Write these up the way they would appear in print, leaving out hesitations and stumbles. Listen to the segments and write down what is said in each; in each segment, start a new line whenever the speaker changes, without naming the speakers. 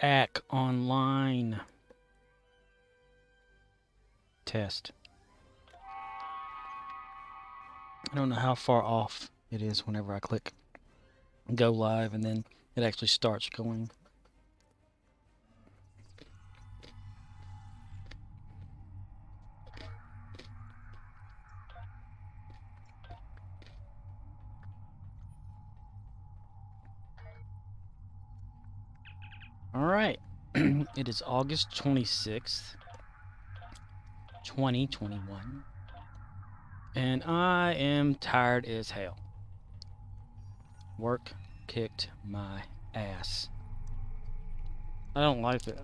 Ack online test. I don't know how far off it is whenever I click go live and then it actually starts going. Alright, it is August 26th, 2021, and I am tired as hell. Work kicked my ass. I don't like it.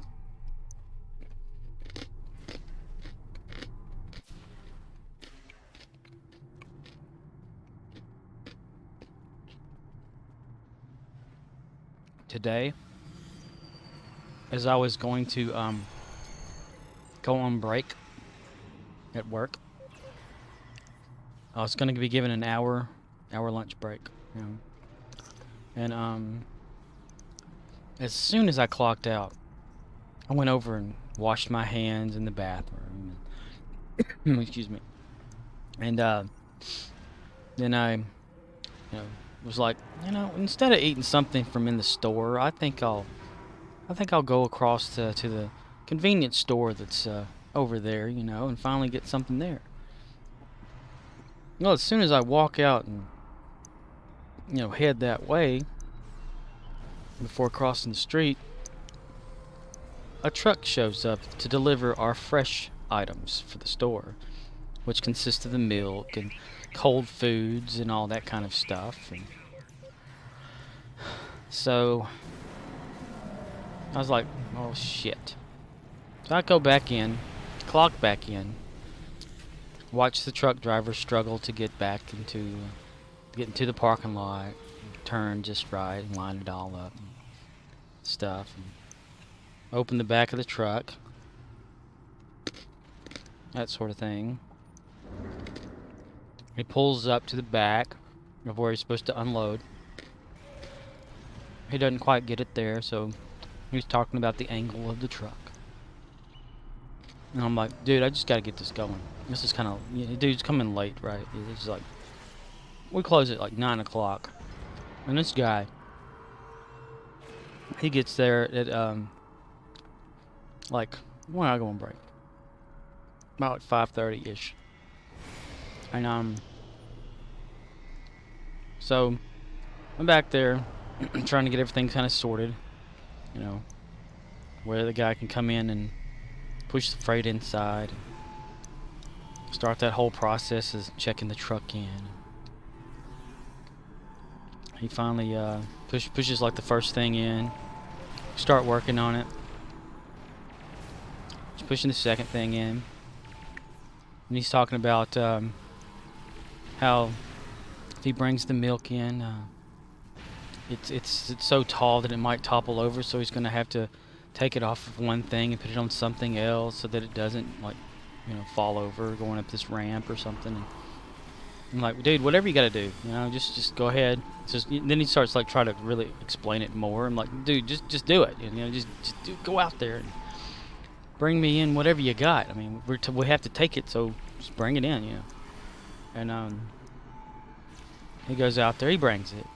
Today, as I was going to go on break at work, I was going to be given an hour lunch break, you know. And as soon as I clocked out, I went over and washed my hands in the bathroom. Excuse me. And then I, was like, instead of eating something from in the store, I think I'll go across to the convenience store that's over there, and finally get something there. Well, as soon as I walk out and head that way, before crossing the street, a truck shows up to deliver our fresh items for the store, which consist of the milk and cold foods and all that kind of stuff. And so I was like, oh shit. So I go back in, clock back in, watch the truck driver struggle to get into the parking lot, turn just right, and line it all up and stuff. And open the back of the truck, that sort of thing. He pulls up to the back of where he's supposed to unload. He doesn't quite get it there, so he's talking about the angle of the truck. And I'm like, dude, I just gotta get this going. This is kind of, dude's coming late, right? It's like, we close at like 9 o'clock. And this guy, he gets there at, like, when I go on break? About 5:30-ish. And, so, I'm back there, trying to get everything kind of sorted, where the guy can come in and push the freight inside, start that whole process of checking the truck in. He finally pushes like the first thing in, start working on it. He's pushing the second thing in, and he's talking about how if he brings the milk in, it's so tall that it might topple over, so he's gonna have to take it off of one thing and put it on something else so that it doesn't fall over going up this ramp or something. And I'm like, dude, whatever you gotta do, just go ahead. Then he starts like trying to really explain it more. I'm like, dude, just do it. Go out there and bring me in whatever you got. I mean, we have to take it, so just bring it in, And he goes out there, he brings it.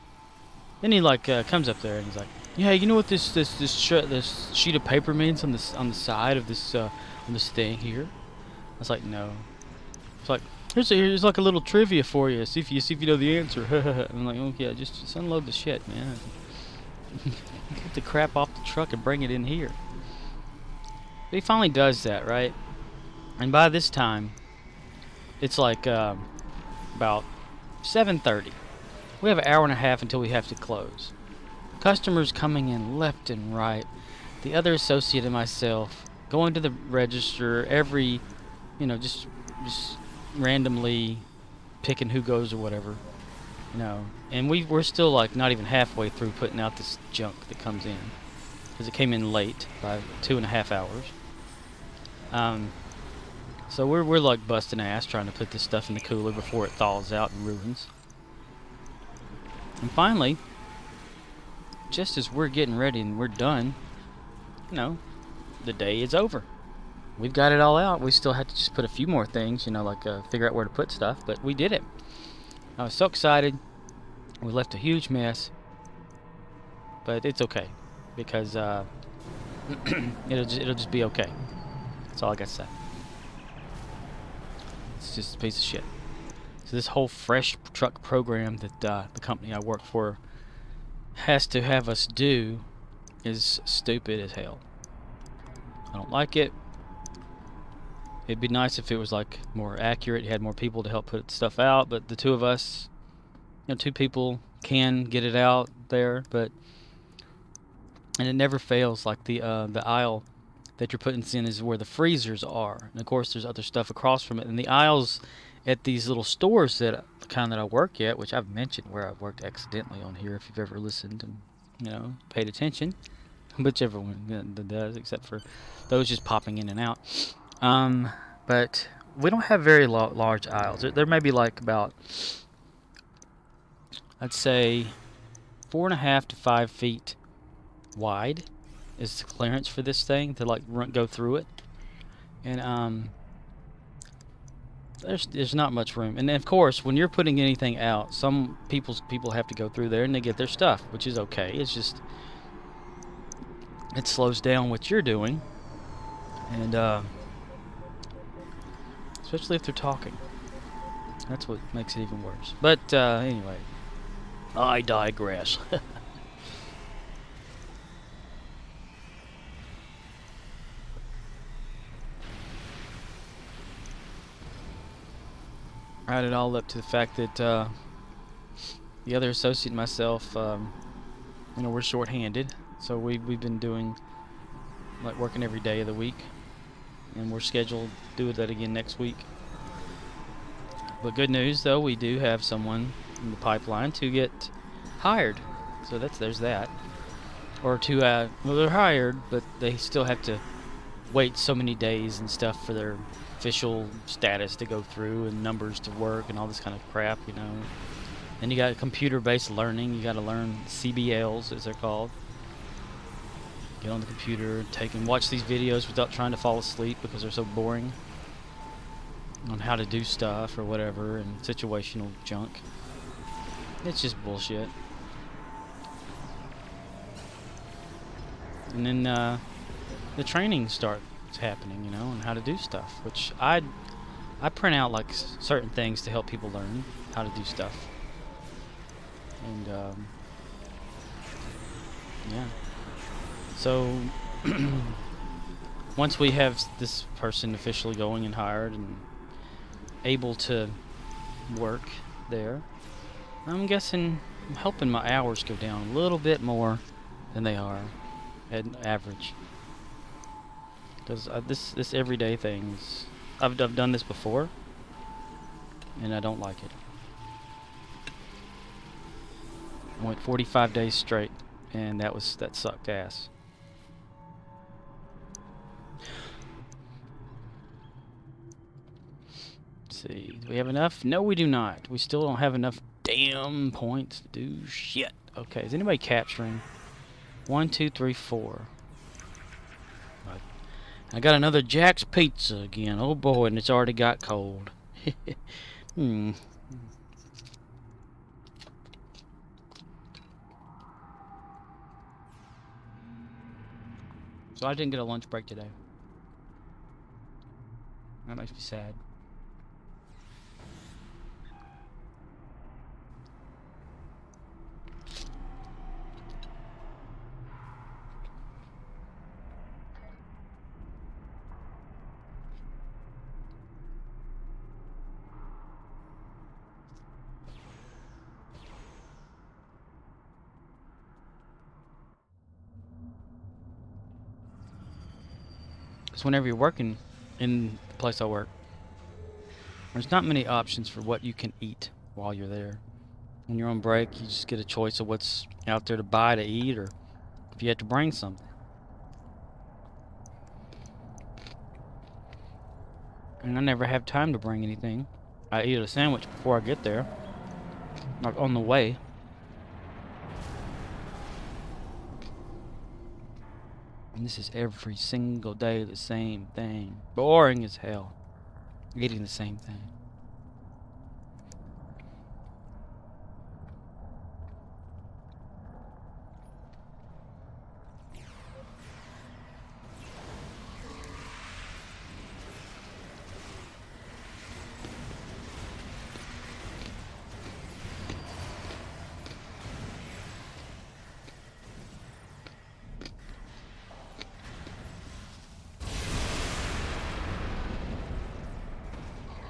Then he comes up there and he's like, yeah, you know what this sheet of paper means on the side of this thing here? I was like, no. It's like, here's like a little trivia for you. See if you know the answer. I'm like, oh yeah, just unload the shit, man. Get the crap off the truck and bring it in here. But he finally does that, right? And by this time, it's like about 7:30. We have an hour and a half until we have to close. Customers coming in left and right. The other associate and myself going to the register every, just randomly picking who goes or whatever, And we're still like not even halfway through putting out this junk that comes in, because it came in late by 2.5 hours. So we're like busting ass trying to put this stuff in the cooler before it thaws out and ruins. And finally, just as we're getting ready and we're done, you know, the day is over. We've got it all out. We still had to just put a few more things, you know, like figure out where to put stuff, but we did it. I was so excited. We left a huge mess, but it's okay because it'll just be okay. That's all I got to say. It's just a piece of shit. So this whole fresh truck program that the company I work for has to have us do is stupid as hell. I don't like it. It'd be nice if it was like more accurate, you had more people to help put stuff out, but the two of us, you know, two people can get it out there, but and it never fails. Like the aisle that you're putting in is where the freezers are, and of course there's other stuff across from it. And the aisles at these little stores that the kind that I work at, which I've mentioned where I've worked accidentally on here, if you've ever listened and you know paid attention, whichever one that does, except for those just popping in and out. But we don't have very large aisles. There may be like about, I'd say, 4.5 to 5 feet wide is the clearance for this thing to like go through it, and there's not much room. And then of course, when you're putting anything out, some people have to go through there and they get their stuff, which is okay. It's just it slows down what you're doing, and especially if they're talking. That's what makes it even worse. But anyway, I digress. Add it all up to the fact that the other associate and myself, you know, we're short-handed, so we've been doing like working every day of the week, and we're scheduled to do that again next week. But good news though, we do have someone in the pipeline to get hired, so there's that. Or to well, they're hired, but they still have to wait so many days and stuff for their official status to go through and numbers to work and all this kind of crap, you know. Then you got computer-based learning. You got to learn CBLs, as they're called. Get on the computer, watch these videos without trying to fall asleep because they're so boring, on how to do stuff or whatever, and situational junk. It's just bullshit. And then the training starts happening, you know, on how to do stuff, which I print out like certain things to help people learn how to do stuff. And yeah, so once we have this person officially going and hired and able to work there, I'm guessing I'm helping my hours go down a little bit more than they are at average. Because this everyday things, I've done this before, and I don't like it. I went 45 days straight, and that sucked ass. Let's see, do we have enough? No, we do not. We still don't have enough damn points to do shit. Okay, is anybody capturing? 1, 2, 3, 4. I got another Jack's Pizza again. Oh boy, and it's already got cold. So I didn't get a lunch break today. That makes me sad. Because whenever you're working in the place I work, there's not many options for what you can eat while you're there. When you're on break, you just get a choice of what's out there to buy to eat, or if you have to bring something. And I never have time to bring anything. I eat a sandwich before I get there, like on the way. And This is every single day the same thing. Boring as hell. Eating the same thing.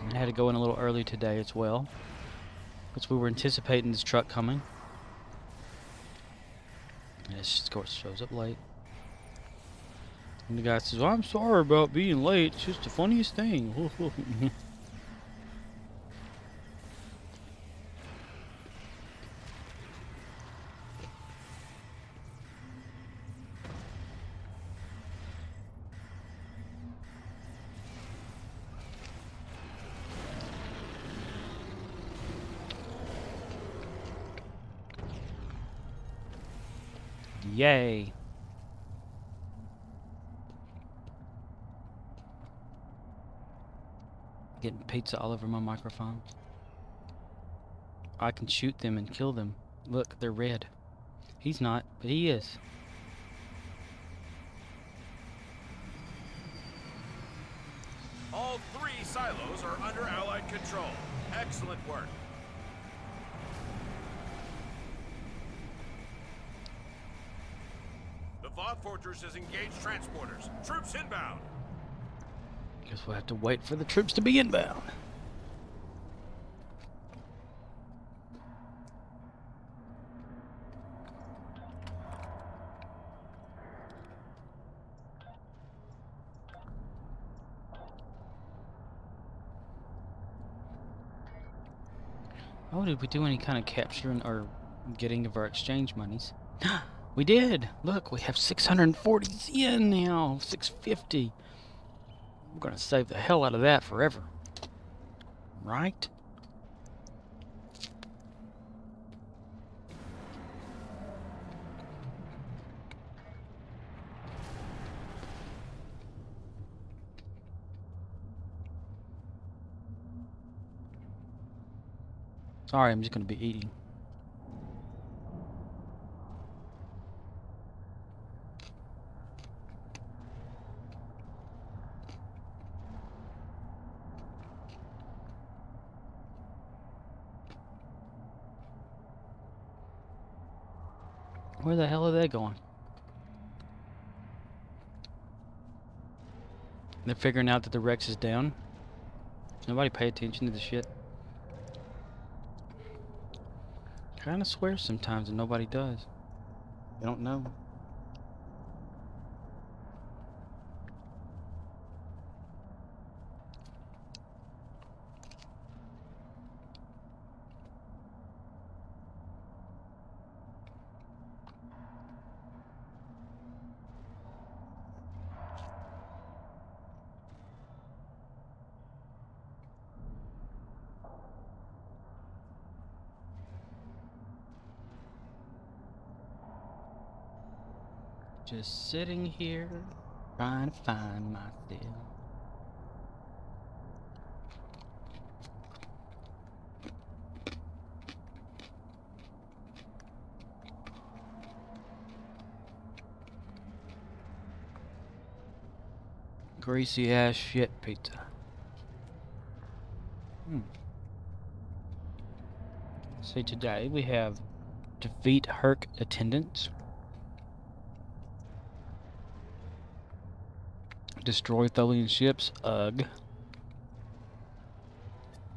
I had to go in a little early today as well, because we were anticipating this truck coming. And it of course shows up late. And the guy says, "I'm sorry about being late. It's just the funniest thing." Yay. Getting pizza all over my microphone. I can shoot them and kill them. Look, they're red. He's not, but he is.
All 3 silos are under Allied control. Excellent work. The Voth Fortress has engaged transporters. Troops inbound.
Guess we'll have to wait for the troops to be inbound. Oh, did we do any kind of capturing or getting of our exchange monies? We did! Look, we have 640 yen now! 650! We're gonna save the hell out of that forever. Right? Sorry, I'm just gonna be eating. Where the hell are they going? They're figuring out that the Rex is down. Does nobody pay attention to the shit? Kinda swear sometimes and nobody does. They don't know. Just sitting here, trying to find myself. Greasy ass shit pizza. See, today we have defeat Hur'q Attendants, destroy Tholian ships, ugh.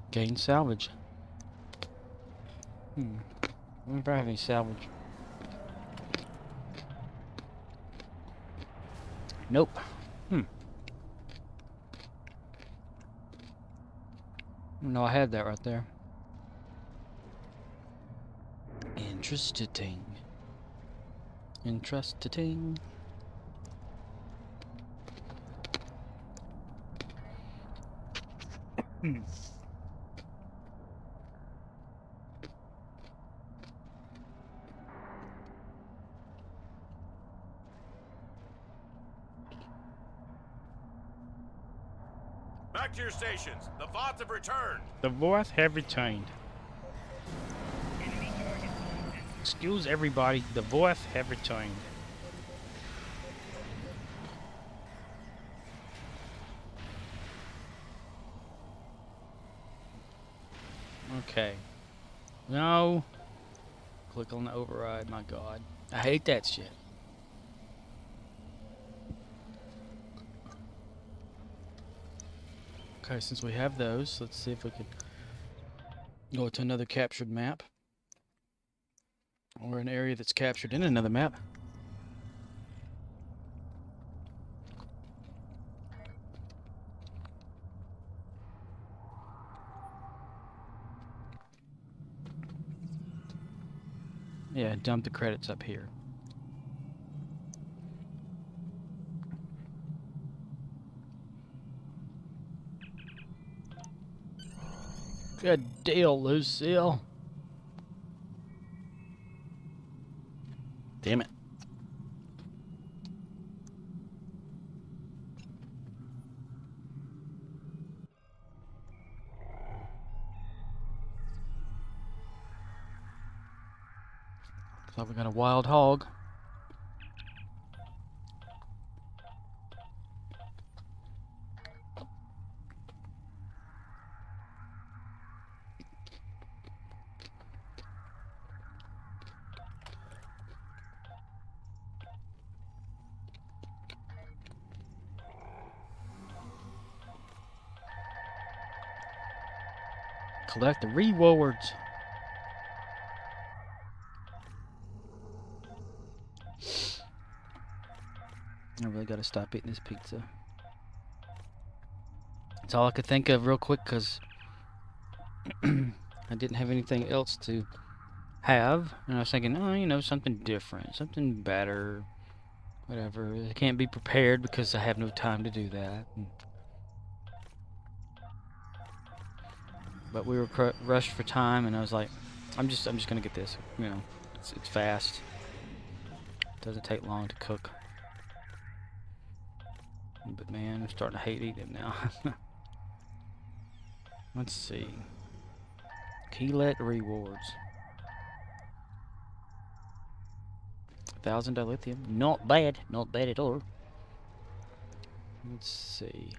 Gain salvage. I wonder if I have any salvage. Nope. No, I had that right there. Interesting. Interesting.
Back to your stations. The Voth have returned.
The Voth have returned. Excuse everybody, the Voth have returned. Okay. No. Click on the override, my god. I hate that shit. Okay, since we have those, let's see if we can go to another captured map. Or an area that's captured in another map. Yeah, dump the credits up here. Good deal, Lucille. Damn it. Looks like we got a wild hog. Collect the rewards. I really gotta stop eating this pizza. That's all I could think of real quick because I didn't have anything else to have. And I was thinking, oh, you know, something different, something better, whatever. I can't be prepared because I have no time to do that. But we were rushed for time, and I was like, I'm just gonna get this. You know, it's fast. It doesn't take long to cook. But man, I'm starting to hate eating it now. Let's see. Keylette rewards. 1,000 dilithium. Not bad. Not bad at all. Let's see.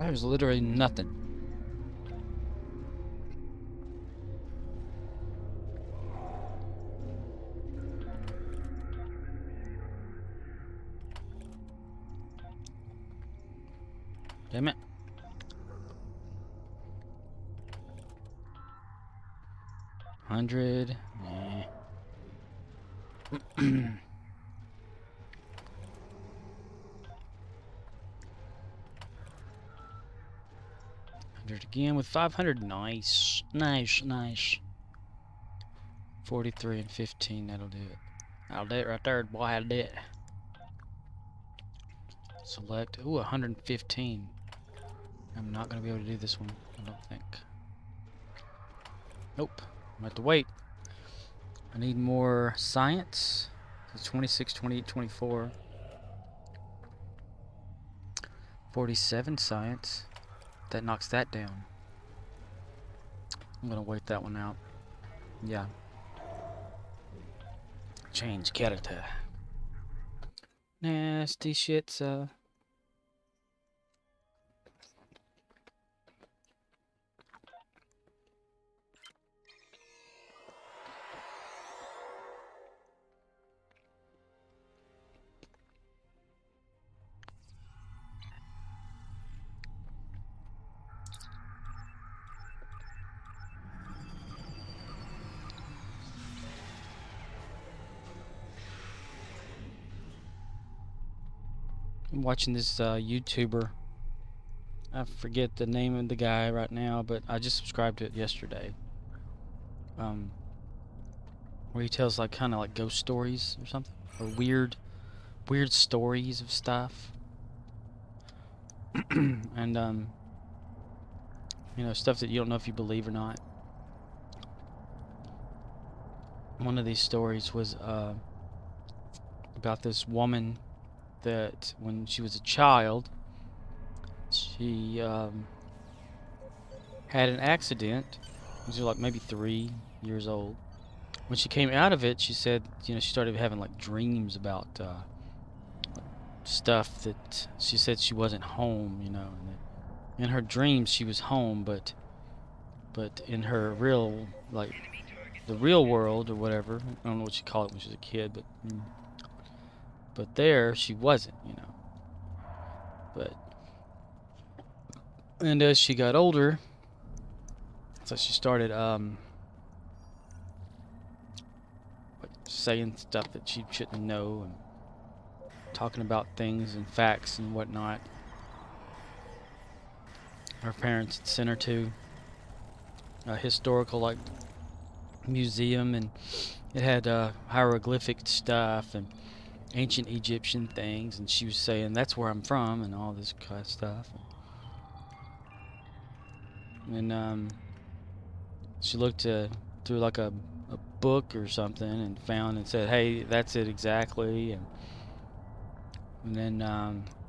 There's literally nothing. Damn it. $100. Nah. 100 again with 500. Nice. Nice, nice. 43 and 15, that'll do it. That'll do it right there, boy, that'll do it. Select. Ooh, 115. I'm not going to be able to do this one, I don't think. Nope. I'm going to have to wait. I need more science. So 26, 28, 24. 47 science. That knocks that down. I'm going to wait that one out. Yeah. Change character. Nasty shit, sir. I'm watching this YouTuber. I forget the name of the guy right now, but I just subscribed to it yesterday. Where he tells like kind of like ghost stories or something, or weird stories of stuff, and you know, stuff that you don't know if you believe or not. One of these stories was about this woman that when she was a child, she had an accident. She was like maybe 3 years old. When she came out of it, she said, you know, she started having like dreams about stuff that she said she wasn't home, you know. And that in her dreams she was home, but in her real, like the real world or whatever, I don't know what she called it when she was a kid, but there she wasn't, you know. But and as she got older, so she started like saying stuff that she shouldn't know and talking about things and facts and whatnot. Her parents had sent her to a historical like museum, and it had hieroglyphic stuff and ancient Egyptian things, and she was saying that's where I'm from and all this kind of stuff. And she looked through like a book or something and found and said, hey, that's it exactly. And then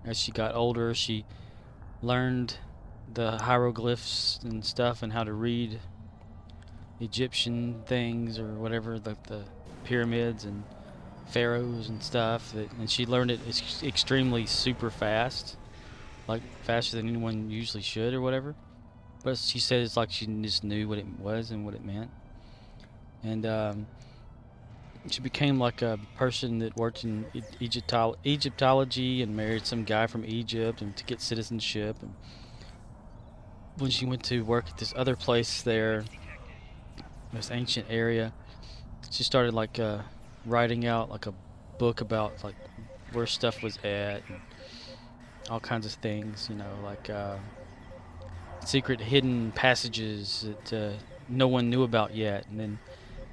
as she got older, she learned the hieroglyphs and stuff and how to read Egyptian things or whatever, like the pyramids and pharaohs and stuff. And she learned it extremely super fast, like faster than anyone usually should or whatever. But she said it's like she just knew what it was and what it meant. And she became like a person that worked in Egyptology and married some guy from Egypt and to get citizenship. And when she went to work at this other place there, this ancient area, she started like writing out like a book about like where stuff was at and all kinds of things, you know, like secret hidden passages that no one knew about yet. And then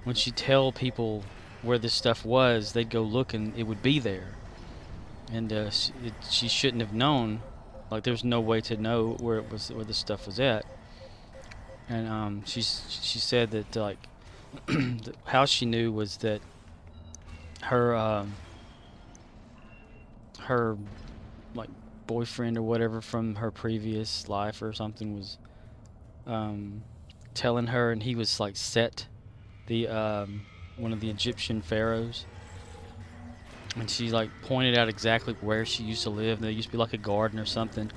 when she'd tell people where this stuff was, they'd go look and it would be there. And she shouldn't have known. Like there's no way to know where it was, where this stuff was at. And she said that like how she knew was that her her like boyfriend or whatever from her previous life or something was telling her, and he was like Set, the one of the Egyptian pharaohs, and she like pointed out exactly where she used to live. There used to be like a garden or something.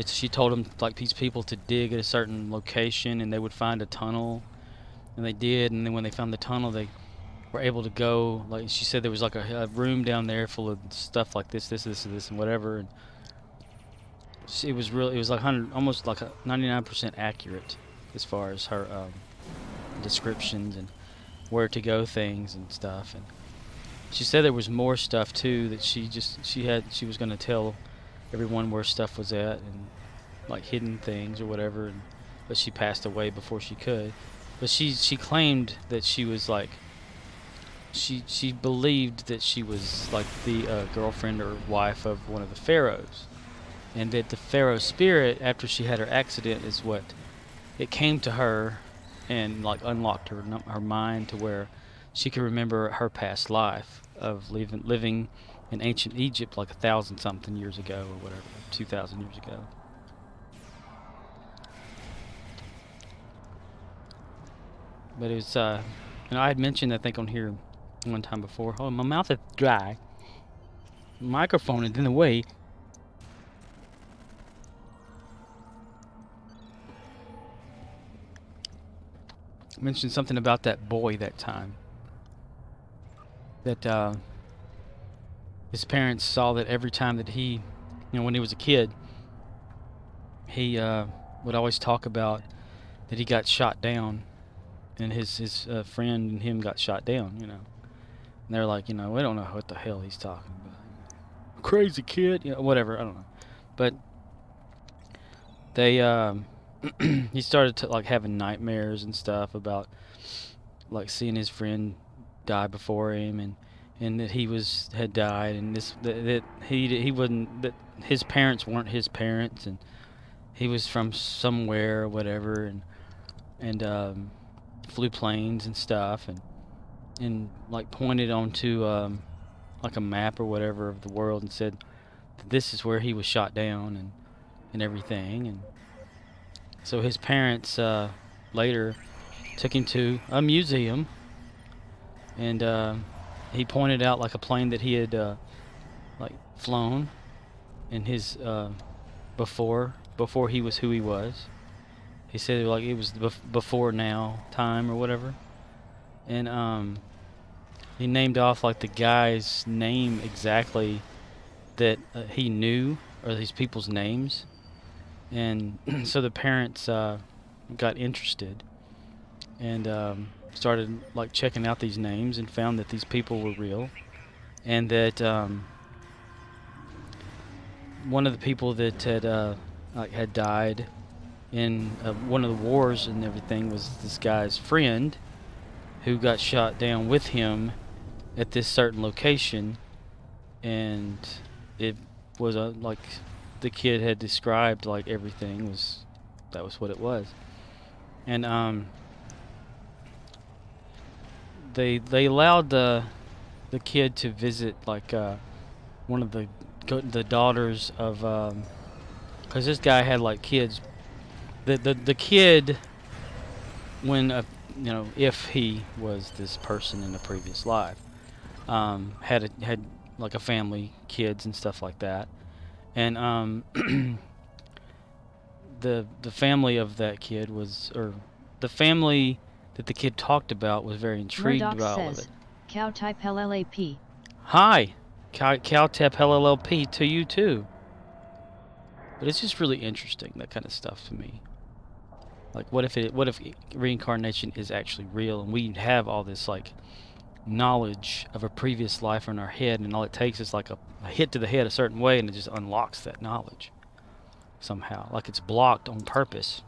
She told them like these people to dig at a certain location, and they would find a tunnel, and they did. And then when they found the tunnel, they were able to go. Like she said, there was like a room down there full of stuff like this, and whatever. And it was really, it was like 100, almost like a 99% accurate as far as her descriptions and where to go things and stuff. And she said there was more stuff too that she was going to tell everyone where stuff was at and like hidden things or whatever, but she passed away before she could. But she claimed that she was like she believed that she was like the girlfriend or wife of one of the pharaohs, and that the pharaoh spirit, after she had her accident, is what it came to her and like unlocked her mind to where she could remember her past life of living in ancient Egypt like 1,000-something years ago or whatever, 2,000 years ago. But it was you know, I had mentioned I think on here one time before. Oh, my mouth is dry. The microphone is in the way. I mentioned something about that boy that time. That his parents saw that every time that he, you know, when he was a kid, he would always talk about that he got shot down, and his friend and him got shot down, you know. And they're like, you know, we don't know what the hell he's talking about. crazy kid, you know, whatever. I don't know, but they he started to like having nightmares and stuff about like seeing his friend die before him, and that he had died, and that he wasn't, that his parents weren't his parents, and he was from somewhere or whatever, and flew planes and stuff, and like pointed onto like a map or whatever of the world and said that this is where he was shot down and everything. And so his parents later took him to a museum, and he pointed out like a plane that he had like flown in his before he was who he was. He said like it was before now time or whatever, and he named off like the guy's name exactly that he knew, or these people's names, and so the parents got interested and started like checking out these names and found that these people were real, and that one of the people that had died in one of the wars and everything was this guy's friend who got shot down with him at this certain location, and it was like the kid had described, like everything was, that was what it was. And they allowed the kid to visit like one of the daughters of, because this guy had like kids. The kid, when you know, if he was this person in a previous life, had like a family, kids and stuff like that, and the family of that kid was, or the family that the kid talked about was very intrigued
Murdoch
about all of
says,
it.
Cow type LLAP.
Hi, Cowtep LLP to you too. But it's just really interesting, that kind of stuff to me. Like, what if reincarnation is actually real, and we have all this like knowledge of a previous life in our head, and all it takes is like a hit to the head a certain way, and it just unlocks that knowledge somehow. Like it's blocked on purpose.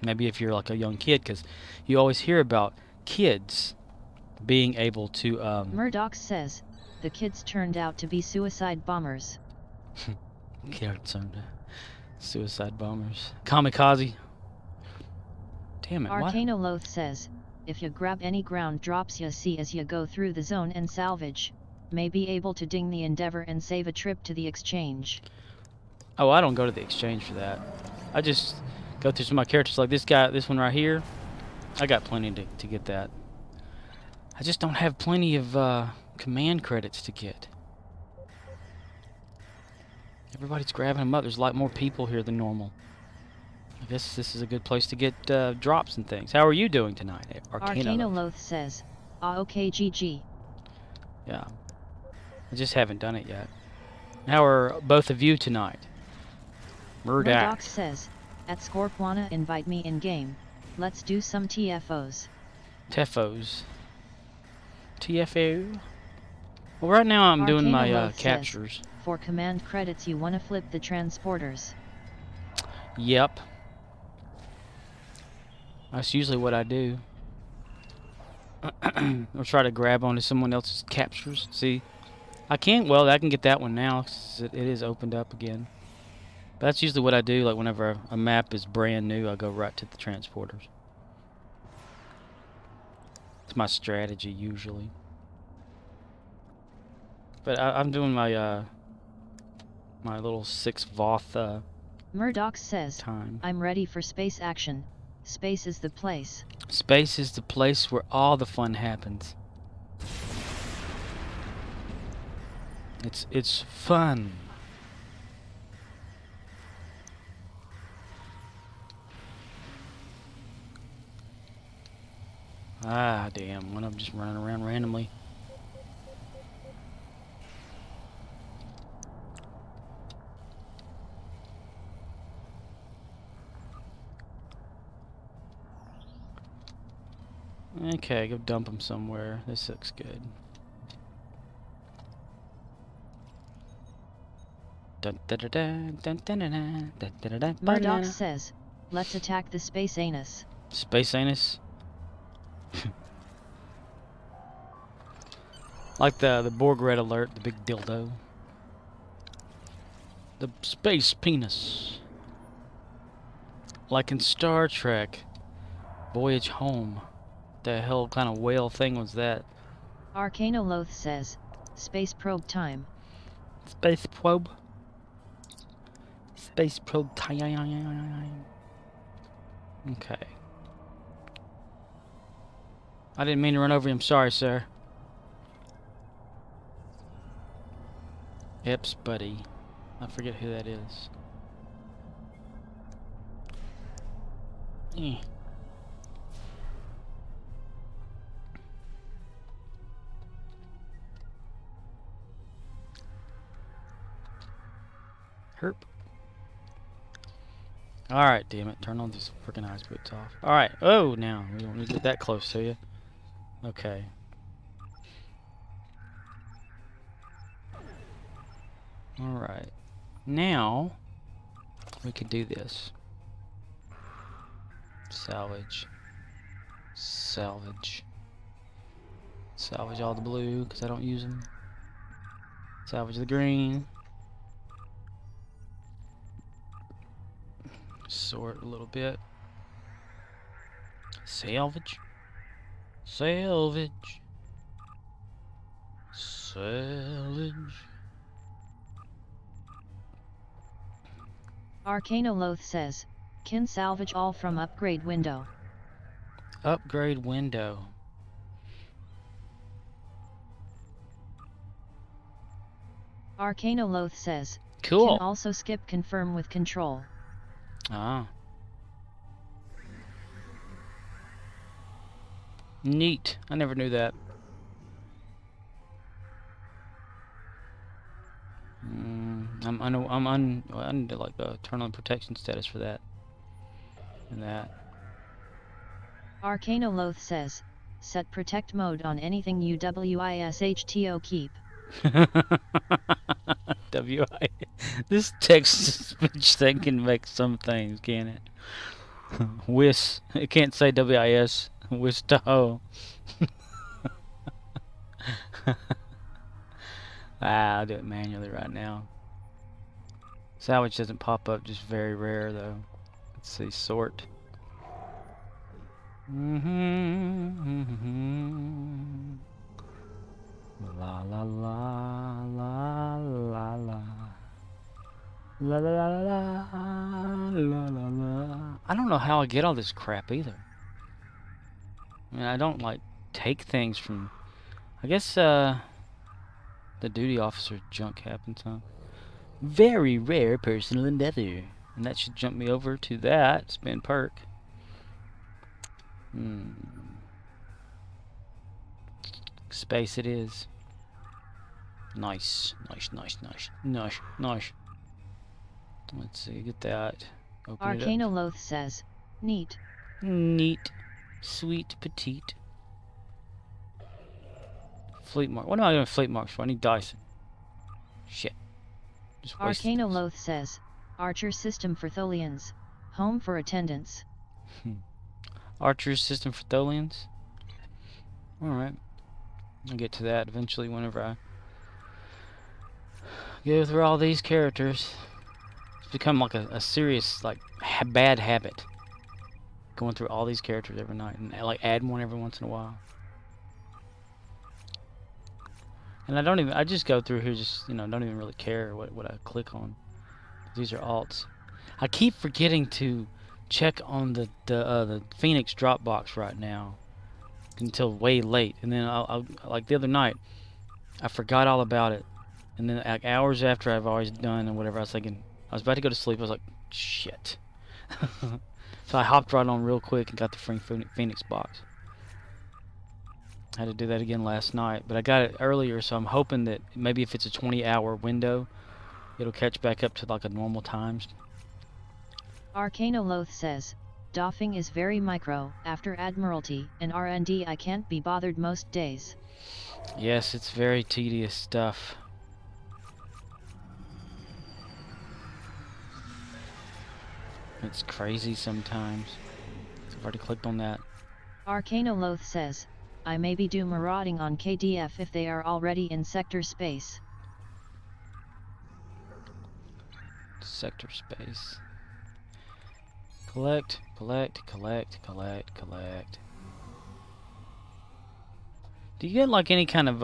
Maybe if you're like a young kid, because you always hear about kids being able to.
Murdoch says, the kids turned out to be suicide bombers.
Suicide bombers. Kamikaze. Damn it, what?
Arcanoloth says, if you grab any ground drops you see as you go through the zone and salvage, may be able to ding the endeavor and save a trip to the exchange.
Oh, I don't go to the exchange for that. I just go through some of my characters, like this guy, this one right here. I got plenty to get that. I just don't have plenty of command credits to get. Everybody's grabbing them up. There's a lot more people here than normal. I guess this is a good place to get drops and things. How are you doing tonight,
Arcanoloth says, okay GG.
Yeah. I just haven't done it yet. How are both of you tonight?
Murdoch says, at Scorp wanna invite me in game. Let's do some TFOs.
TFOs. TFO? Well, right now I'm doing my captures.
Says, for command credits you wanna flip the transporters.
Yep. That's usually what I do. Or try to grab onto someone else's captures. See? I can't, well, I can get that one now, 'cause it is opened up again. But that's usually what I do, like whenever a map is brand new, I go right to the transporters. It's my strategy, usually. But I'm doing my my little 6 Voth
Murdoch says,
time.
I'm ready for space action. Space is the place.
Space is the place where all the fun happens. It's fun. Ah, damn. When I'm just running around randomly. Okay, go dump them somewhere. This looks good.
Murdoch says, let's attack the space anus.
Space anus. Like the Borg red alert, the big dildo. The space penis. Like in Star Trek, Voyage Home. The hell kind of whale thing was that?
Arcanoloth says, space probe time.
Space probe. Space probe time. Okay. I didn't mean to run over you. I'm sorry, sir. Epps buddy. I forget who that is. Hur'q. Alright, damn it. Turn all these freaking ice boots off. Alright. Oh, now. We don't need to get that close to you. Okay. Alright. Now, we can do this. Salvage. Salvage. Salvage all the blue, because I don't use them. Salvage the green. Sort a little bit. Salvage. Salvage. Salvage.
Arcanoloth says, can salvage all from upgrade window.
Upgrade window.
Arcanoloth says,
Cool.
can also skip confirm with control.
Ah. Neat. I never knew that. I need like the eternal protection status for that. And that.
Arcanoloth says, set protect mode on anything UWISHTO keep.
WI. This text-to-speech thing can make some things, can it? Whis. It can't say WIS. Whis to ho. I'll do it manually right now. Salvage doesn't pop up, just very rare though. Let's see, sort. La la la la la la. La la la la la la la. I don't know how I get all this crap either. I mean, I don't like take things from. I guess the duty officer junk happens, huh? Very rare personal endeavor, and that should jump me over to that spin perk. Space it is. Nice, nice, nice, nice, nice, nice. Let's see, get that. Open it up.
Arcanoloth says, neat.
Neat, sweet, petite. Fleet mark. What am I doing fleet marks for? I need Dyson. Shit. Just wasted things.
Arcanoloth says, Archer system for Tholians, home for attendants.
Archer system for Tholians. Alright. I'll get to that eventually whenever I go through all these characters. It's become like a serious, like, bad habit. Going through all these characters every night and like add one every once in a while. And I just go through here just, don't even really care what I click on. These are alts. I keep forgetting to check on the Phoenix Dropbox right now until way late. And then I'll like the other night, I forgot all about it. And then like hours after I've always done and whatever, I was thinking, I was about to go to sleep. I was like, shit. So I hopped right on real quick and got the free Phoenix box. I had to do that again last night, but I got it earlier, so I'm hoping that maybe if it's a 20-hour window, it'll catch back up to like a normal times.
Arcanoloth says, doffing is very micro, after Admiralty and R&D I can't be bothered most days.
Yes, it's very tedious stuff. It's crazy sometimes. I've already clicked on that.
Arcanoloth says, I maybe do marauding on KDF if they are already in sector space.
Sector space. Collect, collect, collect, collect, collect. Do you get like any kind of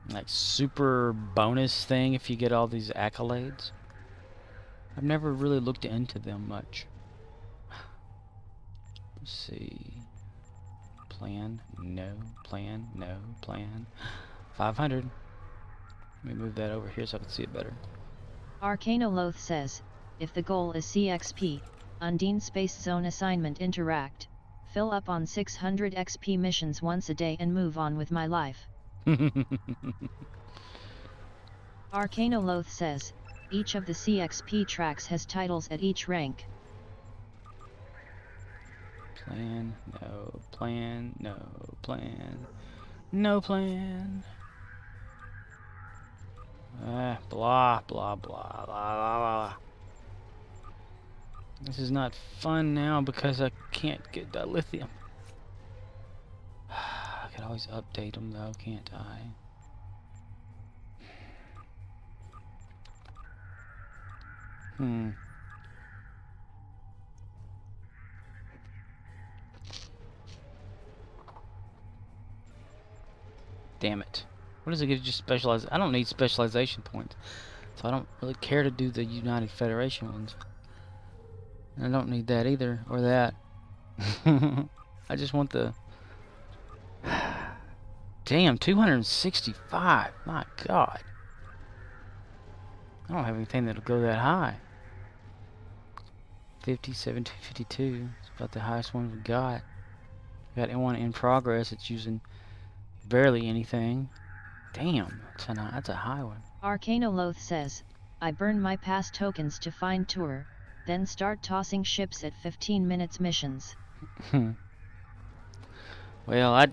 like super bonus thing if you get all these accolades? I've never really looked into them much. Let's see. Plan, no. Plan, no. Plan. 500. Let me move that over here so I can see it better.
Arcanoloth says, if the goal is CXP, Undine Space Zone assignment interact, fill up on 600 XP missions once a day and move on with my life. Arcanoloth says, each of the CXP tracks has titles at each rank.
Plan, no. Plan, no. Plan. No plan. Blah, blah, blah, blah, blah, blah. This is not fun now because I can't get dilithium. I could always update them though, can't I? Damn it. What does it give you specialize? I don't need specialization points. So I don't really care to do the United Federation ones. And I don't need that either, or that. I just want the... Damn, 265. My God. I don't have anything that'll go that high. 57 to 52. It's about the highest one we got. We got one in progress. It's using barely anything. Damn, that's a high one.
Arcanoloth says, I burn my pass tokens to find tour, then start tossing ships at 15 minutes missions.
Well, I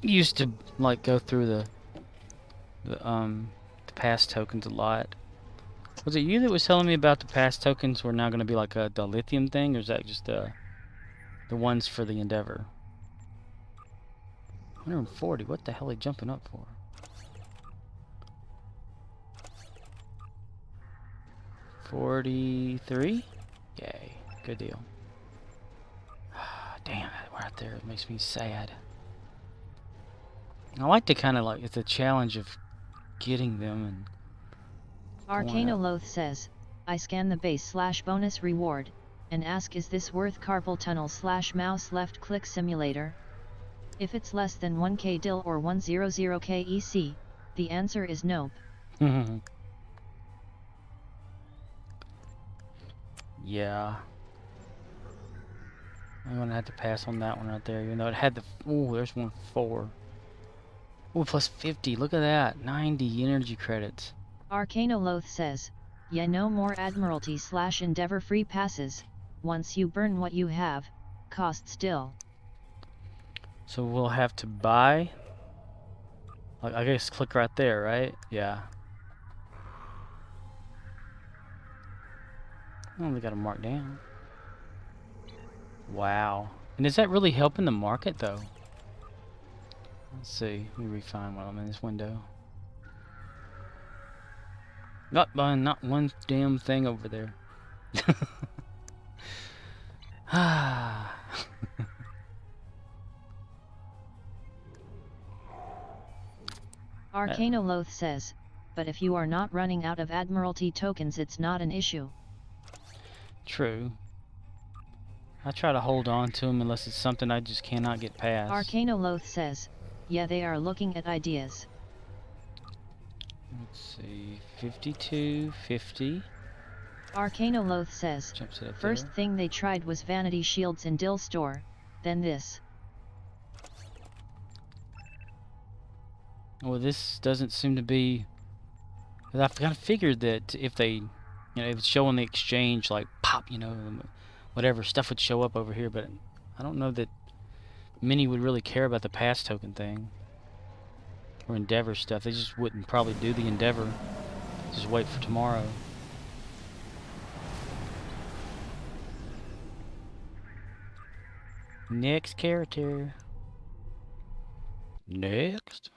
used to like go through the pass tokens a lot. Was it you that was telling me about the pass tokens were now going to be like the lithium thing, or is that just the ones for the Endeavor? 140. What the hell are they jumping up for? 43? Yay. Good deal. Damn, that right there, it makes me sad. I like to kind of like, it's a challenge of getting them and...
Arcanoloth says, I scan the base / bonus reward, and ask is this worth carpal tunnel / mouse left click simulator? If it's less than 1k DIL or 100k EC, the answer is nope.
Yeah. I'm gonna have to pass on that one right there, even though it had the... Ooh, there's 1-4. Ooh, plus 50, look at that. 90 energy credits.
Arcanoloth says, yeah, no more Admiralty / Endeavor free passes, once you burn what you have, costs DIL.
So we'll have to buy... Like, I guess click right there, right? Yeah. Oh, they got it marked down. Wow. And is that really helping the market, though? Let's see. Let me refine while I'm in this window. Not buying not one damn thing over there. Ah.
Arcanoloth says, but if you are not running out of Admiralty tokens, it's not an issue.
True. I try to hold on to them unless it's something I just cannot get past.
Arcanoloth says, yeah, they are looking at ideas.
Let's see, 52, 50.
Arcanoloth says, first
there.
thing they tried was vanity shields in DIL store, then this.
Well, this doesn't seem to be... I've kind of figured that if they, you know, if it's showing the exchange, like, pop, you know, whatever, stuff would show up over here, but I don't know that many would really care about the pass token thing. Or Endeavor stuff. They just wouldn't probably do the Endeavor. Just wait for tomorrow. Next character. Next.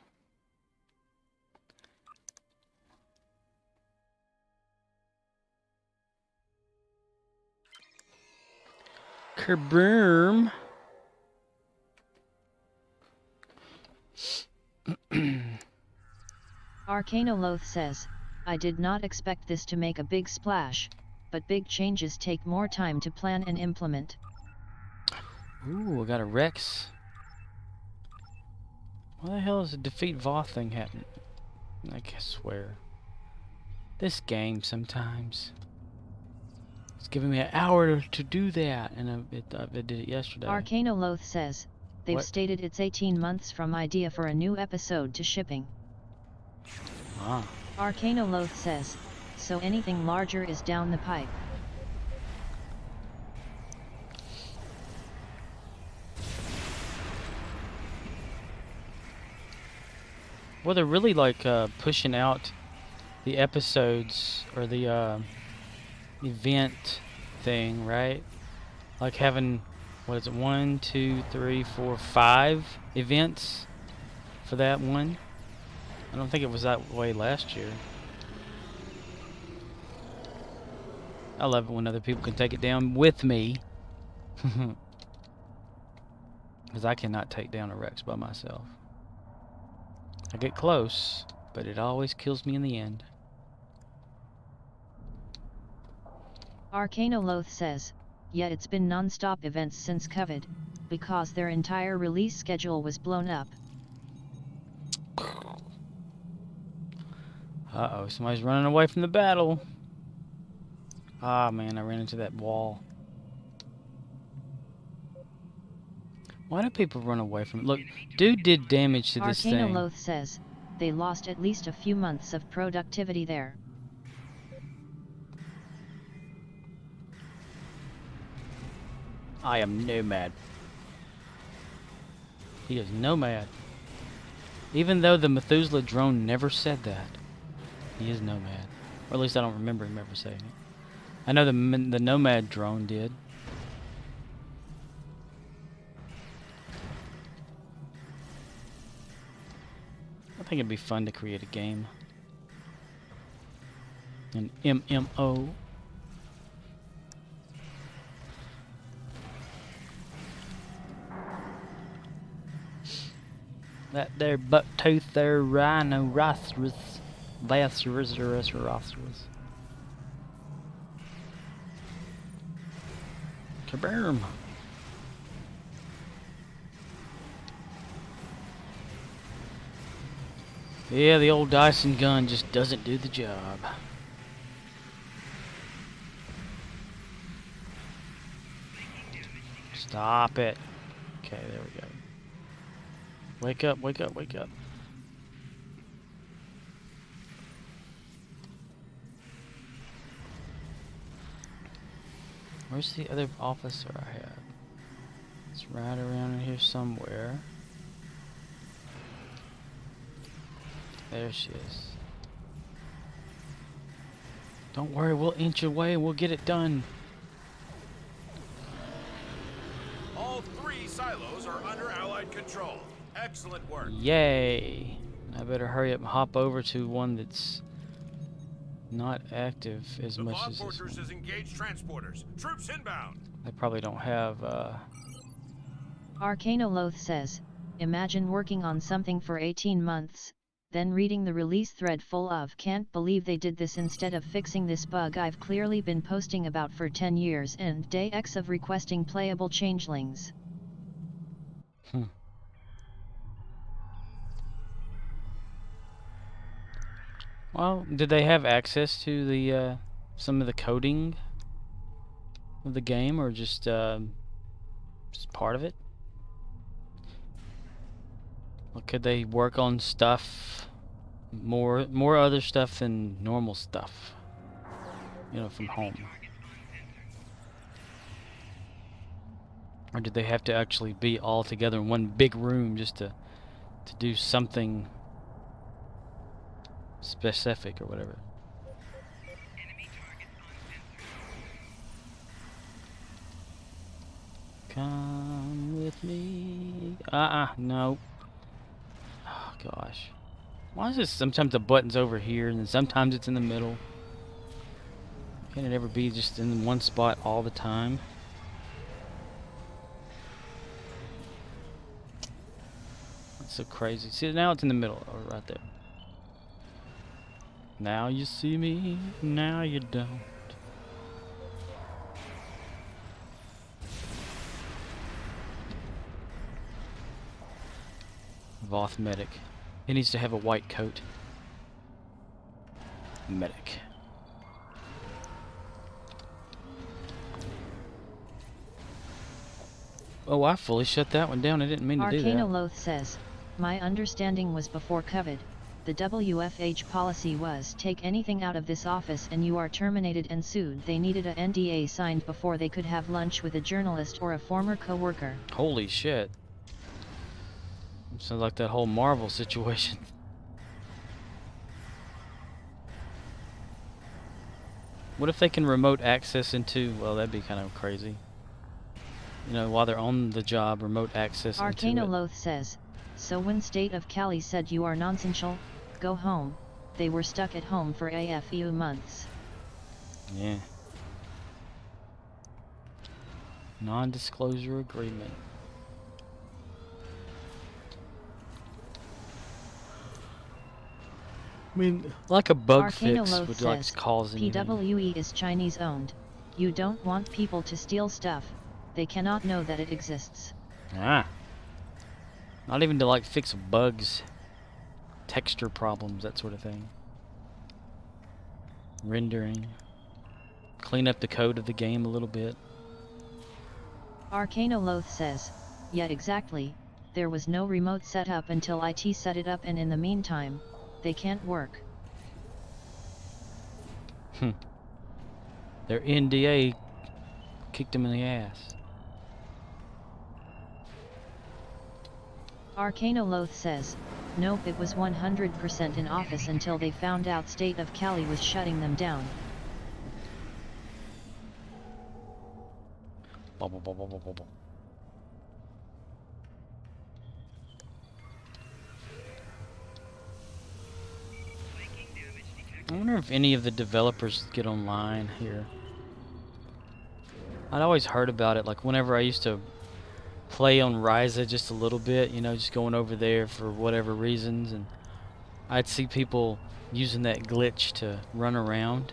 Kerboom.
Arcanoloth says, I did not expect this to make a big splash, but big changes take more time to plan and implement.
Ooh, I got a Rex. Why the hell is the defeat Voth thing happening? I swear. This game sometimes. It's giving me an hour to do that, and I did it yesterday.
Arcanoloth says, they've
What?
stated it's 18 months from idea for a new episode to shipping.
Ah.
Arcanoloth says, so anything larger is down the pipe.
Well, they're really like pushing out the episodes or the event thing, right? Like having, what is it, 1, 2, 3, 4, 5 events for that one. I don't think it was that way last year. I love it when other people can take it down with me. Because I cannot take down a Rex by myself. I get close, but it always kills me in the end.
Arcanoloth says, yeah, it's been non-stop events since COVID, because their entire release schedule was blown up.
Uh-oh, somebody's running away from the battle. Ah, man, I ran into that wall. Why do people run away from it? Look, dude did damage to this thing.
Arcanoloth says, they lost at least a few months of productivity there.
I am nomad. He is nomad. Even though the Methuselah drone never said that. He is nomad. Or at least I don't remember him ever saying it. I know the nomad drone did. I think it'd be fun to create a game. An MMO. That there buck-tooth there rhinoceros. Rhinoceros. Kaboom! Yeah, the old Dyson gun just doesn't do the job. Stop it. Okay, there we go. Wake up, wake up, wake up. Where's the other officer I have? It's right around in here somewhere. There she is. Don't worry, we'll inch away and we'll get it done.
All 3 silos are under Allied control. Excellent work.
Yay! I better hurry up and hop over to one that's not active as much
The
as
bomb
this
fortress
one.
has engaged transporters. Troops inbound.
They probably don't have
Arcanoloth says, imagine working on something for 18 months, then reading the release thread full of can't believe they did this instead of fixing this bug I've clearly been posting about for 10 years and day X of requesting playable changelings.
Well, did they have access to the some of the coding of the game, or just part of it? Or could they work on stuff more other stuff than normal stuff? You know, from home. Or did they have to actually be all together in one big room just to do something specific or whatever? Come with me. No. Oh, gosh. Why is this sometimes the button's over here and then sometimes it's in the middle? Can it ever be just in one spot all the time? That's so crazy. See, now it's in the middle. Oh, right there. Now you see me, now you don't. Voth medic. He needs to have a white coat. Medic. Oh, I fully shut that one down. I didn't mean to do that.
Arcanoloth says, my understanding was before COVID, the WFH policy was take anything out of this office and you are terminated and sued. They needed a NDA signed before they could have lunch with a journalist or a former co-worker.
Holy shit. Sounds like that whole Marvel situation. What if they can remote access into, well, that'd be kind of crazy. You know, while they're on the job, remote access into it.
Arcanoloth says, so when State of Cali said you are nonsensical, go home, they were stuck at home for a few months.
Yeah. Non-disclosure agreement. I mean, like a bug fix
Arcanoloth
would like
says,
cause anything.
PWE is Chinese owned. You don't want people to steal stuff. They cannot know that it exists.
Ah. Not even to like fix bugs, texture problems, that sort of thing. Rendering. Clean up the code of the game a little bit.
Arcanoloth says, yeah, exactly. There was no remote setup until IT set it up, and in the meantime, they can't work.
Their NDA kicked them in the ass.
Arcanoloth says, nope, it was 100% in office until they found out State of Cali was shutting them down.
Bubble, bubble, bubble, bubble. I wonder if any of the developers get online here. I'd always heard about it, like whenever I used to play on Ryza just a little bit, you know, just going over there for whatever reasons, and I'd see people using that glitch to run around,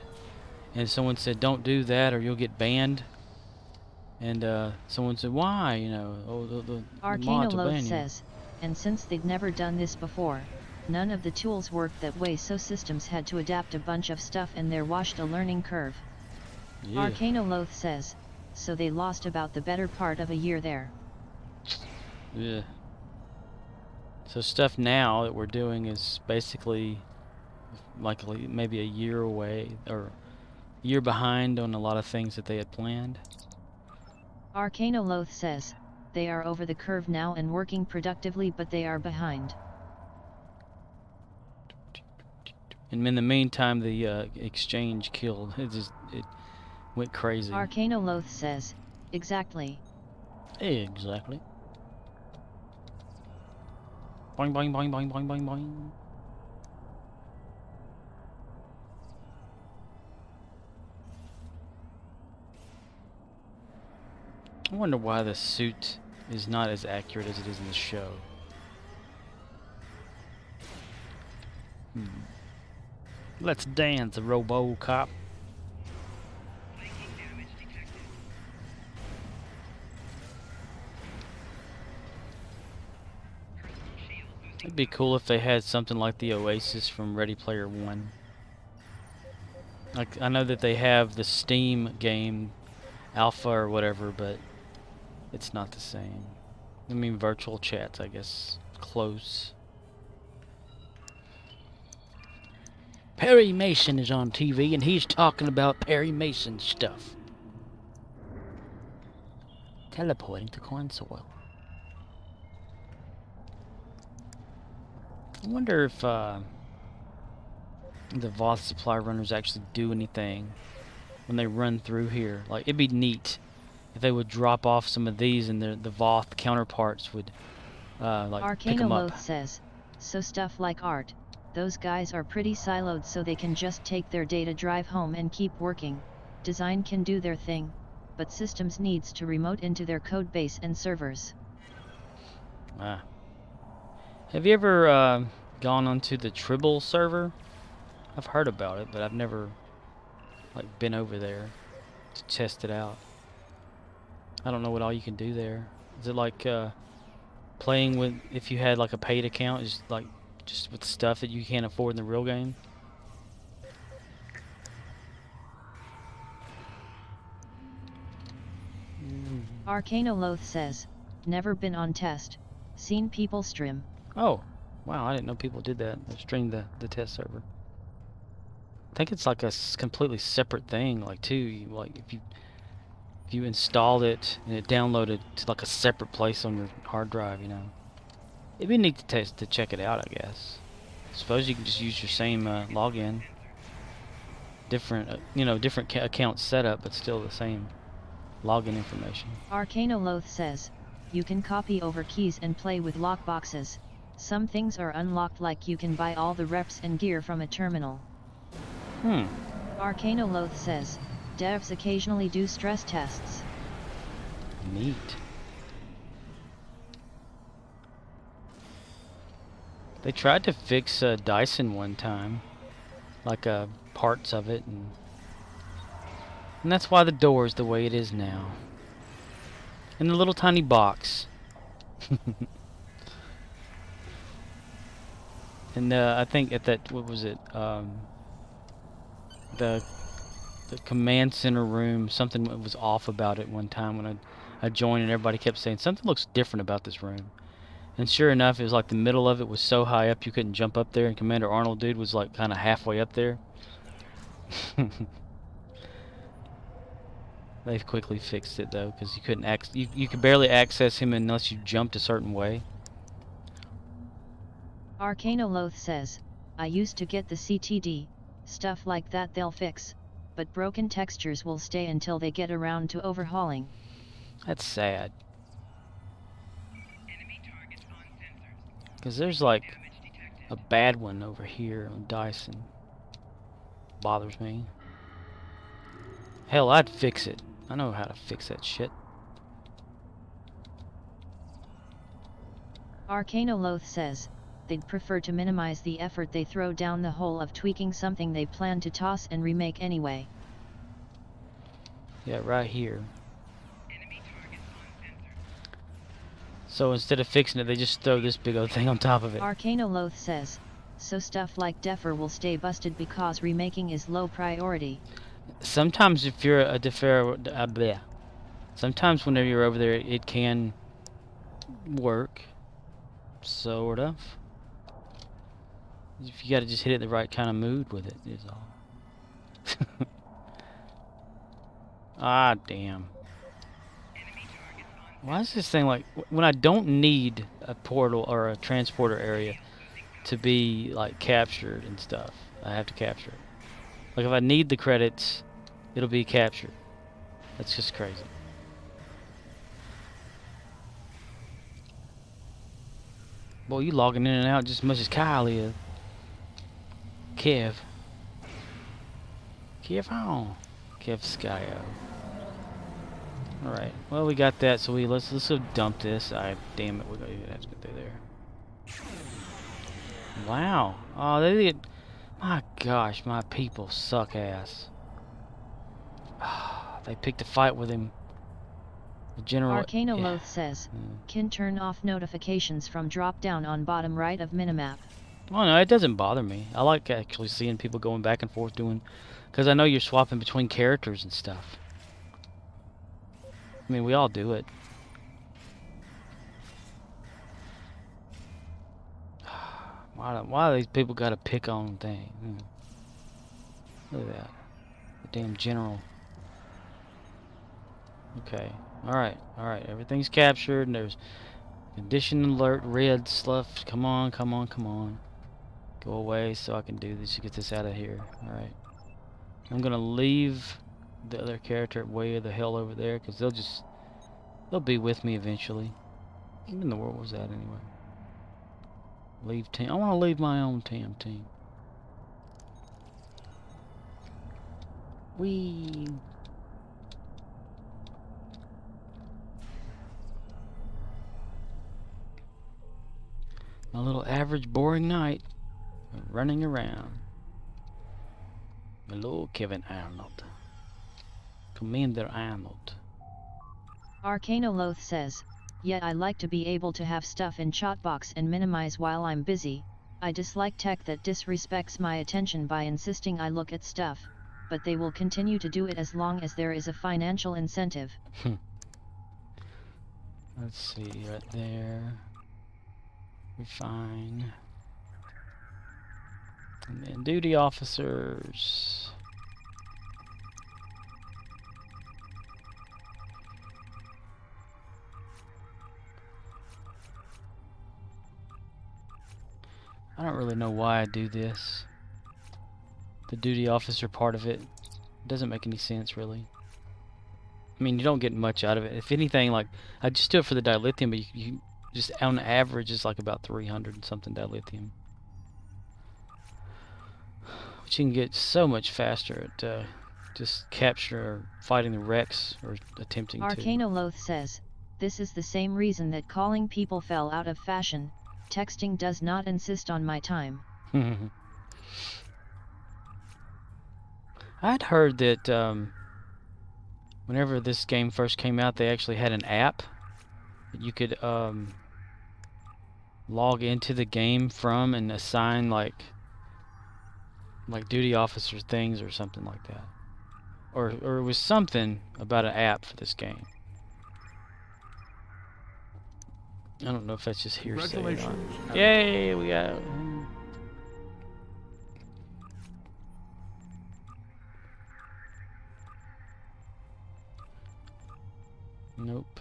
and someone said, don't do that or you'll get banned. And someone said, why? You know, oh, the mods will
Arcanoloth
ban you.
says, and since they'd never done this before, none of the tools worked that way, so systems had to adapt a bunch of stuff and there washed a learning curve.
Yeah.
Arcanoloth says, so they lost about the better part of a year there.
Yeah. So stuff now that we're doing is basically likely maybe a year away or a year behind on a lot of things that they had planned.
Arcanoloth says, they are over the curve now and working productively, but they are behind.
And in the meantime, the exchange killed. It went crazy.
Arcanoloth says, exactly.
Exactly. Boing, boing, boing, boing, boing, boing, boing. I wonder why the suit is not as accurate as it is in the show. Let's dance, RoboCop. It'd be cool if they had something like the Oasis from Ready Player One. Like, I know that they have the Steam game alpha or whatever, but it's not the same. I mean, virtual chats, I guess, close. Perry Mason is on TV, and he's talking about Perry Mason stuff. Teleporting to corn soil. I wonder if the Voth supply runners actually do anything when they run through here. Like, it'd be neat if they would drop off some of these, and the Voth counterparts would like pick them up.
arcanoloth says, so stuff like art, those guys are pretty siloed, so they can just take their data drive home and keep working. Design can do their thing, but systems needs to remote into their code base and servers.
Have you ever gone onto the Tribble server? I've heard about it, but I've never like been over there to test it out. I don't know what all you can do there. Is it like playing with, if you had like a paid account, is like just with stuff that you can't afford in the real game?
Arcanoloth says, never been on test, seen people stream.
Oh, wow, I didn't know people did that. They streamed the test server. I think it's like a completely separate thing, like too. Like if you installed it and it downloaded to like a separate place on your hard drive, you know. It'd be neat to check it out, I guess. Suppose you can just use your same login. Different, you know, different account setup, but still the same login information.
Arcanoloth says, you can copy over keys and play with lockboxes. Some things are unlocked, like you can buy all the reps and gear from a terminal. Arcanoloth says, devs occasionally do stress tests.
Neat. They tried to fix Dyson one time, like parts of it, and that's why the door is the way it is now. In the little tiny box. And I think at that, what was it? The command center room, something was off about it one time when I joined, and everybody kept saying something looks different about this room. And sure enough, it was like the middle of it was so high up you couldn't jump up there, and Commander Arnold dude was like kind of halfway up there. They've quickly fixed it though, because you couldn't you could barely access him unless you jumped a certain way.
Arcanoloth says, I used to get the CTD, stuff like that they'll fix, but broken textures will stay until they get around to overhauling.
That's sad. Because there's like a bad one over here on Dyson. Bothers me. Hell, I'd fix it. I know how to fix that shit.
Arcanoloth says, they'd prefer to minimize the effort they throw down the hole of tweaking something they plan to toss and remake anyway.
Yeah, right here. So instead of fixing it, they just throw this big old thing on top of it.
Arcanoloth says, so stuff like Defer will stay busted because remaking is low priority.
Sometimes if you're a defer, sometimes whenever you're over there, it can work. Sort of. If you gotta just hit it the right kind of mood with it, is all. Ah, damn. Why is this thing like, when I don't need a portal or a transporter area to be like captured and stuff, I have to capture it. Like if I need the credits, it'll be captured. That's just crazy. Boy, you logging in and out just as much as Kyle is. Kev on. Kev Skyo. Alright, well we got that, so let's go dump this. Damn it, we're gonna have to go through there. Wow. Oh, they get, my gosh, my people suck ass. They picked a fight with him. The general.
Arcanoloth says, can turn off notifications from drop down on bottom right of minimap.
Oh no, it doesn't bother me. I like actually seeing people going back and forth doing, because I know you're swapping between characters and stuff. I mean, we all do it. Why do these people gotta pick on things? Look at that. The damn general. Okay. Alright. Alright. Everything's captured, and there's condition alert, red stuff. Come on, come on, come on. Go away so I can do this to get this out of here. Alright. I'm gonna leave the other character way the hell over there, because they'll be with me eventually. What in the world was that anyway? Leave team. I want to leave my own team. Whee! My little average boring night running around. Hello, Kevin Arnold. Commander Arnold.
Arcanoloth says, yet I like to be able to have stuff in chatbox and minimize while I'm busy. I dislike tech that disrespects my attention by insisting I look at stuff, but they will continue to do it as long as there is a financial incentive.
Let's see, right there. Refine. And then duty officers. I don't really know why I do this. The duty officer part of it doesn't make any sense, really. I mean, you don't get much out of it. If anything, like, I just do it for the dilithium, but you just, on average, it's like about 300 and something dilithium. Which you can get so much faster at just capture or fighting the Rex or attempting to.
Arcanoloth says, this is the same reason that calling people fell out of fashion. Texting does not insist on my time.
I'd heard that whenever this game first came out, they actually had an app that you could log into the game from and assign like duty officer things or something like that. Or it was something about an app for this game. I don't know if that's just hearsay or not. Yay, we got... Nope.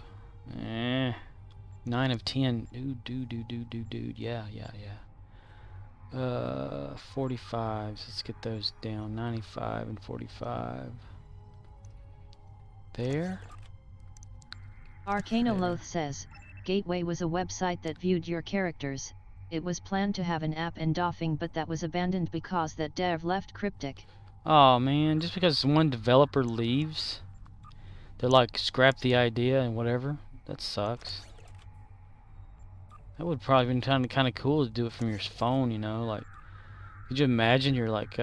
9 of 10. Dude. Yeah. 45s. Let's get those down. 95 and 45. There.
Arcanoloth says, Gateway was a website that viewed your characters. It was planned to have an app and doffing, but that was abandoned because that dev left cryptic.
Oh man, just because one developer leaves, they're like, scrap the idea and whatever. That sucks. That would probably be kind of cool to do it from your phone, you know, like, could you imagine you're like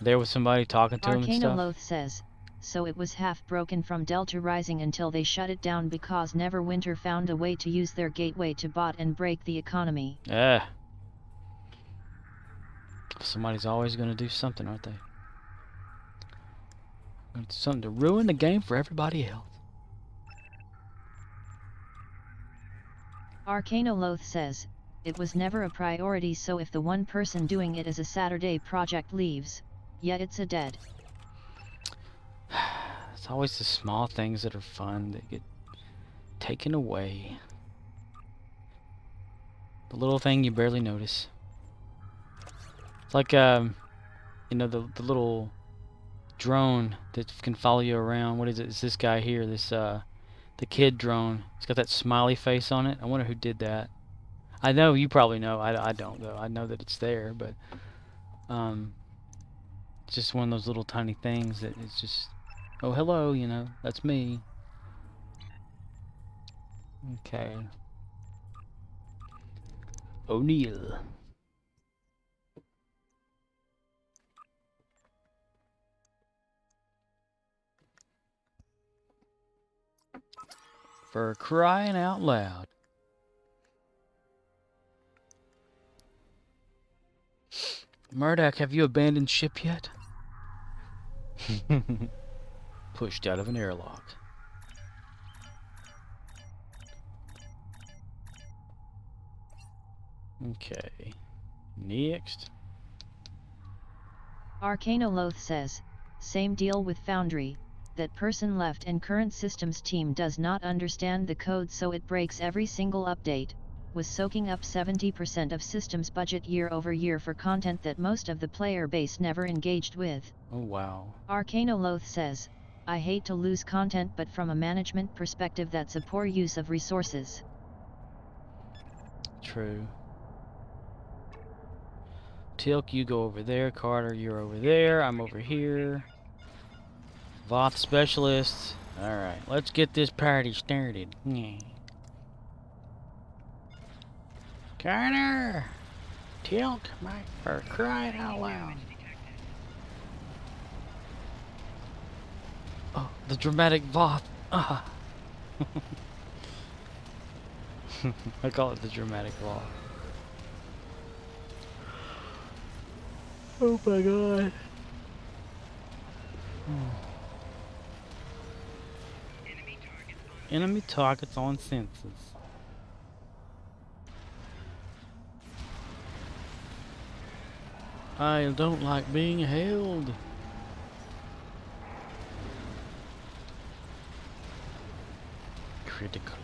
there with somebody talking to them and stuff?
Arcanoloth says, so it was half broken from Delta Rising until they shut it down because Neverwinter found a way to use their gateway to bot and break the economy.
Yeah. Somebody's always going to do something, aren't they? It's something to ruin the game for everybody else.
Arcanoloth says, it was never a priority, so if the one person doing it as a Saturday project leaves, yet it's a dead.
It's always the small things that are fun that get taken away. The little thing you barely notice. It's like, you know, the little drone that can follow you around. What is it? It's this guy here, this, the kid drone. It's got that smiley face on it. I wonder who did that. I know you probably know. I don't, though. I know that it's there, but, it's just one of those little tiny things that is just, oh, hello, you know, that's me. Okay. O'Neill. For crying out loud. Murdoch, have you abandoned ship yet? Pushed out of an airlock. Okay. Next.
Arcanoloth says, same deal with Foundry, that person left and current systems team does not understand the code, so it breaks every single update, was soaking up 70% of systems budget year over year for content that most of the player base never engaged with.
Oh wow.
Arcanoloth says, I hate to lose content, but from a management perspective that's a poor use of resources.
True. Tilk, you go over there. Carter, you're over there. I'm over here. Voth specialist. Alright, let's get this party started. Carter! Tilk, for crying out loud. Oh, the dramatic Voth. Ah. I call it the dramatic Voth. Oh my god. Enemy targets on sensors. I don't like being held. Critical.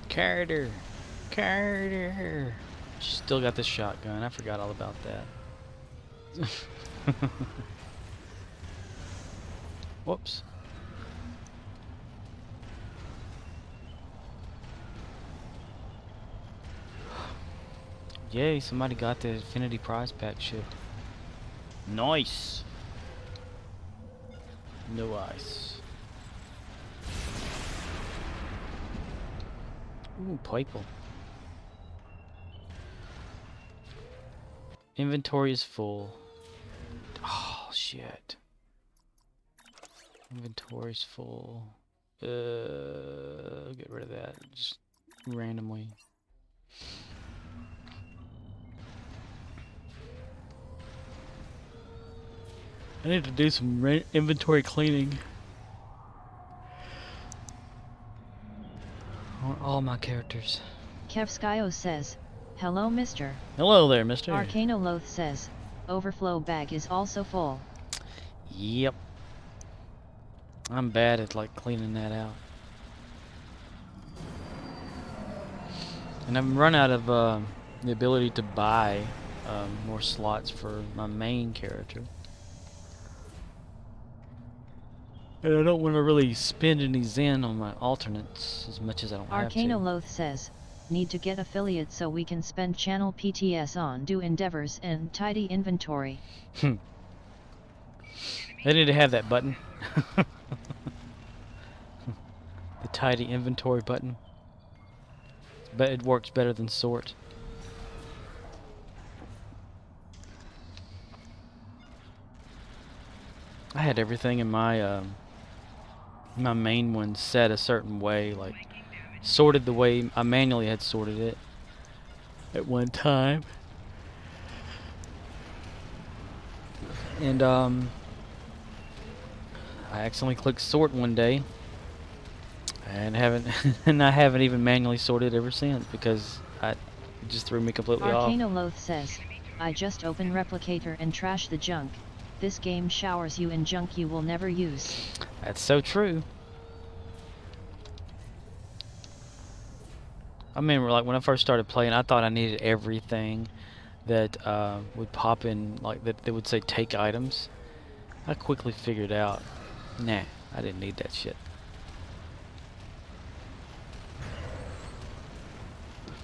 Carter! Carter! She still got the shotgun. I forgot all about that. Whoops. Yay, somebody got the Infinity Prize Pack shit. Nice! No ice. Ooh, purple. Inventory is full. Oh, shit. Inventory's full. Get rid of that. Just randomly. I need to do some inventory cleaning on all my characters.
Kevskyo says, hello mister.
Hello there, mister.
Arcanoloth says, overflow bag is also full.
Yep. I'm bad at like cleaning that out. And I've run out of the ability to buy more slots for my main character. And I don't want to really spend any Zen on my alternates as much as I don't have to.
Arcanoloth says, need to get affiliate so we can spend channel PTS on do endeavors and tidy inventory.
They need to have that button. The tidy inventory button. But it works better than sort. I had everything in my my main one set a certain way, like sorted the way I manually had sorted it at one time. And I accidentally clicked sort one day and I haven't even manually sorted ever since because it just threw me completely off.
Arcanoloth says, I just open replicator and trash the junk. This game showers you in junk you will never use.
That's so true. I remember like when I first started playing, I thought I needed everything that would pop in, like that they would say take items. I quickly figured out, nah, I didn't need that shit.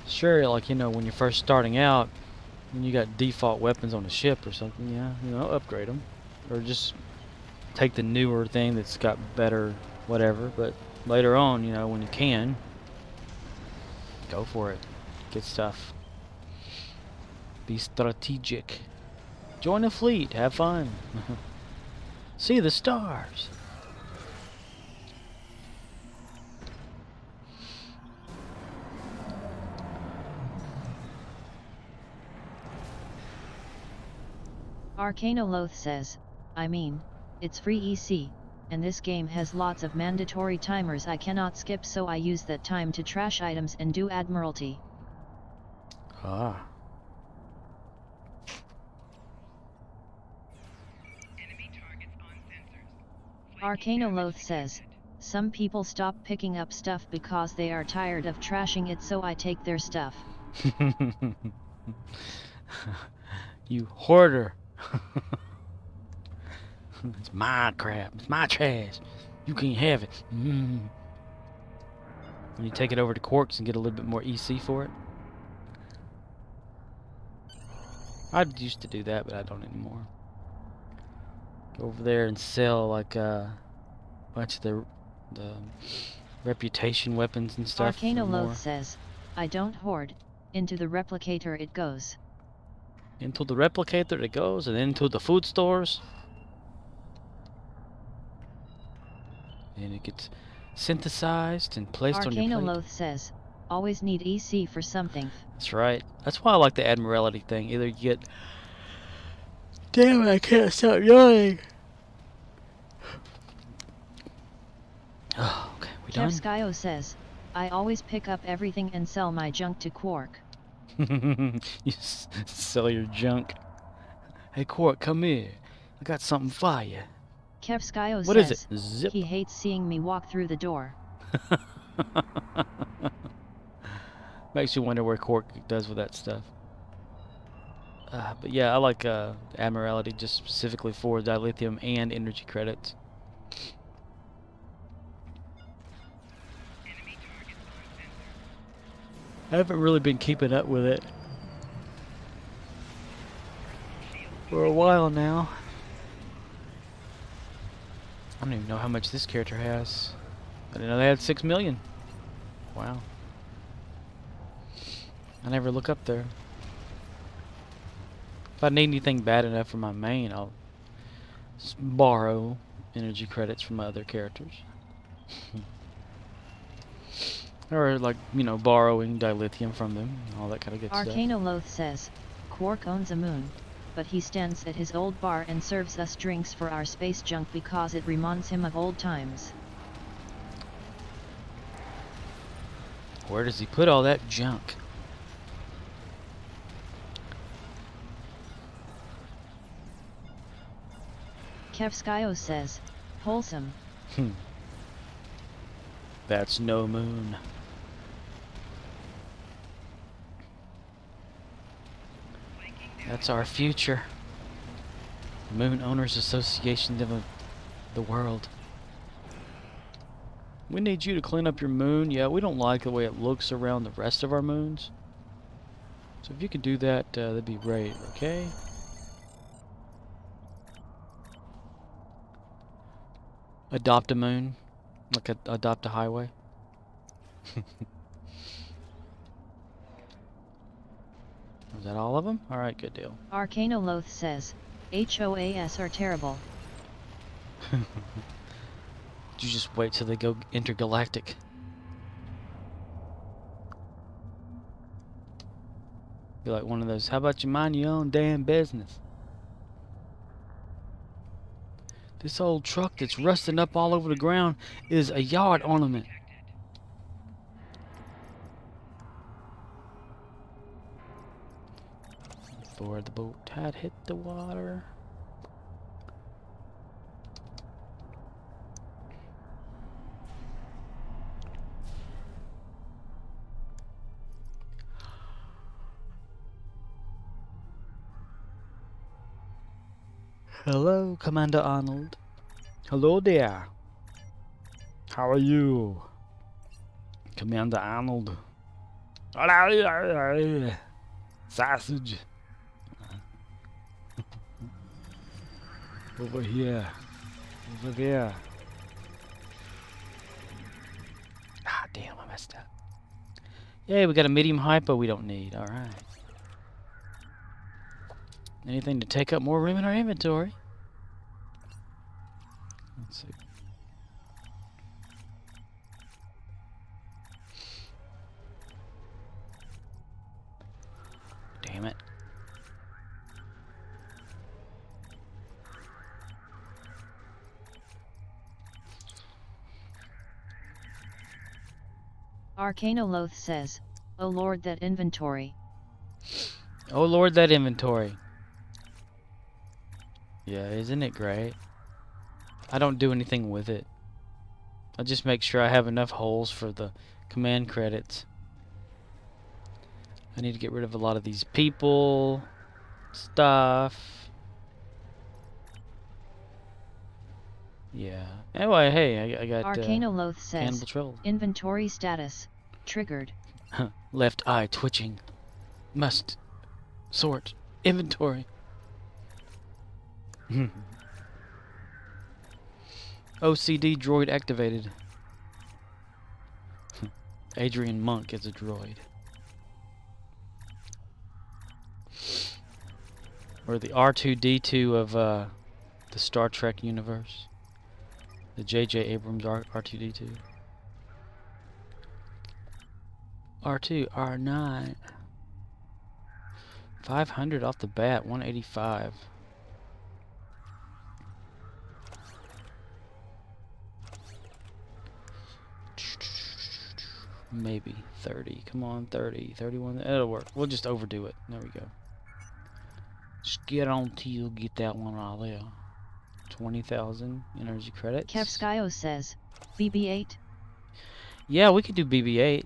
Sure, like, you know, when you're first starting out, when you got default weapons on a ship or something, yeah, you know, upgrade them. Or just take the newer thing that's got better whatever. But later on, you know, when you can, go for it. Good stuff. Be strategic. Join a fleet. Have fun. See the stars.
Arcanoloth says, I mean, it's free EC, and this game has lots of mandatory timers I cannot skip, so I use that time to trash items and do Admiralty.
Ah.
Arcanoloth says, some people stop picking up stuff because they are tired of trashing it, so I take their stuff.
You hoarder. It's my crap. It's my trash. You can't have it. Mm. When you take it over to Quarks and get a little bit more EC for it. I used to do that, but I don't anymore. Go over there and sell like a bunch of the reputation weapons and stuff.
Arcanoloth says, I don't hoard. Into the replicator it goes.
Into the replicator it goes, and into the food stores. And it gets synthesized and placed on your plate.
Arcanoloth says, always need EC for something.
That's right. That's why I like the Admiralty thing. Either you get... Damn it, I can't stop yawning. Oh, okay, we done?
Kevskyo says, I always pick up everything and sell my junk to Quark.
You sell your junk. Hey, Quark, come here. I got something for you.
Kevskyo
What is
says,
it? Zip.
he hates seeing me walk through the door.
Makes you wonder where Quark does with that stuff. But yeah, I like Admiralty just specifically for dilithium and energy credits. I haven't really been keeping up with it for a while now. I don't even know how much this character has. I didn't know they had 6 million. Wow. I never look up there. If I need anything bad enough for my main, I'll just borrow energy credits from other characters. Or like, you know, borrowing dilithium from them, all that kind of good stuff.
Arcanoloth says, Quark owns a moon, but he stands at his old bar and serves us drinks for our space junk because it reminds him of old times.
Where does he put all that junk?
Kevskyo says, wholesome.
That's no moon. That's our future. Moon Owners Association of the world. We need you to clean up your moon. Yeah, we don't like the way it looks around the rest of our moons. So if you could do that, that'd be great, okay? Adopt a moon. Like adopt a highway. Is that all of them? Alright, good deal.
Arcanoloth says, HOAS are terrible.
You just wait till they go intergalactic. Be like one of those, how about you mind your own damn business? This old truck that's rusting up all over the ground is a yard ornament. Before the boat had hit the water. Hello, Commander Arnold. Hello there. How are you? Commander Arnold. Sausage. Over here. Over there. Ah, damn, I messed up. Yay, we got a medium hypo we don't need. Alright. Anything to take up more room in our inventory. Let's see. Damn it.
Arcanoloth says, oh lord that inventory.
Oh lord, that inventory. Yeah, isn't it great? I don't do anything with it. I just make sure I have enough holes for the command credits. I need to get rid of a lot of these people. stuff. Yeah. Anyway, hey, I got
Arcanoloth says,
Cannibal Troll.
inventory status, triggered.
Left eye twitching. Must sort inventory. OCD droid activated. Adrian Monk is a droid. Or the R2-D2 of the Star Trek universe. The J.J. Abrams R2-D2. R2, R9. 500 off the bat, 185. Maybe 30. Come on, 30, 31. It'll work. We'll just overdo it. There we go. Just get on till get that one out there. 20,000 energy credits.
Kevskyo says, BB-8.
Yeah, we could do BB-8.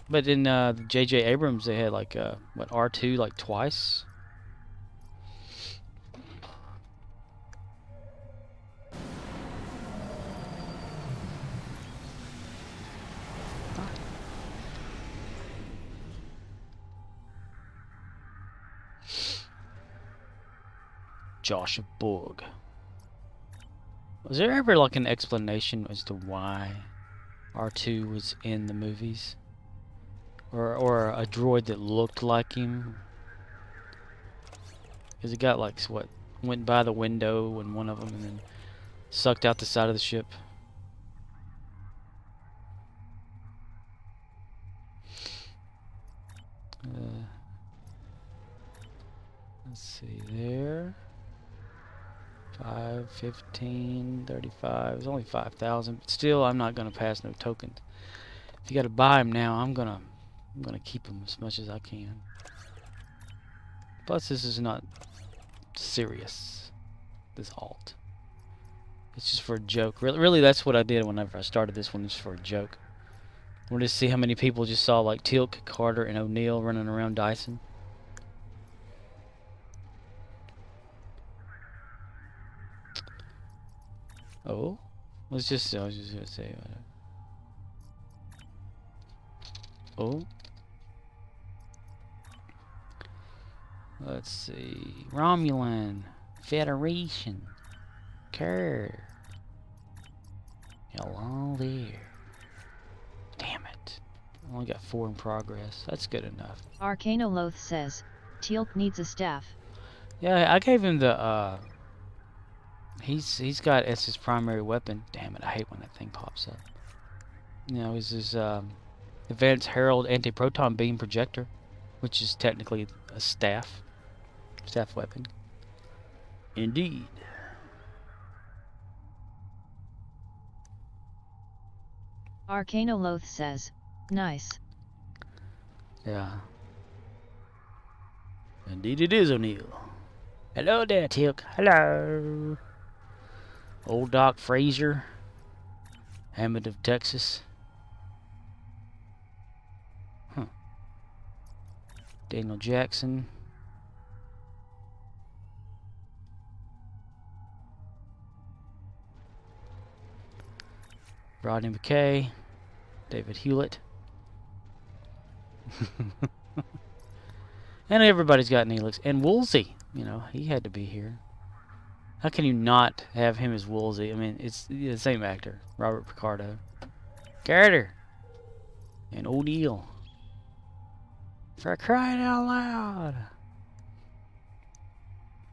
But in J.J. Abrams, they had like what, R2 like twice. Josh Borg. Was there ever like an explanation as to why R2 was in the movies? Or a droid that looked like him? Because he got like, what, went by the window in one of them and then sucked out the side of the ship. Let's see there. 5, 15, 35. It's only 5,000. But still, I'm not gonna pass no tokens. If you gotta buy them now, I'm gonna keep them as much as I can. Plus, this is not serious. This alt. It's just for a joke. Really, that's what I did whenever I started this one. Just for a joke. We'll just see how many people just saw like Teal'c, Carter, and O'Neill running around Dyson. Oh, I was just gonna say. Oh, let's see. Romulan Federation. Kerr. Hello there. Damn it! I only got 4 in progress. That's good enough.
Arcanoloth says, Teal'c needs a staff.
Yeah, I gave him the He's got as his primary weapon. Damn it, I hate when that thing pops up. You know, is his Advanced Herald Anti-Proton Beam Projector, which is technically a staff weapon. Indeed.
Arcanoloth says, nice.
Yeah. Indeed it is, O'Neill. Hello there, Teal'c. Hello. Old Doc Frazier, Hammond of Texas. Huh. Daniel Jackson. Rodney McKay. David Hewlett. And everybody's got Neelix. And Woolsey. You know, he had to be here. How can you not have him as Woolsey? I mean, it's the same actor, Robert Picardo. Carter. And O'Neill. For crying out loud.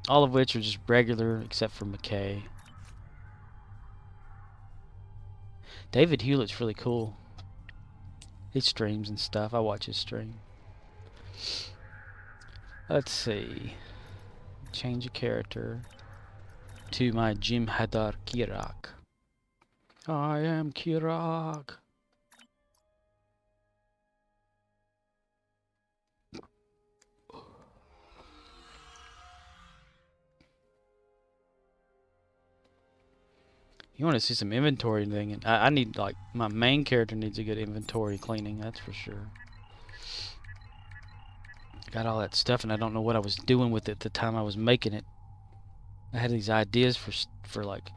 All of which are just regular, except for McKay. David Hewlett's really cool. He streams and stuff. I watch his stream. Let's see. Change a character to my Jim Hadar Kirok. I am Kirok. You want to see some inventory thing? I need, like, my main character needs a good inventory cleaning, that's for sure. got all that stuff, and I don't know what I was doing with it at the time I was making it. I had these ideas for like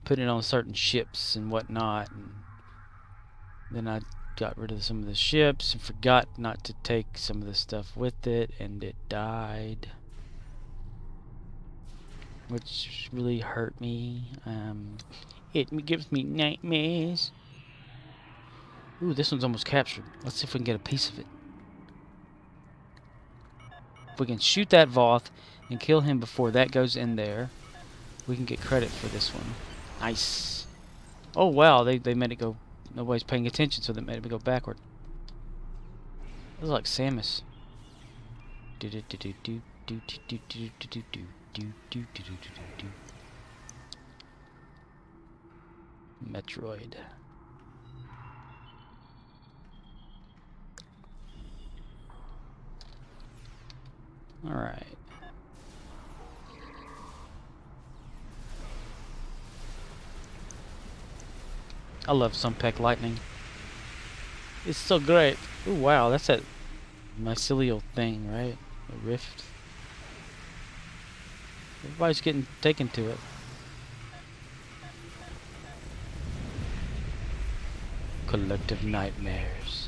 putting it on certain ships and whatnot, and then I got rid of some of the ships and forgot not to take some of the stuff with it, and it died, which really hurt me. It gives me nightmares. Ooh, this one's almost captured. Let's see if we can get a piece of it. If we can shoot that Voth and kill him before that goes in there, we can get credit for this one. Nice. Oh wow, they made it go. Nobody's paying attention, so they made it go backward. It was like Samus. Metroid. All right. I love Sunpeck Lightning. It's so great. Ooh, wow, that's that mycelial thing, right? A rift. Everybody's getting taken to it. Collective nightmares.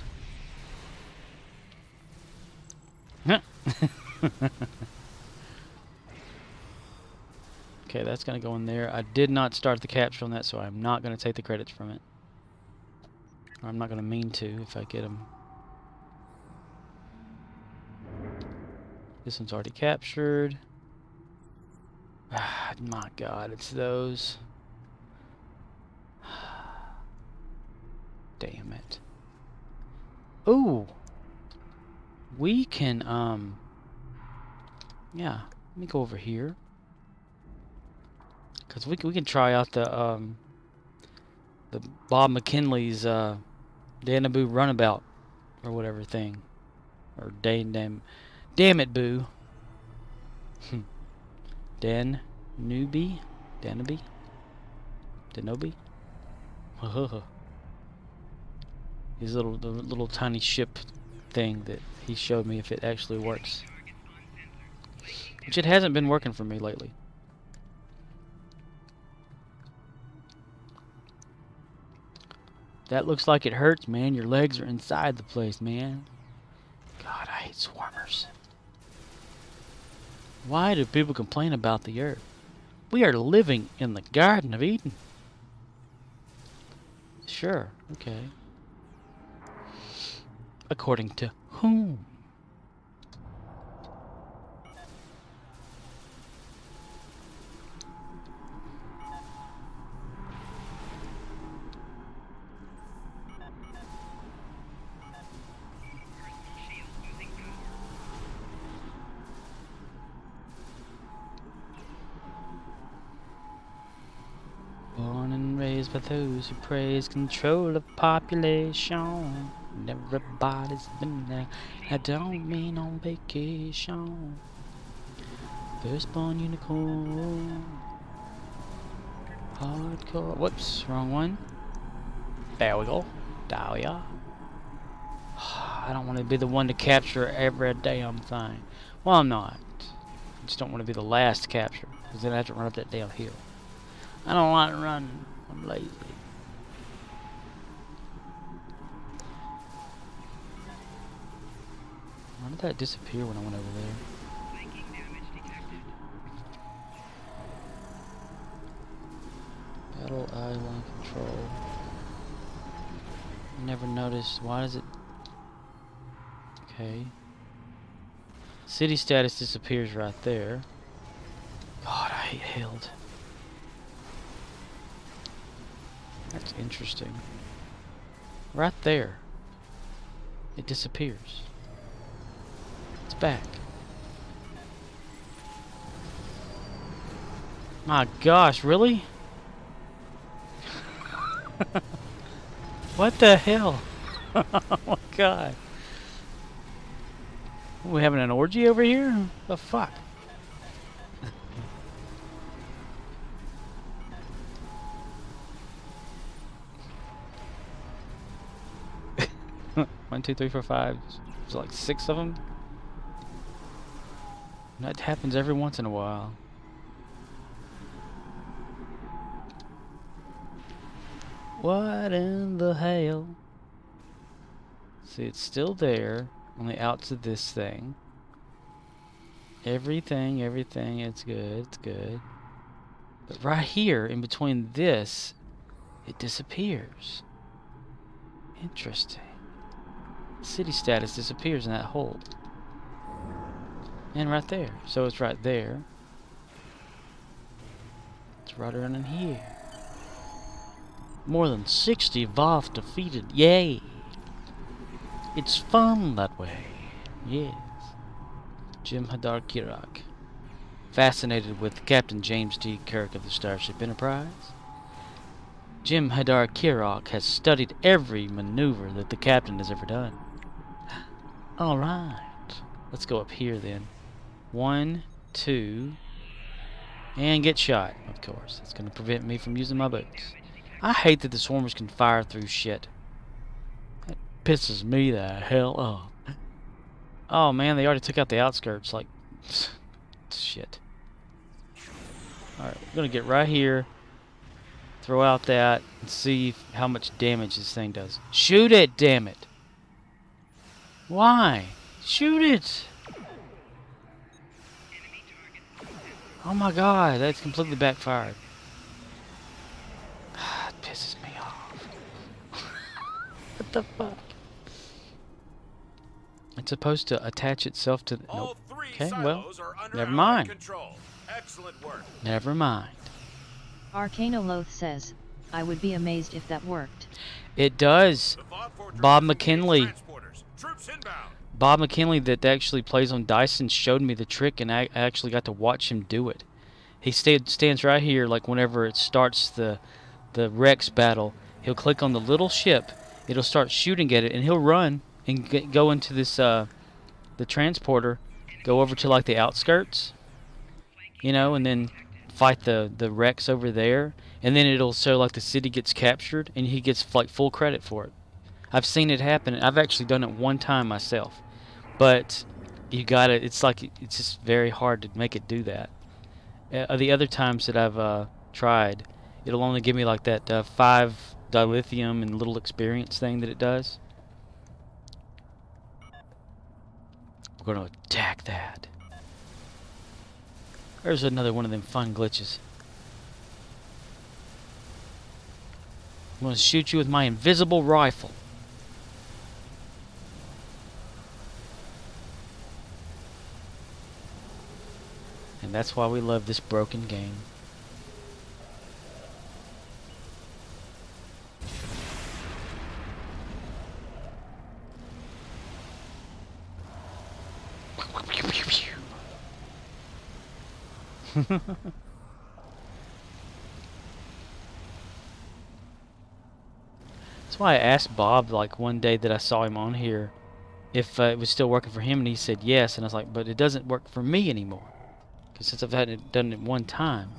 Okay, that's gonna go in there. I did not start the capture on that, so I'm not gonna take the credits from it. Or I'm not gonna mean to if I get them. This one's already captured. Ah, my God, it's those. Damn it. Ooh. We can, yeah, let me go over here. Because we can try out the Bob McKinley's, Danaboo Runabout, or whatever thing. Or damn it, boo. Danobi? Danobi? His the little tiny ship thing that he showed me if it actually works. Which it hasn't been working for me lately. That looks like it hurts, man. Your legs are inside the place, man. God, I hate swarmers. Why do people complain about the earth? We are living in the Garden of Eden. Sure, okay. According to whom? Born and raised by those who praise control of population. And everybody's been there. I don't mean on vacation. Firstborn unicorn. Hardcore. Whoops, wrong one. There we go. Dahlia. I don't want to be the one to capture every damn thing. Well, I'm not. I just don't want to be the last to capture, because then I have to run up that damn hill. I don't like running. I'm lazy. Why did that disappear when I went over there? Battle island control. Never noticed. Why does it... Okay. City status disappears right there. God, I hate Hild. That's interesting. Right there. It disappears. It's back. My gosh, really? What the hell? Oh my god. We having an orgy over here? The fuck? One, two, three, four, five. There's like 6 of them. That happens every once in a while. What in the hell? See, it's still there on the outs of this thing. Everything, it's good, it's good. But right here, in between this, it disappears. Interesting. City status disappears in that hole. And right there. So it's right there. It's right around in here. More than 60 Voth defeated. Yay! It's fun that way. Yes. Jim Hadar Kirok. Fascinated with Captain James D. Kirk of the Starship Enterprise. Jim Hadar Kirok has studied every maneuver that the captain has ever done. Alright. Let's go up here then. 1, 2, and get shot, of course. That's going to prevent me from using my boots. I hate that the swarmers can fire through shit. That pisses me the hell off. Oh man, they already took out the outskirts. Like, shit. Alright, we're going to get right here. Throw out that and see how much damage this thing does. Shoot it, damn it! Why? Shoot it! Oh my god, that's completely backfired. It pisses me off. What the fuck? It's supposed to attach itself to the... Nope. Okay, well, never mind.
Excellent work.
Never mind.
Arcanoloth says, I would be amazed if that worked.
It does. Bob McKinley.
Troops inbound.
Bob McKinley that actually plays on Dyson showed me the trick, and I actually got to watch him do it. He stands right here, like whenever it starts the Rex battle, he'll click on the little ship, it'll start shooting at it, and he'll run and go into this the transporter, go over to like the outskirts, you know, and then fight the Rex over there, and then it'll show like the city gets captured, and he gets like full credit for it. I've seen it happen. I've actually done it one time myself. But you gotta, it's like, it's just very hard to make it do that. The other times that I've tried, it'll only give me like that 5 dilithium and little experience thing that it does. We're gonna attack that. There's another one of them fun glitches. I'm gonna shoot you with my invisible rifle. And that's why we love this broken game. That's why I asked Bob, like, one day that I saw him on here, if it was still working for him, and he said yes, and I was like, but it doesn't work for me anymore. Because since I've done it one time.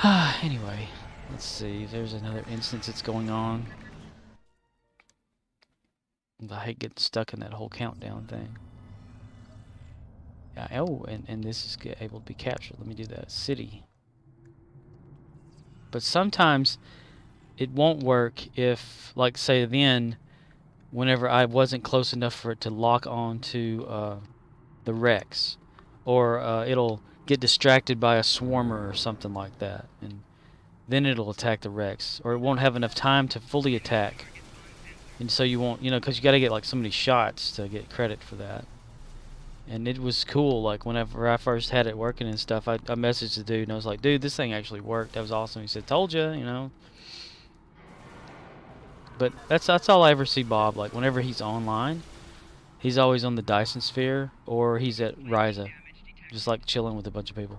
Anyway, let's see. There's another instance that's going on. I hate getting stuck in that whole countdown thing. Yeah, oh, and this is able to be captured. Let me do that. City. But sometimes it won't work if, like, say then, whenever I wasn't close enough for it to lock on to the Rex. Or it'll get distracted by a swarmer or something like that, and then it'll attack the Rex, or it won't have enough time to fully attack, and so you won't, you know, because you got to get like so many shots to get credit for that. And it was cool, like whenever I first had it working and stuff, I messaged the dude and I was like, dude, this thing actually worked. That was awesome. He said, told you, you know. But that's all I ever see Bob, like whenever he's online, he's always on the Dyson Sphere, or he's at Ryza. Just like chilling with a bunch of people.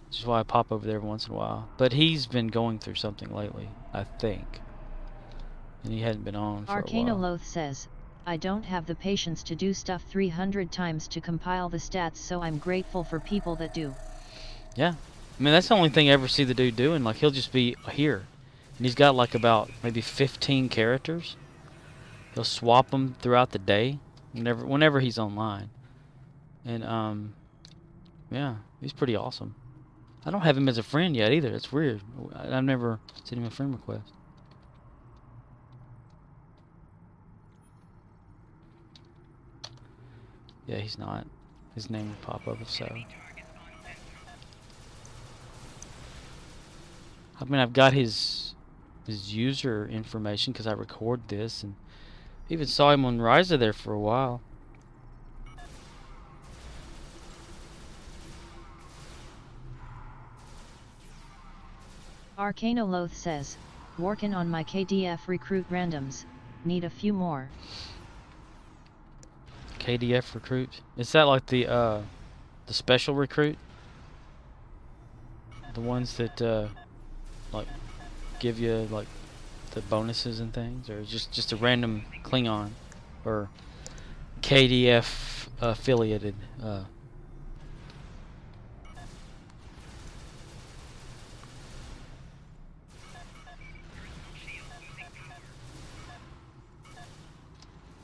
Which is why I pop over there every once in a while. But he's been going through something lately, I think. And he hadn't been on for a while.
Arcanoloth says, I don't have the patience to do stuff 300 times to compile the stats, so I'm grateful for people that do.
Yeah. I mean, that's the only thing I ever see the dude doing. Like, he'll just be here. And he's got like about maybe 15 characters. He'll swap them throughout the day. whenever he's online. And yeah, he's pretty awesome. I don't have him as a friend yet either. That's weird. I've never sent him a friend request. Yeah, he's not. His name will pop up if so. I mean, I've got his user information because I record this, and even saw him on Ryza there for a while.
Arcanoloth says, working on my KDF recruit randoms, need a few more.
KDF recruit? Is that like the special recruit? The ones that like give you like the bonuses and things, or just a random Klingon or KDF affiliated?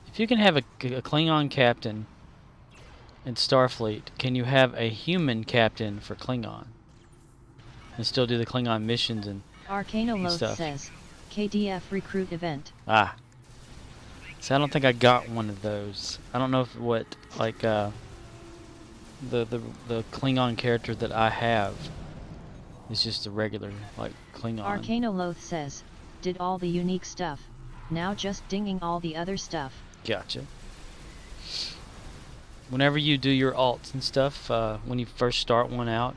If you can have a Klingon captain in Starfleet, can you have a human captain for Klingon and still do the Klingon missions and
Arcanoloth
stuff?
says, KDF recruit event.
Ah. So I don't think I got one of those. I don't know if what like the Klingon character that I have is just a regular like Klingon.
Arcanoloth says, did all the unique stuff, now just dinging all the other stuff.
Gotcha. Whenever you do your alts and stuff, when you first start one out,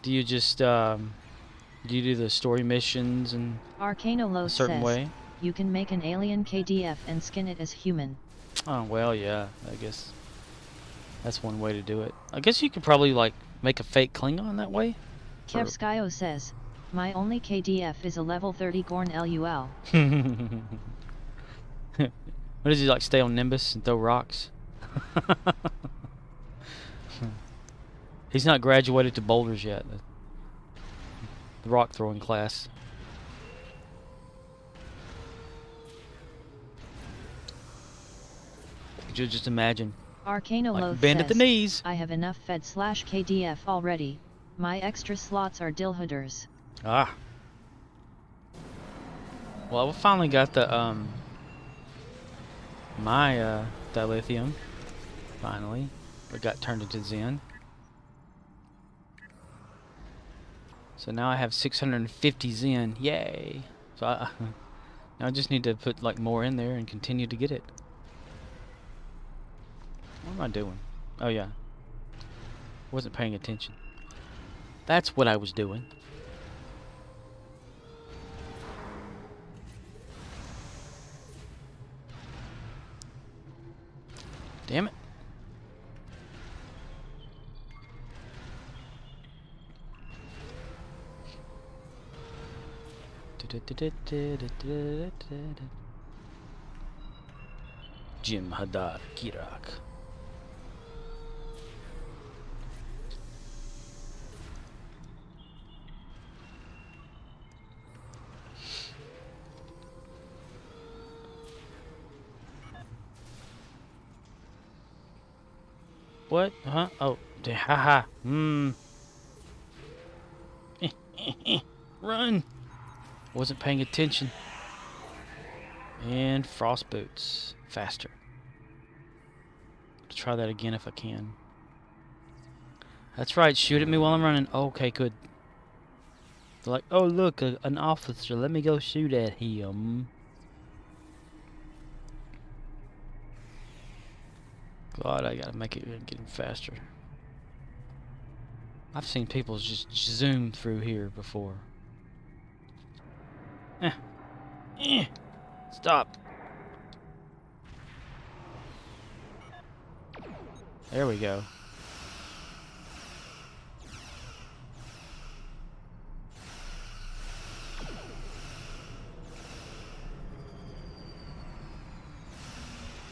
do you just do you do the story missions and
Arcanoloth
a certain
says,
way?
you can make an alien KDF and skin it as human.
Oh well, yeah. I guess that's one way to do it. I guess you could probably like make a fake Klingon that way.
Kevskyo says, my only KDF is a level 30 Gorn LUL.
What does he like? Stay on Nimbus and throw rocks? He's not graduated to boulders yet. The rock throwing class. Could you just imagine?
Arcanoloth
Like bend
says,
at the knees.
I have enough Fed/KDF already. My extra slots are Dilhooders.
Ah. Well, we finally got the my dilithium. Finally, it got turned into Zen. So now I have 650 Zen. Yay! So now I just need to put like more in there and continue to get it. What am I doing? Oh yeah. Wasn't paying attention. That's what I was doing. Damn it. Jim Hadar Kirok. What? Huh? Oh, haha. Run! Wasn't paying attention. And frost boots. Faster. Let's try that again if I can. That's right, shoot at me while I'm running. Okay, good. They're like, oh look, an officer. Let me go shoot at him. God, I gotta make it getting faster. I've seen people just zoom through here before. Stop. There we go.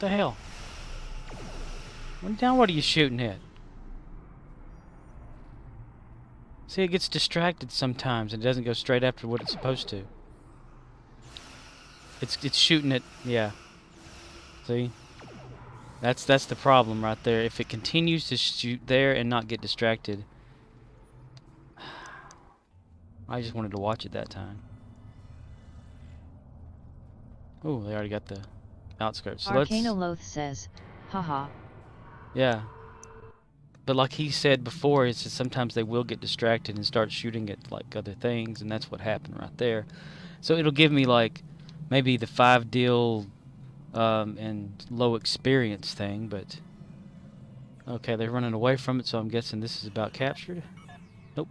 What the hell? What are you shooting at? See, it gets distracted sometimes and it doesn't go straight after what it's supposed to. It's shooting at, yeah. See? That's the problem right there. If it continues to shoot there and not get distracted, I just wanted to watch it that time. Oh, they already got the outskirts. So let's.
Arcanoloth says, haha.
Yeah. But like he said before, it's just sometimes they will get distracted and start shooting at like other things, and that's what happened right there. So it'll give me like maybe the 5 deal and low experience thing, but okay, they're running away from it, so I'm guessing this is about captured. Nope.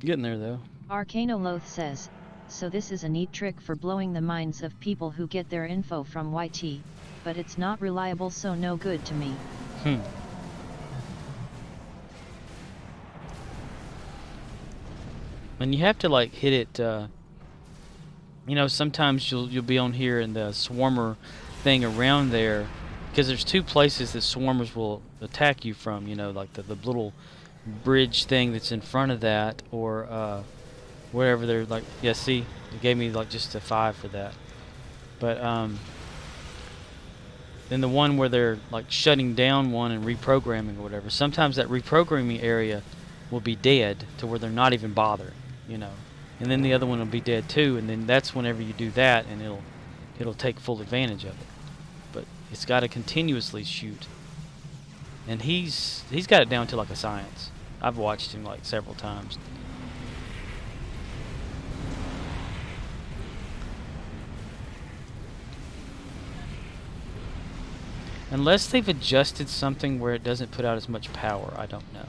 Getting there though.
Arcanoloth says, so this is a neat trick for blowing the minds of people who get their info from YT, but it's not reliable, so no good to me.
And you have to like hit it. You know, sometimes you'll be on here and the swarmer thing around there, because there's 2 places that swarmers will attack you from. You know, like the little bridge thing that's in front of that, or wherever they're like. Yeah, see, it gave me like just a 5 for that. But then the one where they're like shutting down one and reprogramming or whatever. Sometimes that reprogramming area will be dead to where they're not even bothering. You know. And then the other one will be dead too, and then that's whenever you do that, and it'll take full advantage of it. But it's got to continuously shoot, and he's got it down to like a science. I've watched him like several times. Unless they've adjusted something where it doesn't put out as much power, I don't know.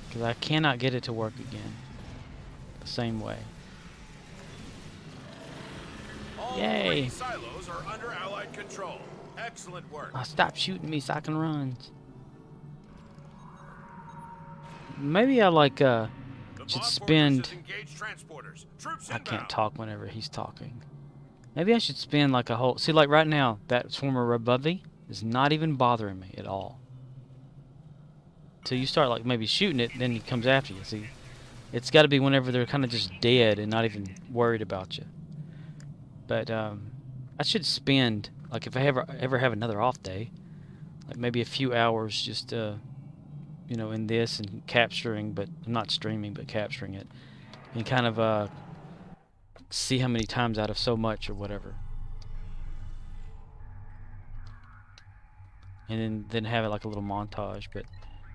Because I cannot get it to work again the same way.
All
Yay!
3 silos are under Allied control. Excellent work.
Oh, stop shooting me so I can run. Maybe I like should spend. I can't talk whenever he's talking. Maybe I should spend like a whole. See, like right now, that swarmer above me is not even bothering me at all. Till you start like maybe shooting it, then he comes after you. See, it's got to be whenever they're kind of just dead and not even worried about you. But I should spend like if I ever have another off day, like maybe a few hours just you know, in this and capturing, but I'm not streaming, but capturing it, and kind of see how many times out of so much or whatever, and then have it like a little montage. But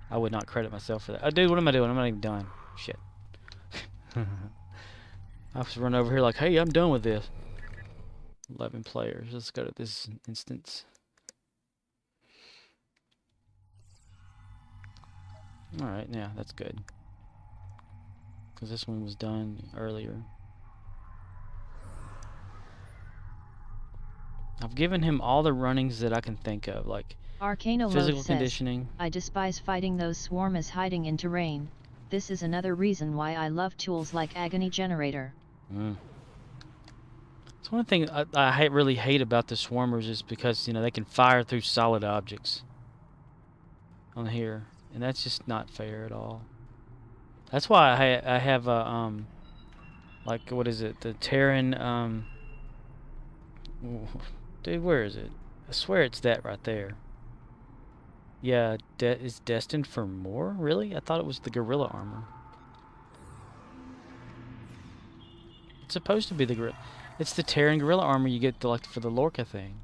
I would not credit myself for that. Oh, dude, what am I doing? I'm not even done. Shit. I have to run over here like, hey, I'm done with this. 11 players. Let's go to this instance. Alright, yeah, that's good. Because this one was done earlier. I've given him all the runnings that I can think of, like physical conditioning.
I despise fighting those swarmers hiding in terrain. This is another reason why I love tools like Agony Generator.
It's one thing I really hate about the swarmers is because, you know, they can fire through solid objects on here, and that's just not fair at all. That's why I have a like, what is it, the Terran dude, where is it? I swear it's that right there. Yeah, is destined for more? Really? I thought it was the gorilla armor. It's supposed to be the gorilla. It's the Terran gorilla armor you get like for the Lorca thing.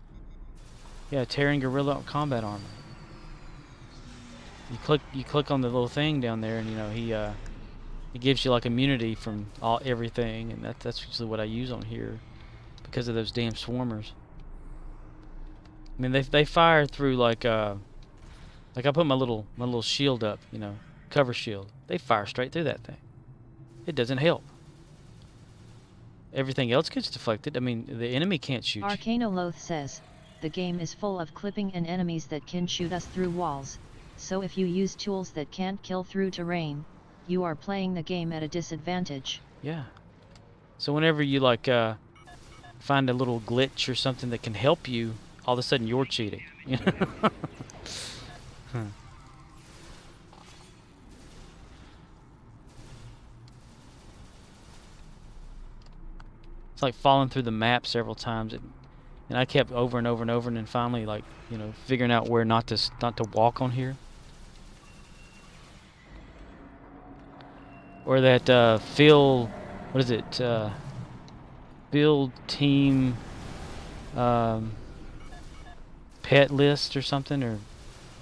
Yeah, Terran gorilla combat armor. You click on the little thing down there, and you know he gives you like immunity from everything, and that's usually what I use on here because of those damn swarmers. I mean, they fire through like I put my little shield up, you know, cover shield. They fire straight through that thing. It doesn't help. Everything else gets deflected. I mean, the enemy can't shoot you.
Arcanoloth says, the game is full of clipping and enemies that can shoot us through walls, so if you use tools that can't kill through terrain, you are playing the game at a disadvantage.
Yeah. So whenever you like find a little glitch or something that can help you, all of a sudden you're cheating. You know? It's like falling through the map several times. And I kept over and over and over, and then finally, like, you know, figuring out where not to walk on here. Or that field, what is it? Build team pet list or something, or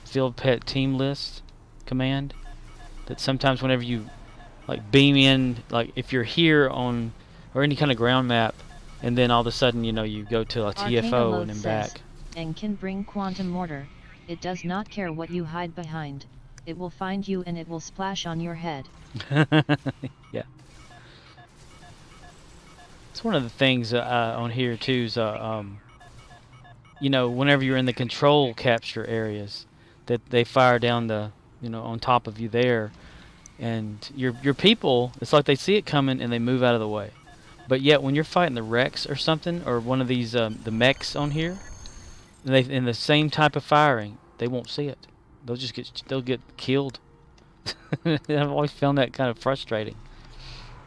field pet team list command. That sometimes whenever you like beam in, like if you're here on or any kind of ground map, and then all of a sudden, you know, you go to a TFO and then back.
And can bring quantum mortar. It does not care what you hide behind. It will find you and it will splash on your head.
Yeah. It's one of the things on here too is you know, whenever you're in the control capture areas, that they fire down the, you know, on top of you there, and your people, it's like they see it coming and they move out of the way. But yet when you're fighting the Rex or something, or one of these the mechs on here, and they in the same type of firing, they won't see it. They'll get killed. I've always found that kind of frustrating.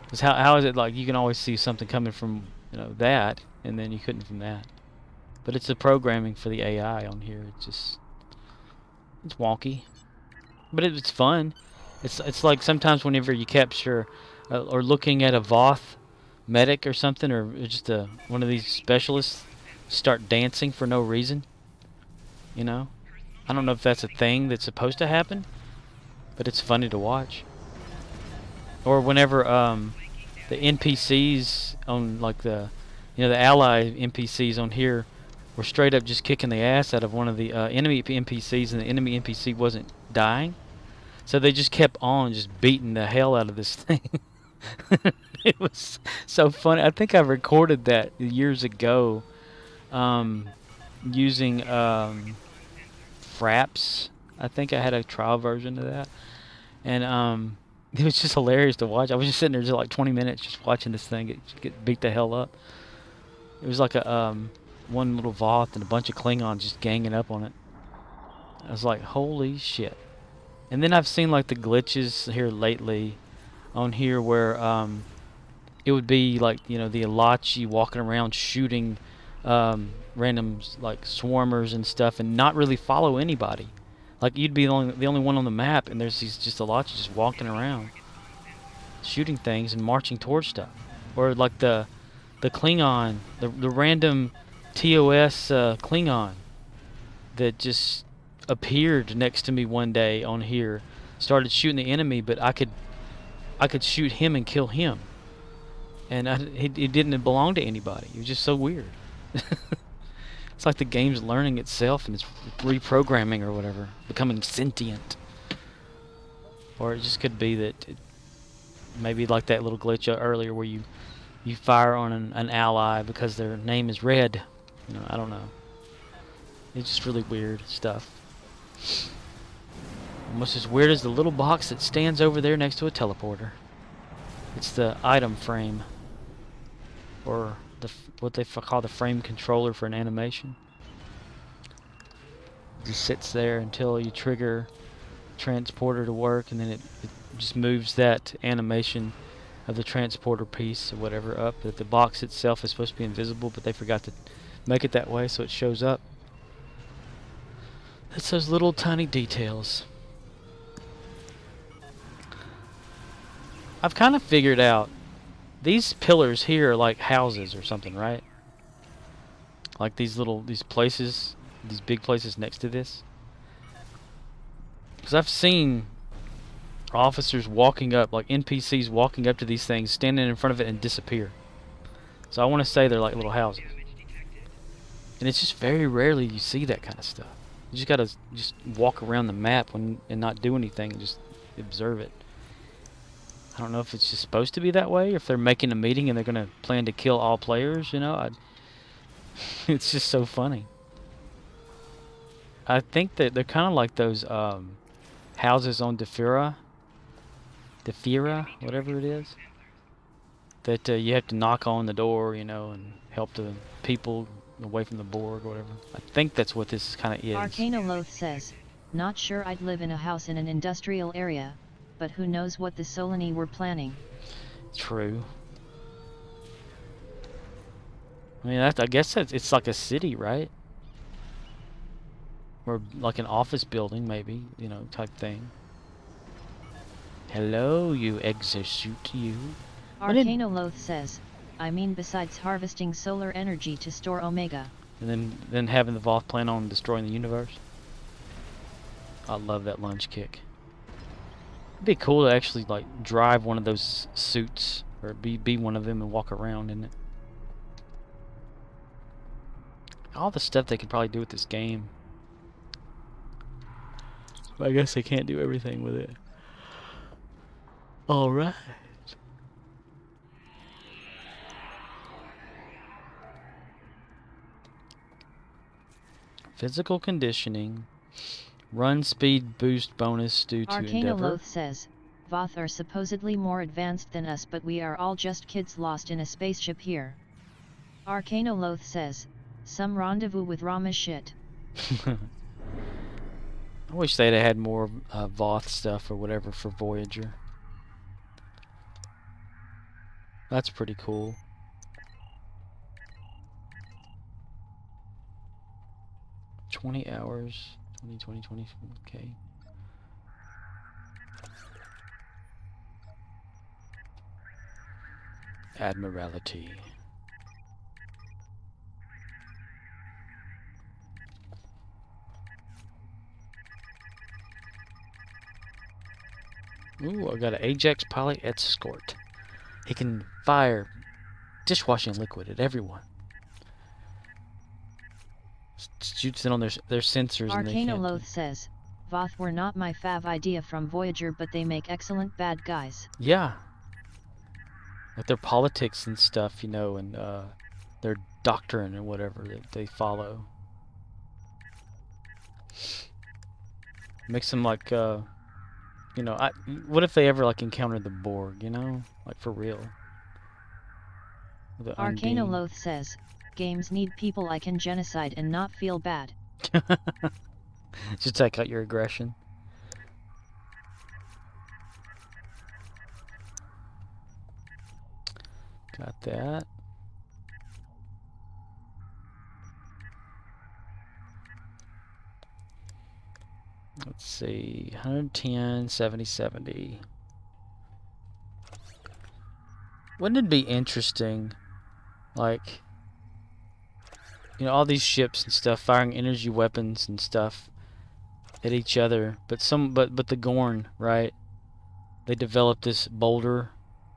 Because how is it like you can always see something coming from, you know, that, and then you couldn't from that? But it's the programming for the AI on here. It's wonky, but it's fun. It's like sometimes whenever you capture or looking at a Voth medic or something, or just one of these specialists start dancing for no reason. You know, I don't know if that's a thing that's supposed to happen, but it's funny to watch. Or whenever the NPCs on like the, you know, the ally NPCs on here were straight up just kicking the ass out of one of the enemy NPCs, and the enemy NPC wasn't dying, so they just kept on just beating the hell out of this thing. It was so funny. I think I recorded that years ago using Fraps. I think I had a trial version of that, and it was just hilarious to watch. I was just sitting there just like 20 minutes just watching this thing get beat the hell up. It was like a one little Voth and a bunch of Klingons just ganging up on it. I was like, holy shit. And then I've seen like the glitches here lately on here where it would be like, you know, the Alachi walking around shooting random like swarmers and stuff and not really follow anybody. Like you'd be the only one on the map, and there's these just Alachi just walking around shooting things and marching towards stuff. Or like the Klingon, the random TOS Klingon that just appeared next to me one day on here, started shooting the enemy, but I could shoot him and kill him, and it didn't belong to anybody. It was just so weird. It's like the game's learning itself and it's reprogramming or whatever, becoming sentient. Or it just could be that maybe like that little glitch earlier where you fire on an ally because their name is red. You know, I don't know. It's just really weird stuff. Almost as weird as the little box that stands over there next to a teleporter. It's the item frame, or what they call the frame controller for an animation. It just sits there until you trigger transporter to work, and then it just moves that animation of the transporter piece or whatever up. That the box itself is supposed to be invisible, but they forgot to make it that way so it shows up. It's those little tiny details. I've kind of figured out these pillars here are like houses or something, right? Like these places, these big places next to this. Because I've seen officers walking up, like NPCs walking up to these things, standing in front of it and disappear. So I want to say they're like little houses. And it's just very rarely you see that kind of stuff. You just gotta just walk around the map and not do anything and just observe it. I don't know if it's just supposed to be that way, or if they're making a meeting and they're gonna plan to kill all players. You know, it's just so funny. I think that they're kind of like those houses on Defira, whatever it is. That you have to knock on the door, you know, and help the people away from the Borg or whatever. I think that's what this kind of is.
Arcanoloth says, not sure I'd live in a house in an industrial area, but who knows what the Solani were planning.
True. I mean, I guess it's like a city, right? Or like an office building, maybe, you know, type thing. Hello, you exosuit, you.
Arcanoloth says, I mean besides harvesting solar energy to store Omega.
And then having the Voth plan on destroying the universe. I love that lunge kick. It'd be cool to actually like drive one of those suits or be one of them and walk around in it. All the stuff they could probably do with this game. But I guess they can't do everything with it. All right. Physical conditioning. Run speed boost bonus due to Endeavor.
Arcanoloth says, Voth are supposedly more advanced than us, but we are all just kids lost in a spaceship here. Arcanoloth says, some rendezvous with Rama shit.
I wish they'd have had more Voth stuff or whatever for Voyager. That's pretty cool. $20 hours. 20. Okay. Admiralty. Ooh, I got an Ajax pilot escort. He can fire dishwashing liquid at everyone. Shoots in on their sensors and they can't.
Arcanoloth says, Voth were not my fav idea from Voyager, but they make excellent bad guys.
Yeah. Like their politics and stuff, you know, and their doctrine and whatever that they follow. Makes them like, you know, what if they ever like encountered the Borg, you know? Like for real. The
Arcanoloth says, games need people I can genocide and not feel bad.
Just take out your aggression. Got that. Let's see, 110, 70, 70. Wouldn't it be interesting, like, you know, all these ships and stuff firing energy weapons and stuff at each other, but the Gorn, right? They developed this boulder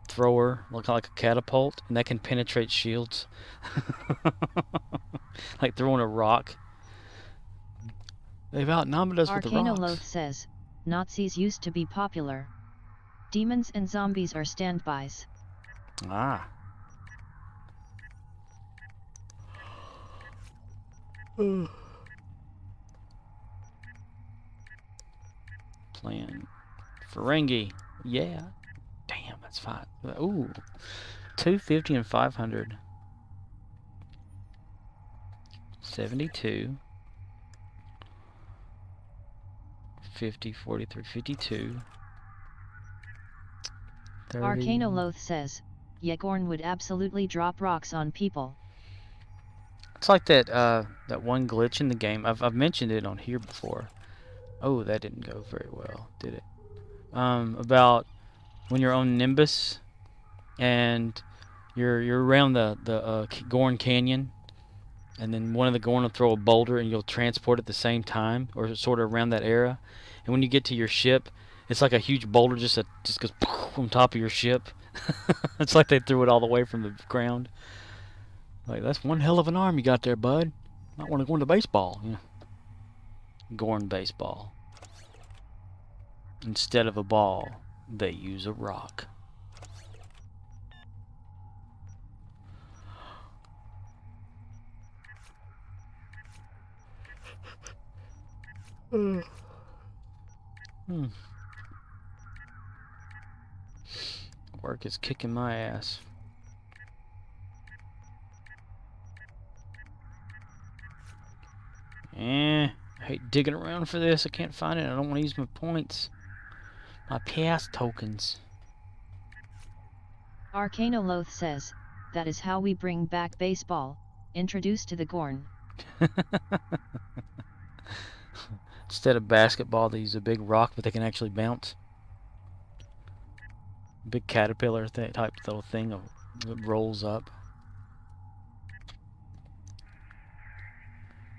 thrower, like a catapult, and that can penetrate shields. Like throwing a rock. They've outnumbered us with the rocks.
Arcanoloth says, Nazis used to be popular. Demons and zombies are standbys.
Ah. Plan. Ferengi. Yeah. Damn, that's fine. Ooh. 250 and 500. 72. 50, 43, 52. 30.
Arcanoloth says, Yegorn would absolutely drop rocks on people.
It's like that that one glitch in the game. I've mentioned it on here before. Oh, that didn't go very well, did it? About when you're on Nimbus and you're around the Gorn Canyon, and then one of the Gorn will throw a boulder and you'll transport at the same time, or sort of around that area. And when you get to your ship, it's like a huge boulder just goes on top of your ship. It's like they threw it all the way from the ground. Like, that's one hell of an arm you got there, bud. Might want to go into baseball. You know. Gorn baseball. Instead of a ball, they use a rock. Work is kicking my ass. I hate digging around for this. I can't find it. I don't want to use my points. My pass tokens.
Arcanoloth says, that is how we bring back baseball. Introduced to the Gorn.
Instead of basketball, they use a big rock, but they can actually bounce. Big caterpillar type little thing that rolls up.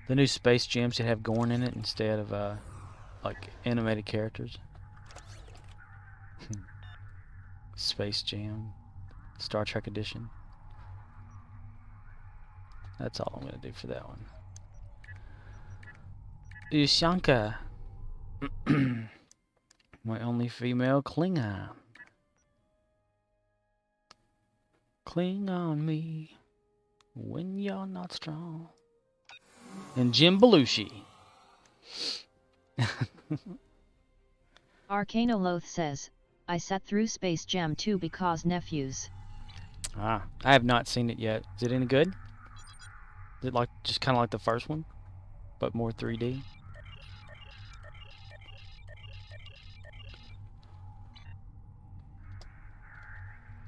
The new Space Jam should have Gorn in it instead of like animated characters. Space Jam, Star Trek edition. That's all I'm gonna do for that one. Ushanka, my only female Klingon. Cling on me when you're not strong. And Jim Belushi.
Arcanoloth says, I sat through Space Jam 2 because nephews.
Ah, I have not seen it yet. Is it any good? Is it like just kind of like the first one, but more 3D?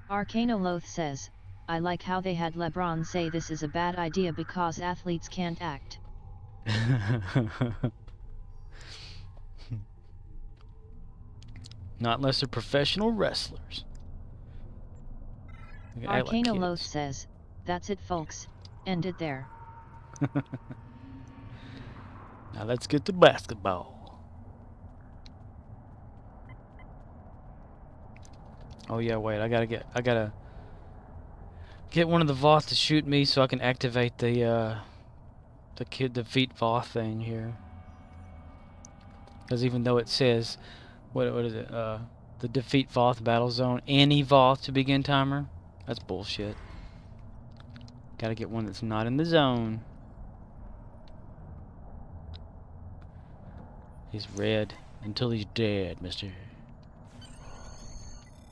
Arcanoloth says, I like how they had LeBron say this is a bad idea because athletes can't act.
Not unless they're professional wrestlers.
Arcanoloth says, that's it folks, end it there.
Now let's get to basketball. Oh yeah, wait, I gotta get one of the Voth to shoot me so I can activate the defeat Voth thing here. Because even though it says, what is it? The defeat Voth battle zone, any Voth to begin timer. That's bullshit. Gotta get one that's not in the zone. He's red until he's dead, mister.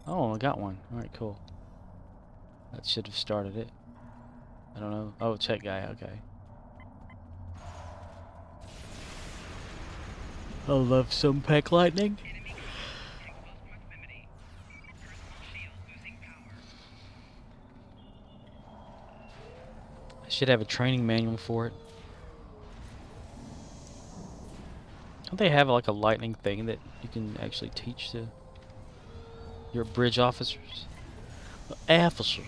Oh, I got one. Alright, cool. That should have started it. I don't know. Oh, check guy, okay. I love some pack lightning. I should have a training manual for it. Don't they have like a lightning thing that you can actually teach to your bridge officers? Officers.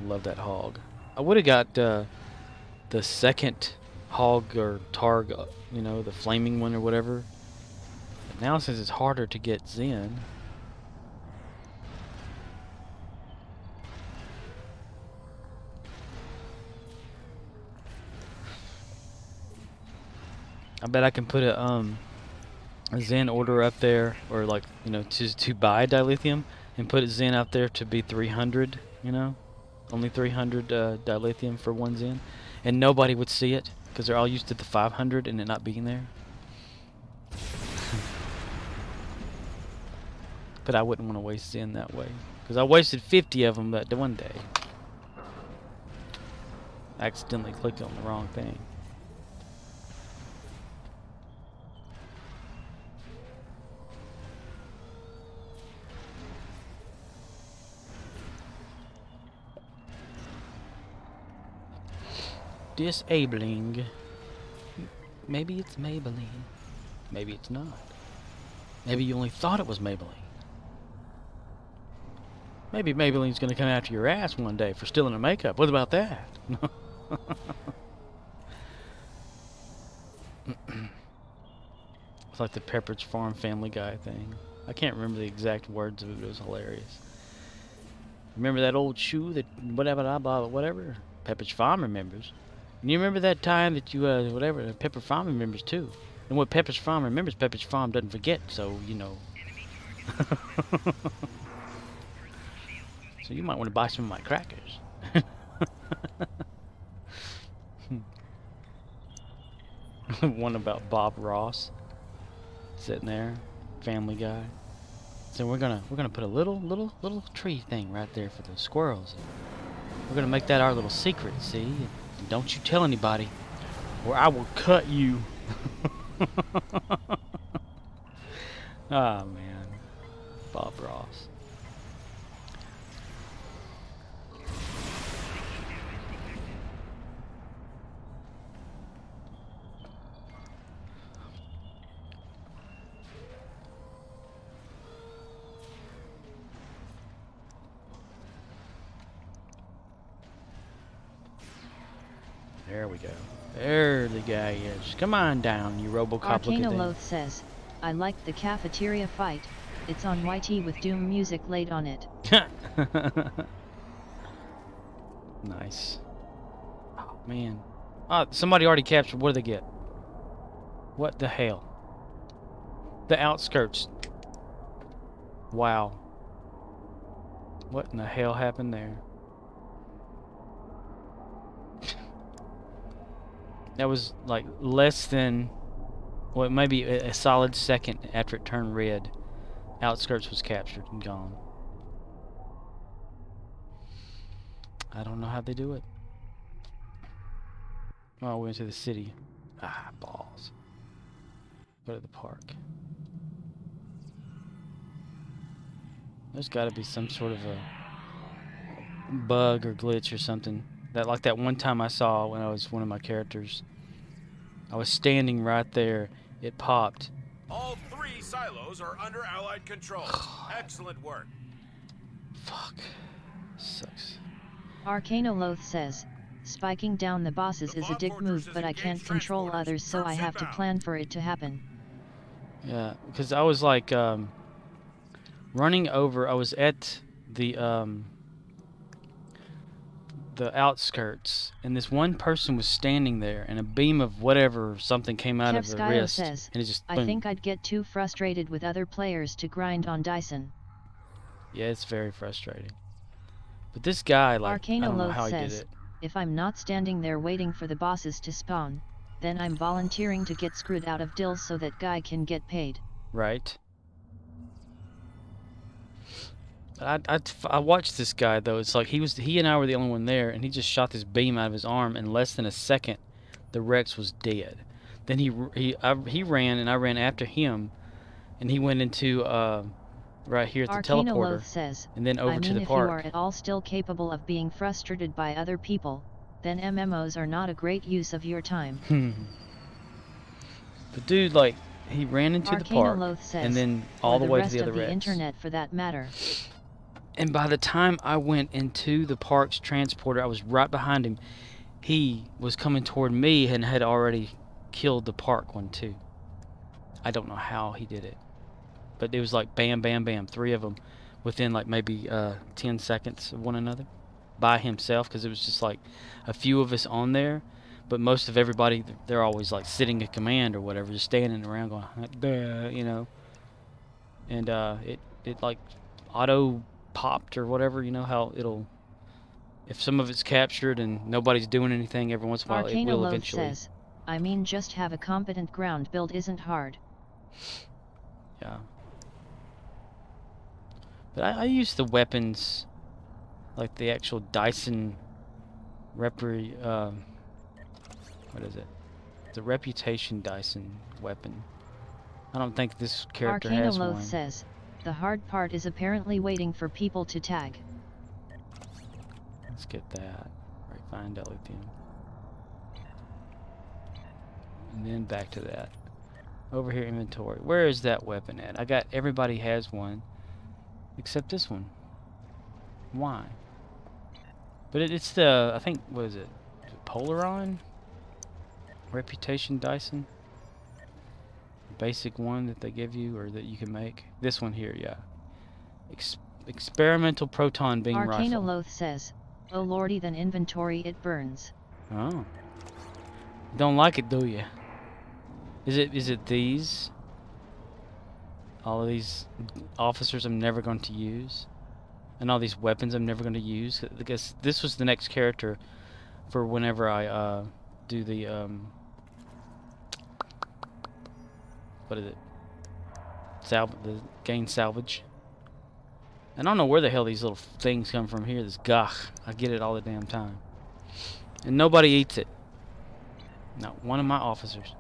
Love that hog. I would have got the second hog or targ, you know, the flaming one or whatever. But now since it's harder to get Zen. I bet I can put a Zen order up there, or like, you know, to buy dilithium and put a Zen out there to be 300, you know, only 300 dilithium for one Zen, and nobody would see it because they're all used to the 500 and it not being there. But I wouldn't want to waste Zen that way because I wasted 50 of them that one day. I accidentally clicked on the wrong thing. Disabling. Maybe it's Maybelline. Maybe it's not. Maybe you only thought it was Maybelline. Maybe Maybelline's gonna come after your ass one day for stealing her makeup. What about that? It's like the Pepperidge Farm Family Guy thing. I can't remember the exact words of it, but it was hilarious. Remember that old shoe that whatever, whatever? Pepperidge Farm remembers. And you remember that time that you, whatever, Pepperidge Farm remembers too. And what Pepperidge Farm remembers, Pepperidge Farm doesn't forget, so, you know. So you might want to buy some of my crackers. One about Bob Ross sitting there, Family Guy. So we're gonna put a little tree thing right there for the squirrels. We're gonna make that our little secret, see? And don't you tell anybody, or I will cut you. Ah, man, Bob Ross. There we go. There the guy is. Come on down, you Robocop looking thing.
Arcanoloth says, I liked the cafeteria fight. It's on YT with Doom music laid on it.
Nice. Oh, man. Oh, somebody already captured. What do they get? What the hell? The outskirts. Wow. What in the hell happened there? That was like less than, well, maybe a solid second after it turned red. Outskirts was captured and gone. I don't know how they do it. Oh, we went to the city. Ah, balls. Go to the park. There's got to be some sort of a bug or glitch or something. That, like that one time I saw when I was one of my characters. I was standing right there. It popped.
All 3 silos are under Allied control. Excellent work.
Fuck. Sucks.
Arcanoloth says, spiking down the bosses is a dick move, but I can't control others, so I have to plan for it to happen.
Yeah, because I was like running over. I was at the outskirts, and this one person was standing there, and a beam of whatever something came out of their wrist,
says,
and it just
I
boom.
think I'd get too frustrated with other players to grind on Dyson.
Yeah, it's very frustrating. But this guy, like, I don't know how he did it.
If I'm not standing there waiting for the bosses to spawn, then I'm volunteering to get screwed out of deals so that guy can get paid.
Right. I watched this guy though. It's like he and I were the only one there, and he just shot this beam out of his arm. In less than a second, the Rex was dead. Then he ran, and I ran after him, and he went into right here at the teleporter,
says,
and then over to the
if
park.
you are at all still capable of being frustrated by other people, then MMOs are not a great use of your time.
But dude, like, he ran into the park,
says,
and then all the way to the other
rest of
Rex.
the internet for that matter.
And by the time I went into the park's transporter, I was right behind him. He was coming toward me and had already killed the park one too. I don't know how he did it, but it was like bam, bam, bam, 3 of them within like maybe 10 seconds of one another by himself, because it was just like a few of us on there, but most of everybody, they're always like sitting at command or whatever, just standing around going, duh, you know. And it like auto popped or whatever, you know how it'll, if some of it's captured and nobody's doing anything, every once in a while it will eventually.
Says, I mean, just have a competent ground build isn't hard.
Yeah. But I use the weapons, like the actual Dyson what is it? The Reputation Dyson weapon. I don't think this character has one.
Says, the hard part is apparently waiting for people to tag.
Let's get that. Right, find lithium. And then back to that. Over here, inventory. Where is that weapon at? I got, everybody has one, except this one. Why? But it's the, I think, what is it? Polaron? Reputation Dyson? Basic one that they give you, or that you can make. This one here, yeah. Experimental proton beam rifle.
Arcanoloth says, oh lordy, then inventory it burns.
Oh. Don't like it, do you? Is it these? All of these officers I'm never going to use? And all these weapons I'm never going to use? I guess this was the next character for whenever I do the what is it? The gain salvage. And I don't know where the hell these little things come from here. This gach. I get it all the damn time. And nobody eats it. Not one of my officers.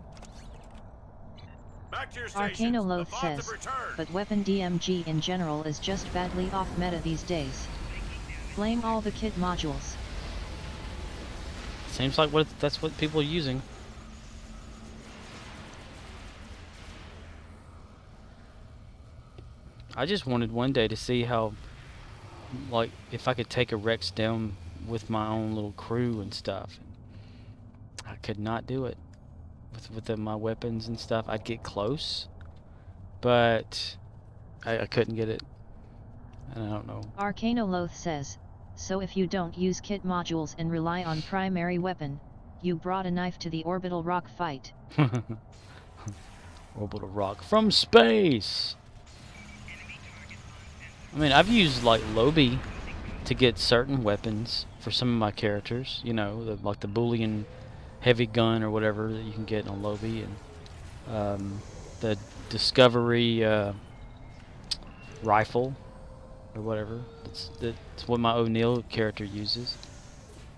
Arcanoloth says, but weapon DMG in general is just badly off meta these days. Blame all the kit modules.
Seems like that's what people are using. I just wanted one day to see how, like, if I could take a Rex down with my own little crew and stuff. I could not do it with my weapons and stuff. I'd get close, but I couldn't get it. And I don't know.
Arcanoloth says, so if you don't use kit modules and rely on primary weapon, you brought a knife to the orbital rock fight.
Orbital rock from space! I mean, I've used like Lobby to get certain weapons for some of my characters. You know, like the Boolean heavy gun or whatever that you can get on Lobby, and the Discovery rifle or whatever. That's what my O'Neill character uses.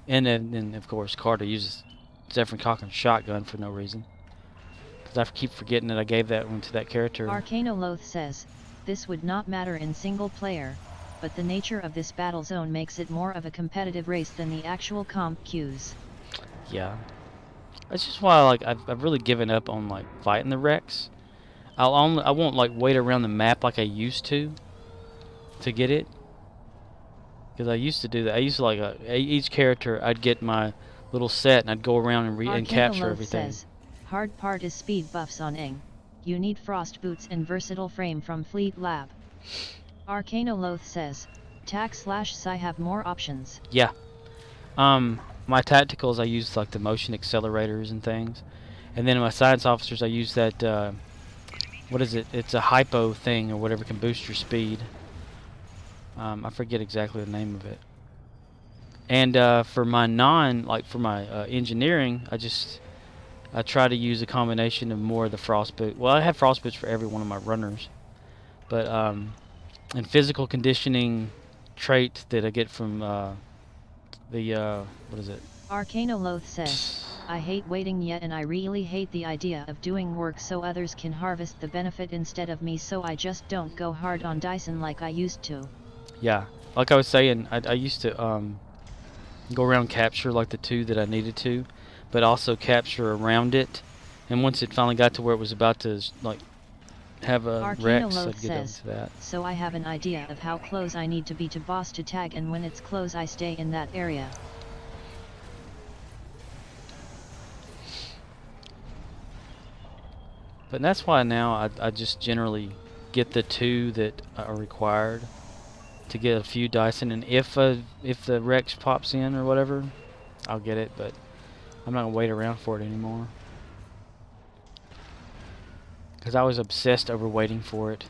And then of course, Carter uses Zephyr Cochran's shotgun for no reason. Because I keep forgetting that I gave that one to that character.
Arcanoloth says, this would not matter in single player, but the nature of this battle zone makes it more of a competitive race than the actual comp queues.
Yeah. That's just why like I've really given up on like fighting the Rex. I won't like wait around the map like I used to get it. Because I used to do that. I used to like each character I'd get my little set and I'd go around and capture everything.
Says, hard part is speed buffs on Eng. You need frost boots and versatile frame from Fleet Lab. Arcanoloth says, TAC/Psi have more options.
Yeah. My tacticals I use like the motion accelerators and things. And then in my science officers I use that what is it? It's a hypo thing or whatever can boost your speed. I forget exactly the name of it. And for my engineering, I try to use a combination of more of the frost boot. Well, I have frost boots for every one of my runners, but and physical conditioning trait that I get from what is it?
Arcanoloth says, I hate waiting yet and I really hate the idea of doing work so others can harvest the benefit instead of me, so I just don't go hard on Dyson like I used to.
Yeah, like I was saying, I used to go around capture like the two that I needed to, but also capture around it. And once it finally got to where it was about to like have a Rex, I'd get over to that.
So I have an idea of how close I need to be to boss to tag, and when it's close I stay in that area.
But that's why now I just generally get the two that are required to get a few Dyson, and if the Rex pops in or whatever, I'll get it, but I'm not gonna wait around for it anymore. Because I was obsessed over waiting for it.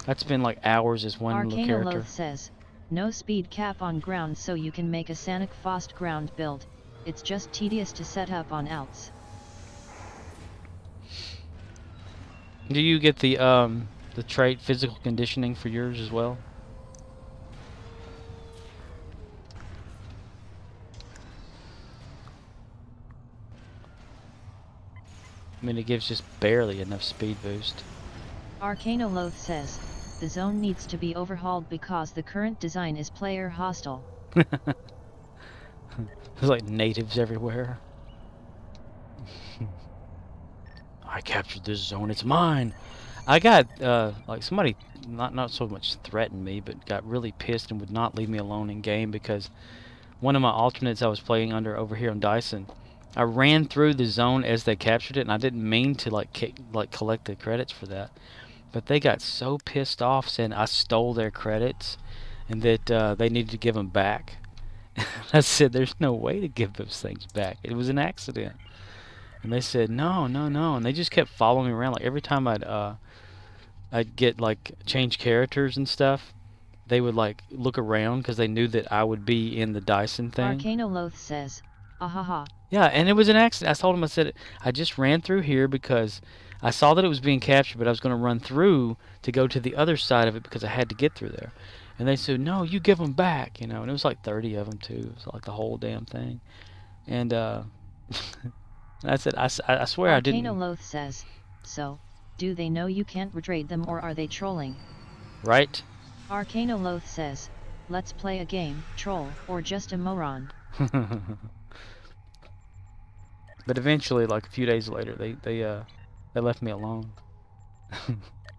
I'd spend like hours as one little character.
Arcanoloth says, no speed cap on ground, so you can make a Sanic fast ground build. It's just tedious to set up on outs.
Do you get the trait physical conditioning for yours as well? I mean, it gives just barely enough speed boost.
Arcanoloth says, the zone needs to be overhauled because the current design is player hostile.
There's like natives everywhere. I captured this zone, it's mine! I got, like somebody, not so much threatened me, but got really pissed and would not leave me alone in game because one of my alternates I was playing under over here on Dyson, I ran through the zone as they captured it, and I didn't mean to like collect the credits for that. But they got so pissed off saying I stole their credits and that they needed to give them back. I said, there's no way to give those things back. It was an accident. And they said, no, no, no. And they just kept following me around. Like every time I'd get like change characters and stuff, they would like look around because they knew that I would be in the Dyson thing.
Arcanoloth says, ahaha.
Yeah, and it was an accident. I told him, I said, I just ran through here because I saw that it was being captured, but I was going to run through to go to the other side of it because I had to get through there. And they said, no, you give them back, you know. And it was like 30 of them, too. It was like the whole damn thing. And I said, I swear I didn't.
Arcanoloth says, so, do they know you can't retrade them or are they trolling?
Right?
Arcanoloth says, let's play a game, troll, or just a moron.
But eventually, like a few days later, they left me alone.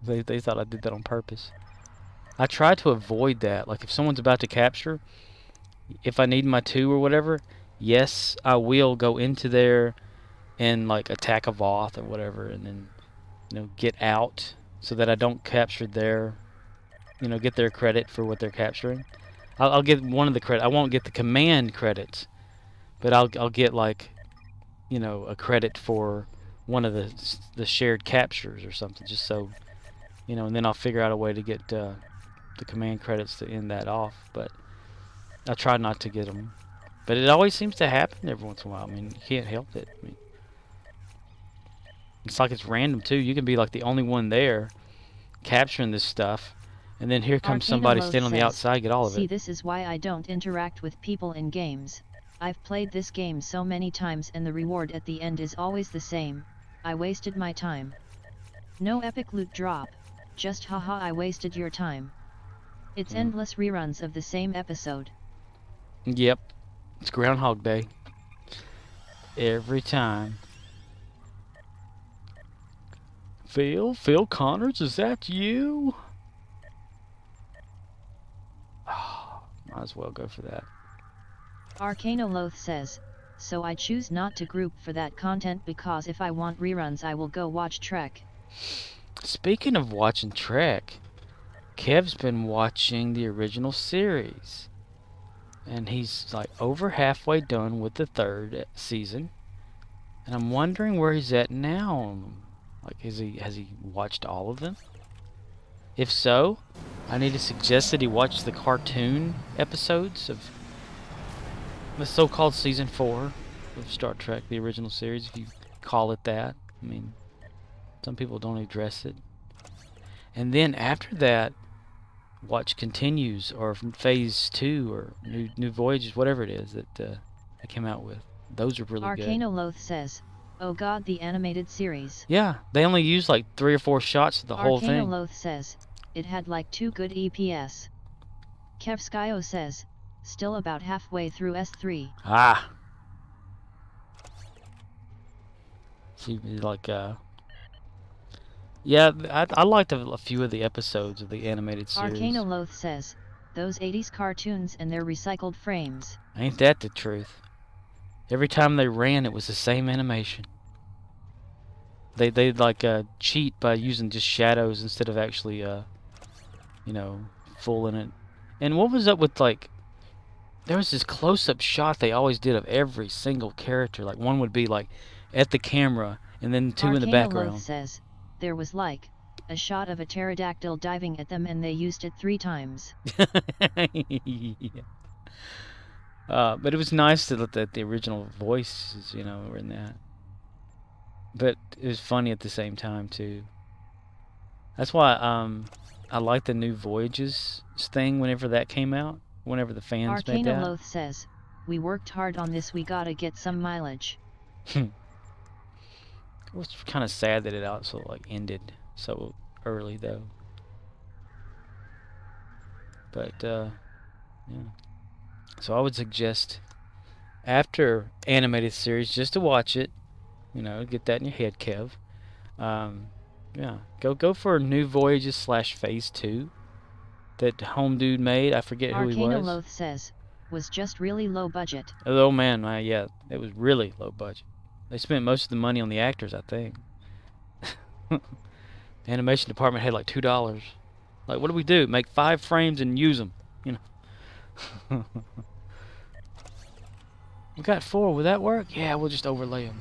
They thought I did that on purpose. I try to avoid that. Like if someone's about to capture, if I need my 2 or whatever, yes, I will go into there and like attack a Voth or whatever, and then get out so that I don't capture their get their credit for what they're capturing. I'll get one of the credit. I won't get the command credits, but I'll get like a credit for one of the shared captures or something, just so and then I'll figure out a way to get the command credits to end that off. But I try not to get them. But it always seems to happen every once in a while. I mean, you can't help it. I mean, it's like it's random too. You can be like the only one there capturing this stuff, and then here comes somebody
arcanoloth
standing on the
says,
outside, get all of
see,
it.
this is why I don't interact with people in games. I've played this game so many times and the reward at the end is always the same. I wasted my time. No epic loot drop, just haha I wasted your time. It's endless reruns of the same episode.
Yep, it's Groundhog Day. Every time. Phil Connors, is that you? Oh, might as well go for that.
arcanoloth says, so I choose not to group for that content because if I want reruns I will go watch Trek.
Speaking of watching Trek, Kev's been watching the original series. And he's like over halfway done with the 3rd season. And I'm wondering where he's at now. Like, has he watched all of them? If so, I need to suggest that he watch the cartoon episodes of the so-called season 4 of Star Trek, the original series, if you call it that. I mean, some people don't address it. And then after that, watch Continues or Phase 2 or New Voyages, whatever it is that they came out with. Those are really good.
arcanoloth says, oh god, the animated series.
Yeah, they only use like 3 or 4 shots of the whole thing.
arcanoloth says, it had like 2 good EPS. Kevskyo says, still about halfway through S3.
Ah. See, like, yeah, I liked a few of the episodes of the animated series.
arcanoloth says, those 80s cartoons and their recycled frames.
Ain't that the truth? Every time they ran, it was the same animation. They like cheat by using just shadows instead of actually full in it. And what was up with like? There was this close-up shot they always did of every single character. Like one would be like at the camera, and then 2 in the background.
arcanoloth says, there was like a shot of a pterodactyl diving at them, and they used it 3 times.
Yeah. But it was nice that the original voices, were in that. But it was funny at the same time too. That's why I like the New Voyages thing whenever that came out. Whenever the fans made that.
arcanoloth says, we worked hard on this, we gotta get some mileage.
It was kind of sad that it also like ended so early though. But yeah. So I would suggest after animated series just to watch it. Get that in your head, Kev. Yeah, go for New Voyages / Phase 2 that Home Dude made. I forget who he was.
arcanoloth says, was just really low budget.
Oh man, yeah, it was really low budget. They spent most of the money on the actors, I think. The animation department had like $2. Like, what do we do? Make 5 frames and use them, We got 4. Will that work? Yeah, we'll just overlay them.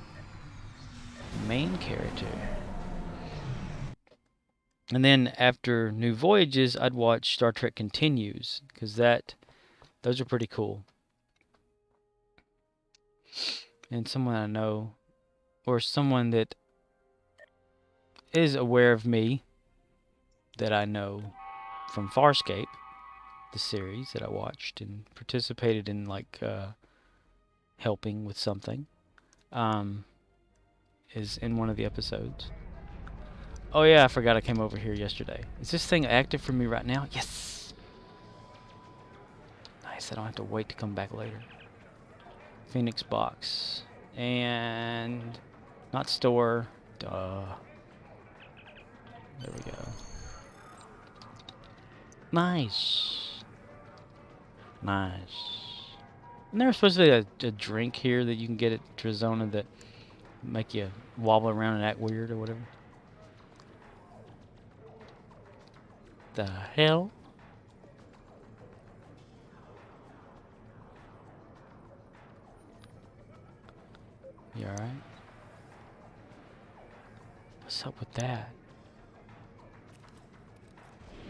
Main character. And then after New Voyages, I'd watch Star Trek Continues, because those are pretty cool. And someone I know, or someone that is aware of me, that I know from Farscape, the series that I watched and participated in, like, helping with something, is in one of the episodes. Oh yeah, I forgot I came over here yesterday. Is this thing active for me right now? Yes! Nice, I don't have to wait to come back later. Phoenix box. And not store. Duh. There we go. Nice. Nice. And there's supposed to be a drink here that you can get at Trizona that make you wobble around and act weird or whatever. The hell? You alright? What's up with that?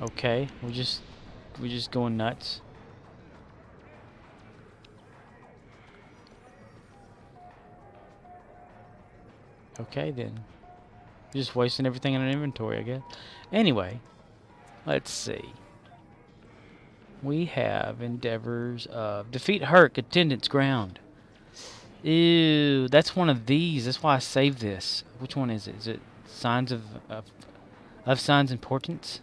Okay, we're just going nuts. Okay then. Just wasting everything in an inventory, I guess. Anyway, let's see. We have endeavors of defeat Hur'q, attendance ground. Ew, that's one of these. That's why I saved this. Which one is it? Is it signs of signs importance?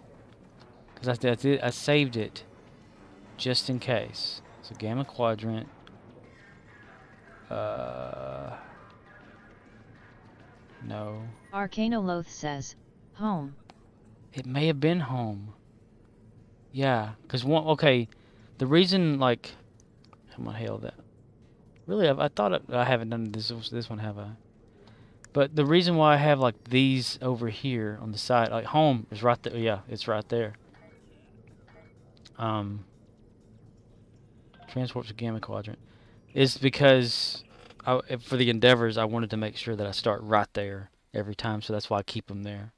Because I saved it just in case. So Gamma Quadrant. No.
Arcanoloth says, home.
It may have been home. Yeah, because one. Okay, the reason like, I'm gonna hail that. Really, I thought I haven't done this one, have I? But the reason why I have like these over here on the side, like home is right there. Yeah, it's right there. Transport to Gamma Quadrant is because for the endeavors I wanted to make sure that I start right there every time, so that's why I keep them there.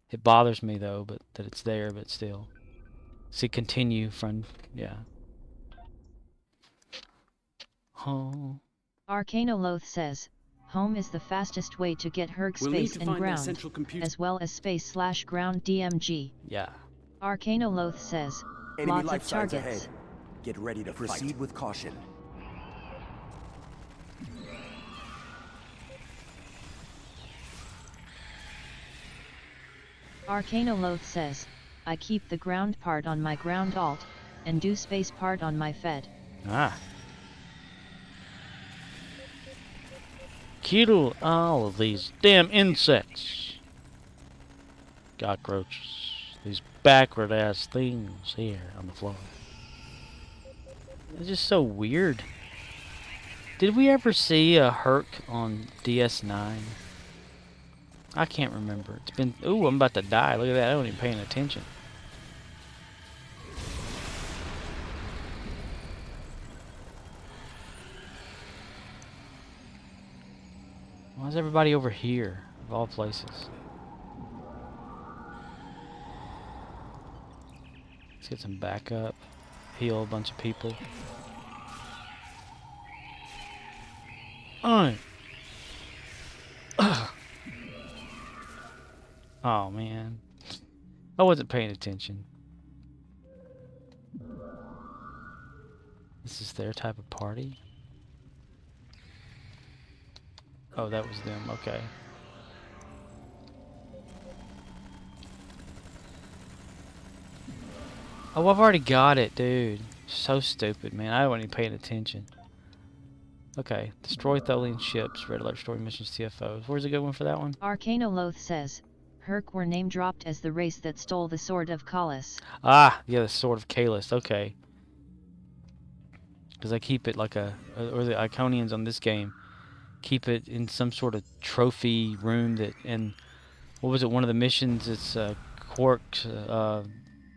It bothers me though, but that it's there, but still. See, continue from yeah. Oh.
Arcanoloth says, home is the fastest way to get Hur'q space and ground, as well as space/ground DMG.
Yeah.
Arcanoloth says,
Enemy
lots
life
of
signs
targets.
ahead. Get ready to proceed with caution.
Arcanoloth says, I keep the ground part on my ground alt, and do space part on my fed.
Ah. Kill all of these damn insects. Cockroaches. These backward ass things here on the floor. It's just so weird. Did we ever see a Hur'q on DS9? I can't remember. It's been... Ooh, I'm about to die. Look at that. I wasn't even paying attention. Why is everybody over here, of all places? Let's get some backup. Heal a bunch of people. Oh. Oh, man. I wasn't paying attention. This is their type of party? Oh, that was them. Okay. Oh, I've already got it, dude. So stupid, man. I wasn't even paying attention. Okay. Destroy Tholian ships. Red alert story missions TFOs. Where's a good one for that one?
Arcanoloth says, Hur'q were name dropped as the race that stole the sword of Kalis.
Ah, yeah, the sword of Kalis. Okay. Because I keep it like or the Iconians on this game keep it in some sort of trophy room that, and what was it, one of the missions, it's Quark's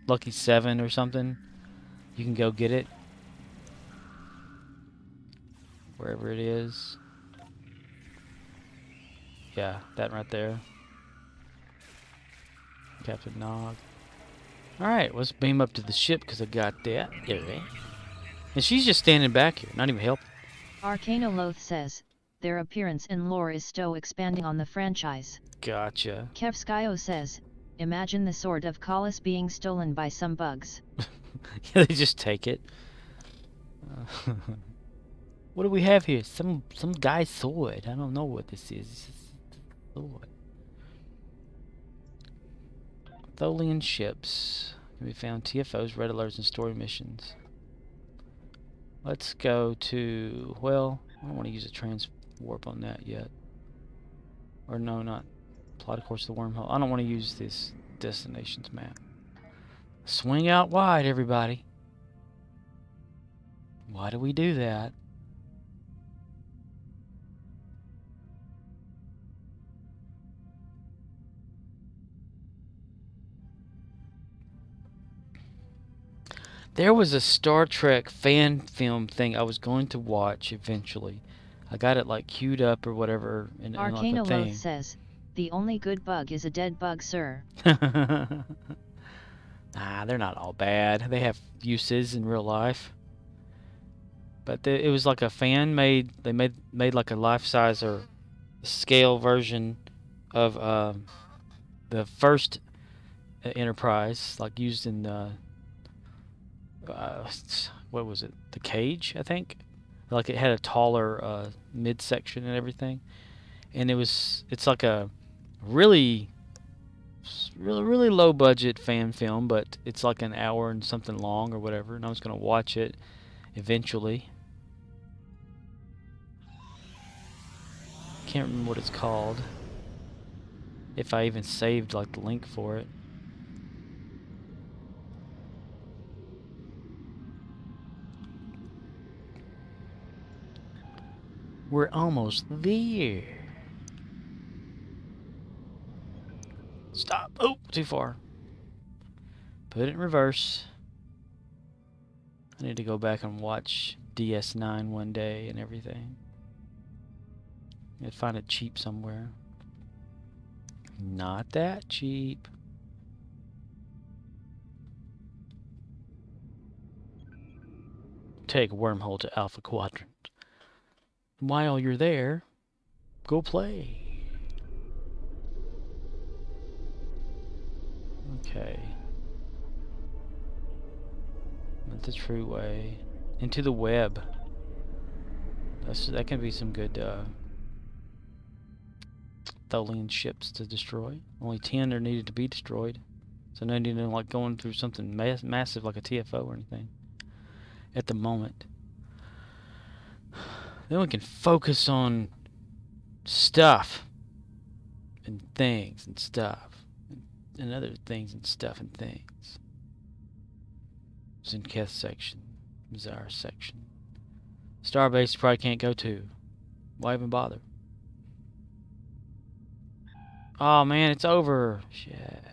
Lucky 7 or something. You can go get it. Wherever it is. Yeah, that right there. Captain Nog. Alright, let's beam up to the ship because I got that. Alright. And she's just standing back here, not even helping.
Arcanoloth says, their appearance in lore is still expanding on the franchise.
Gotcha.
Kevskyo says, imagine the sword of Kalis being stolen by some bugs.
Yeah, they just take it. What do we have here? Some guy's sword. I don't know what this is. This is a sword. Tholian ships can be found. TFOs, red alerts, and story missions. Let's go to... Well, I don't want to use a transwarp on that yet. Or no, not plot of course the wormhole. I don't want to use this destinations map. Swing out wide, everybody. Why do we do that? There was a Star Trek fan film thing I was going to watch eventually. I got it like queued up or whatever in like a
Arcanoloth
thing.
says, the only good bug is a dead bug, sir.
Nah, they're not all bad. They have uses in real life. But it was like a fan made. They made like a life size or scale version of the first Enterprise, like used in what was it? The Cage, I think. Like it had a taller midsection and everything, and it's like a really really low budget fan film, but it's like an hour and something long or whatever, and I was gonna watch it eventually. Can't remember what it's called. If I even saved like the link for it. We're almost there. Stop. Oh, too far. Put it in reverse. I need to go back and watch DS9 one day and everything. I'd find it cheap somewhere. Not that cheap. Take wormhole to Alpha Quadrant. While you're there, go play. Okay. Not the true way. Into the web. That can be some good Tholian ships to destroy. Only 10 are needed to be destroyed. So no need to like going through something massive like a TFO or anything. At the moment. Then we can focus on stuff. And things and stuff. And other things and stuff and things. Zinketh section. Bizarre section. Starbase you probably can't go to. Why even bother? Oh man, it's over. Shit.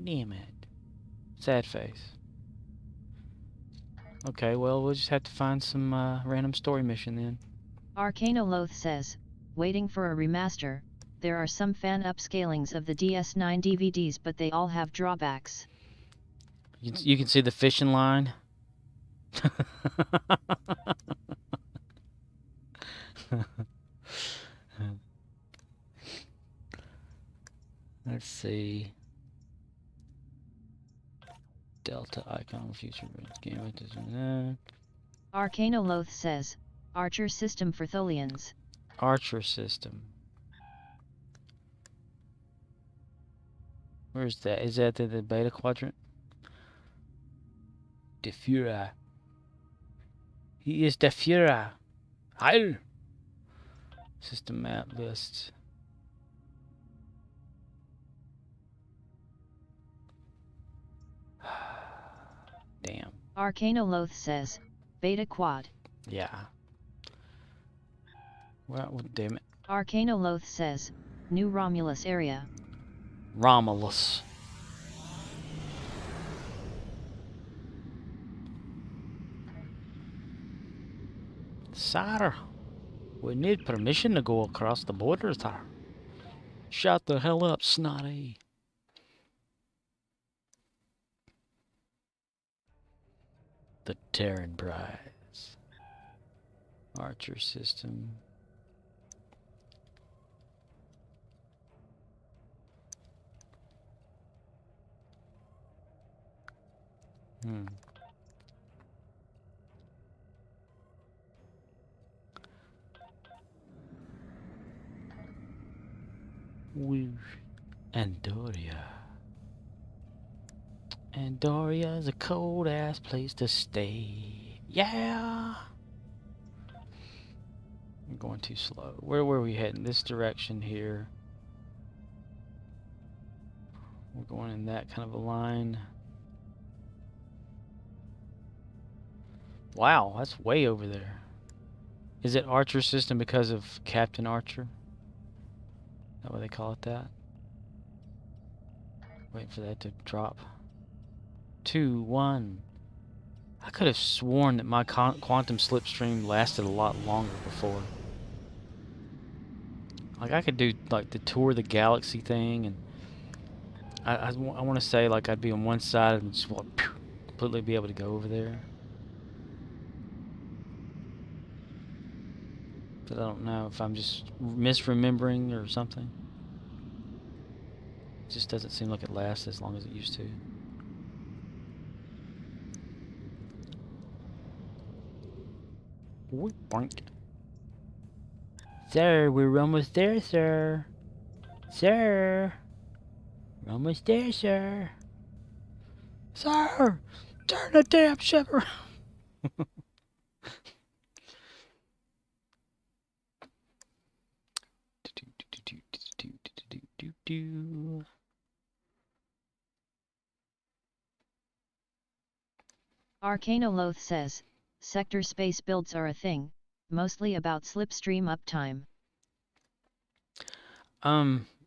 Damn it. Sad face. Okay, well, we'll just have to find some random story mission then.
Arcanoloth says, waiting for a remaster. There are some fan upscalings of the DS9 DVDs, but they all have drawbacks.
You can see the fishing line. Let's see. Delta icon future game.
Arcanoloth says, Archer system for Tholians.
Archer system. Where's that? Is that the beta quadrant? The Führer. He is the Führer. Heil! System map list. Damn.
Arcanoloth says, beta quad.
Yeah. Well, damn it.
Arcanoloth says, new Romulus area.
Romulus. Sir, we need permission to go across the border, sir. Shut the hell up, snotty. The Terran Prize. Archer system. Andoria. Andoria is a cold ass place to stay. Yeah. I'm going too slow. Where were we heading? This direction here. We're going in that kind of a line. Wow, that's way over there. Is it Archer system because of Captain Archer? Is that what they call it that? Waiting for that to drop. 2, 1. I could have sworn that my quantum slipstream lasted a lot longer before. Like, I could do, like, the tour of the galaxy thing, and I want to say, like, I'd be on one side and just completely be able to go over there. But I don't know if I'm just misremembering or something. It just doesn't seem like it lasts as long as it used to. Boink. Sir, we're almost there, sir. Sir. We're almost there, sir. Sir! Turn the damn ship around!
Arcanoloth says, sector space builds are a thing, mostly about slipstream uptime.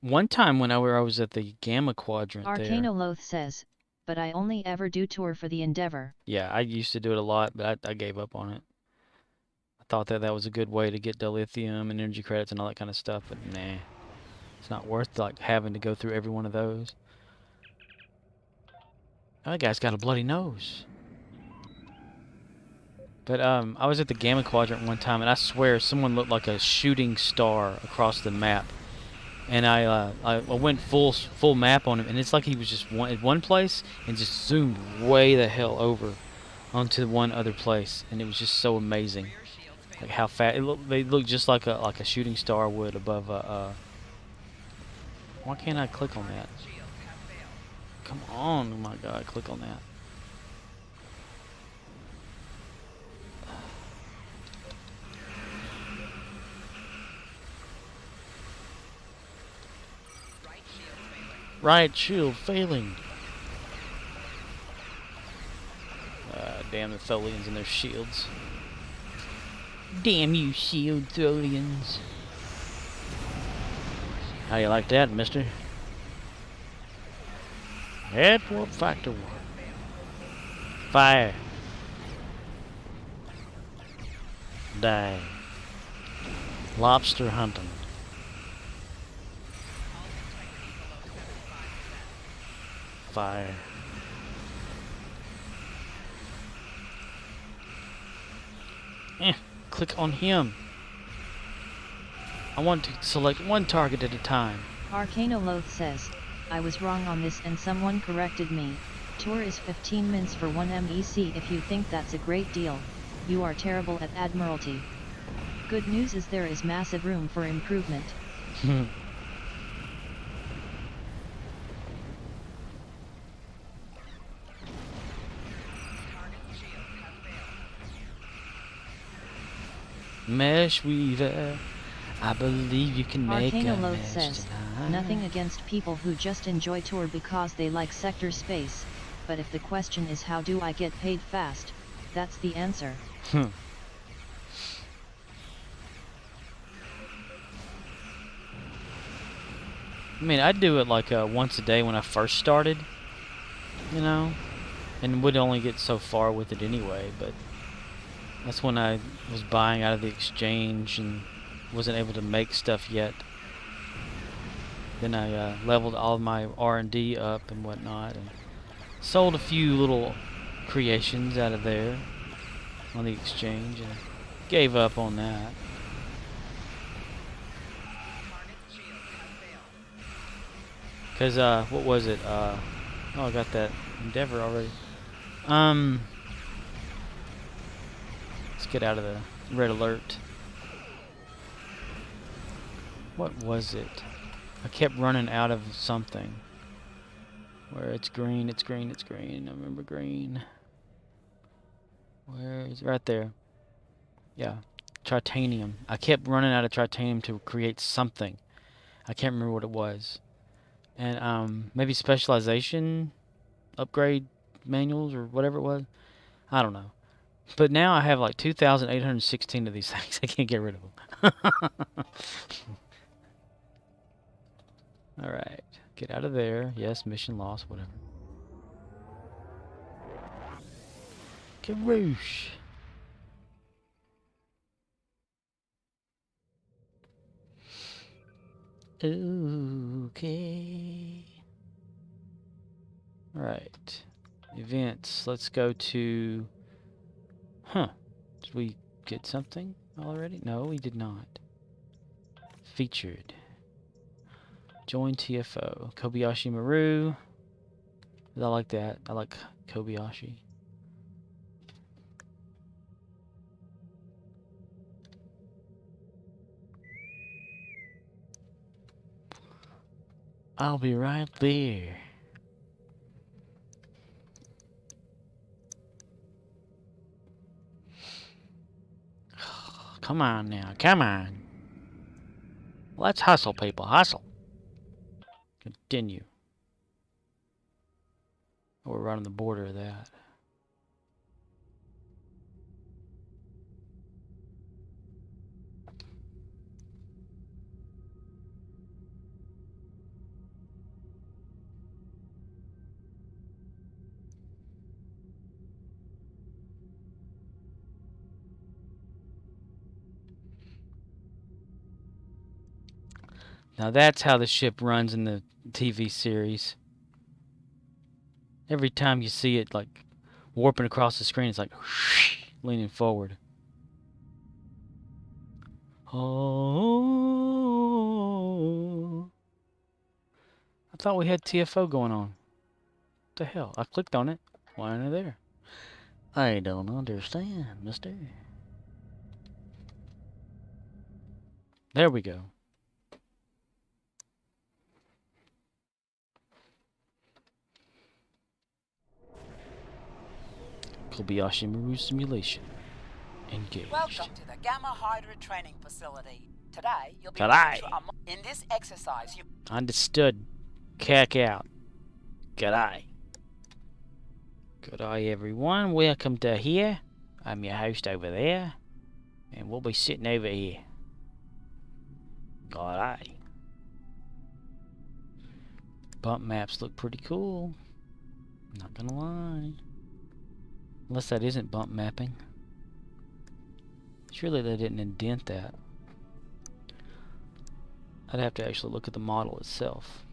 One time when I was at the Gamma Quadrant there.
Arcanoloth says, but I only ever do tour for the Endeavor.
Yeah, I used to do it a lot, but I gave up on it. I thought that was a good way to get dilithium and energy credits and all that kind of stuff, but nah. It's not worth, like, having to go through every one of those. That guy's got a bloody nose. But I was at the Gamma Quadrant one time, and I swear someone looked like a shooting star across the map. And I went full map on him, and it's like he was just at one place and just zoomed way the hell over onto one other place, and it was just so amazing, like how fast they look just like a shooting star would above a. Why can't I click on that? Come on, oh my God, click on that. Right shield failing. Damn the Tholians and their shields. Damn you, shield Tholians. How you like that, mister? Head warp factor 1. Fire. Die. Lobster hunting. Fire. Click on him. I want to select one target at a time.
Arcanoloth says, I was wrong on this and someone corrected me. Tour is 15 mins for 1 MEC. If you think that's a great deal, you are terrible at Admiralty. Good news is there is massive room for improvement.
Mesh Weaver, I believe you can make a
Arcanoloth
mesh
says,
tonight.
nothing against people who just enjoy tour because they like sector space, but if the question is how do I get paid fast, that's the answer.
I mean, I'd do it like once a day when I first started, you know, and would only get so far with it anyway, but that's when I was buying out of the exchange and wasn't able to make stuff yet. Then I leveled all of my R&D up and whatnot, and sold a few little creations out of there on the exchange, and gave up on that. Cause what was it? Oh, I got that Endeavor already. Let's get out of the red alert. What was it? I kept running out of something. Where it's green, it's green, it's green. I remember green. Where is it? Right there. Yeah. Tritanium. I kept running out of tritanium to create something. I can't remember what it was. And maybe specialization upgrade manuals or whatever it was. I don't know. But now I have like 2,816 of these things. I can't get rid of them. Alright. Get out of there. Yes, mission lost, whatever. Karoosh. Okay. Right. Events. Let's go to... Huh. Did we get something already? No, we did not. Featured. Join TFO. Kobayashi Maru. I like that. I like Kobayashi. I'll be right there. Come on now, come on. Let's hustle, people, hustle. Continue. Oh, we're right on the border of that. Now that's how the ship runs in the TV series. Every time you see it, like, warping across the screen, it's like, whoosh, leaning forward. Oh. I thought we had TFO going on. What the hell? I clicked on it. Why aren't they there? I don't understand, mister. There we go. Kobayashi Maru simulation. Engaged.
Welcome to the Gamma Hydra training facility. Today, you'll be
G'day.
in this exercise. You
Understood. Cack out. G'day. G'day everyone. Welcome to here. I'm your host over there. And we'll be sitting over here. G'day. Bump maps look pretty cool. Not gonna lie. Unless that isn't bump mapping. Surely they didn't indent that. I'd have to actually look at the model itself.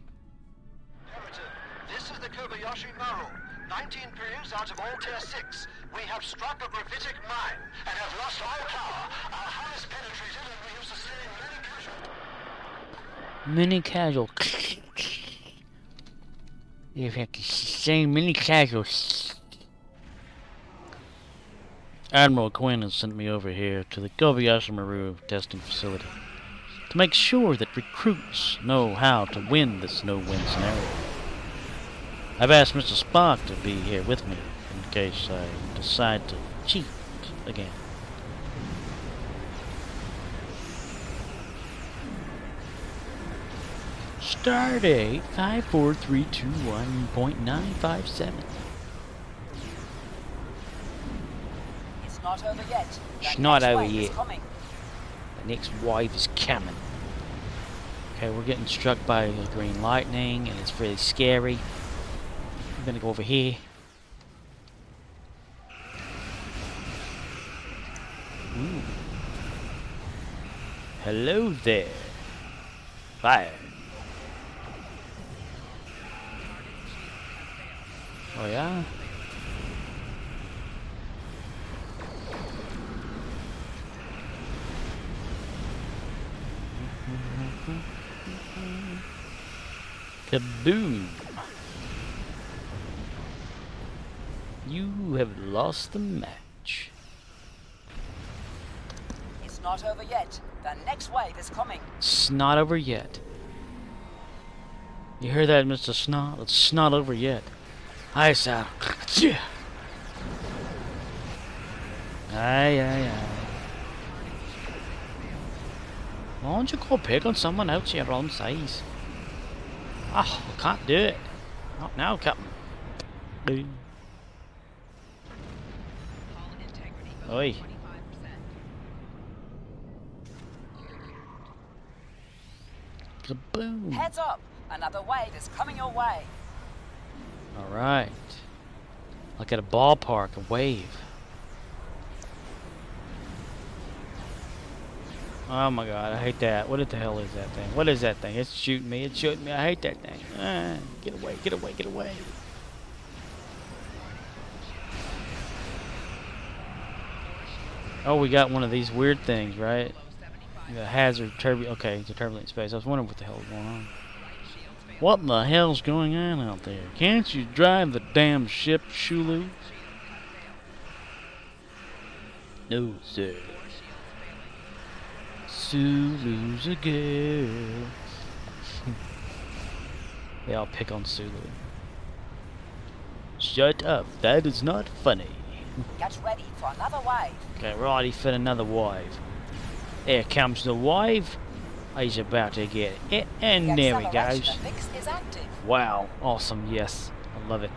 This is the Kobayashi Maru. 19 crews out of all tier 6. We have struck a gravitic mine and have lost all power. Our hull is penetrated and we have sustained many casual.
Many casual. You've had to sustain many casuals. Admiral Quinn has sent me over here to the Kobayashi Maru testing facility to make sure that recruits know how to win this no-win scenario. I've asked Mr. Spock to be here with me in case I decide to cheat again. Stardate 54321.957.
It's not over yet.
It's
The
not
next
over
wave is
yet.
coming.
The next wave is coming. Okay, we're getting struck by the green lightning, and it's really scary. I'm gonna go over here. Ooh. Hello there. Fire. Oh yeah? Kaboom! You have lost the match.
It's not over yet. The next wave is coming.
It's not over yet. You hear that, Mr. Snot? It's not over yet. Aye, sir. Aye, aye, aye. Why don't you go pick on someone else your own size? Oh, I can't do it. Not now, Captain. Oi. Kaboom.
Heads up. Another wave is coming your way.
Alright. Like at a ballpark, a wave. Oh my god, I hate that. What the hell is that thing? What is that thing? It's shooting me. It's shooting me. I hate that thing. Get away, get away, get away. Oh, we got one of these weird things, right? The hazard turbulent. Okay, it's a turbulent space. I was wondering what the hell was going on. What the hell's going on out there? Can't you drive the damn ship, Shulu? No, sir. Sulu's a girl. They all pick on Sulu. Shut up. That is not funny.
Get ready for another wave.
Okay, ready for another wave. Here comes the wave. He's about to get it. And
The
there he
acceleration
goes.
fix is active.
Wow. Awesome. Yes. I love it.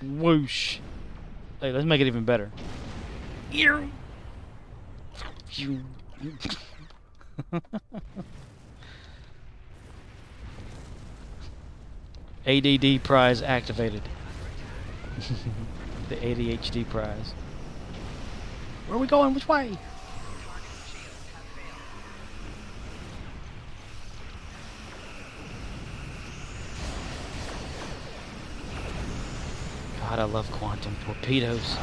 Whoosh. Hey, let's make it even better. Ear. ADD prize activated. The ADHD prize. Where are we going? Which way? God, I love quantum torpedoes.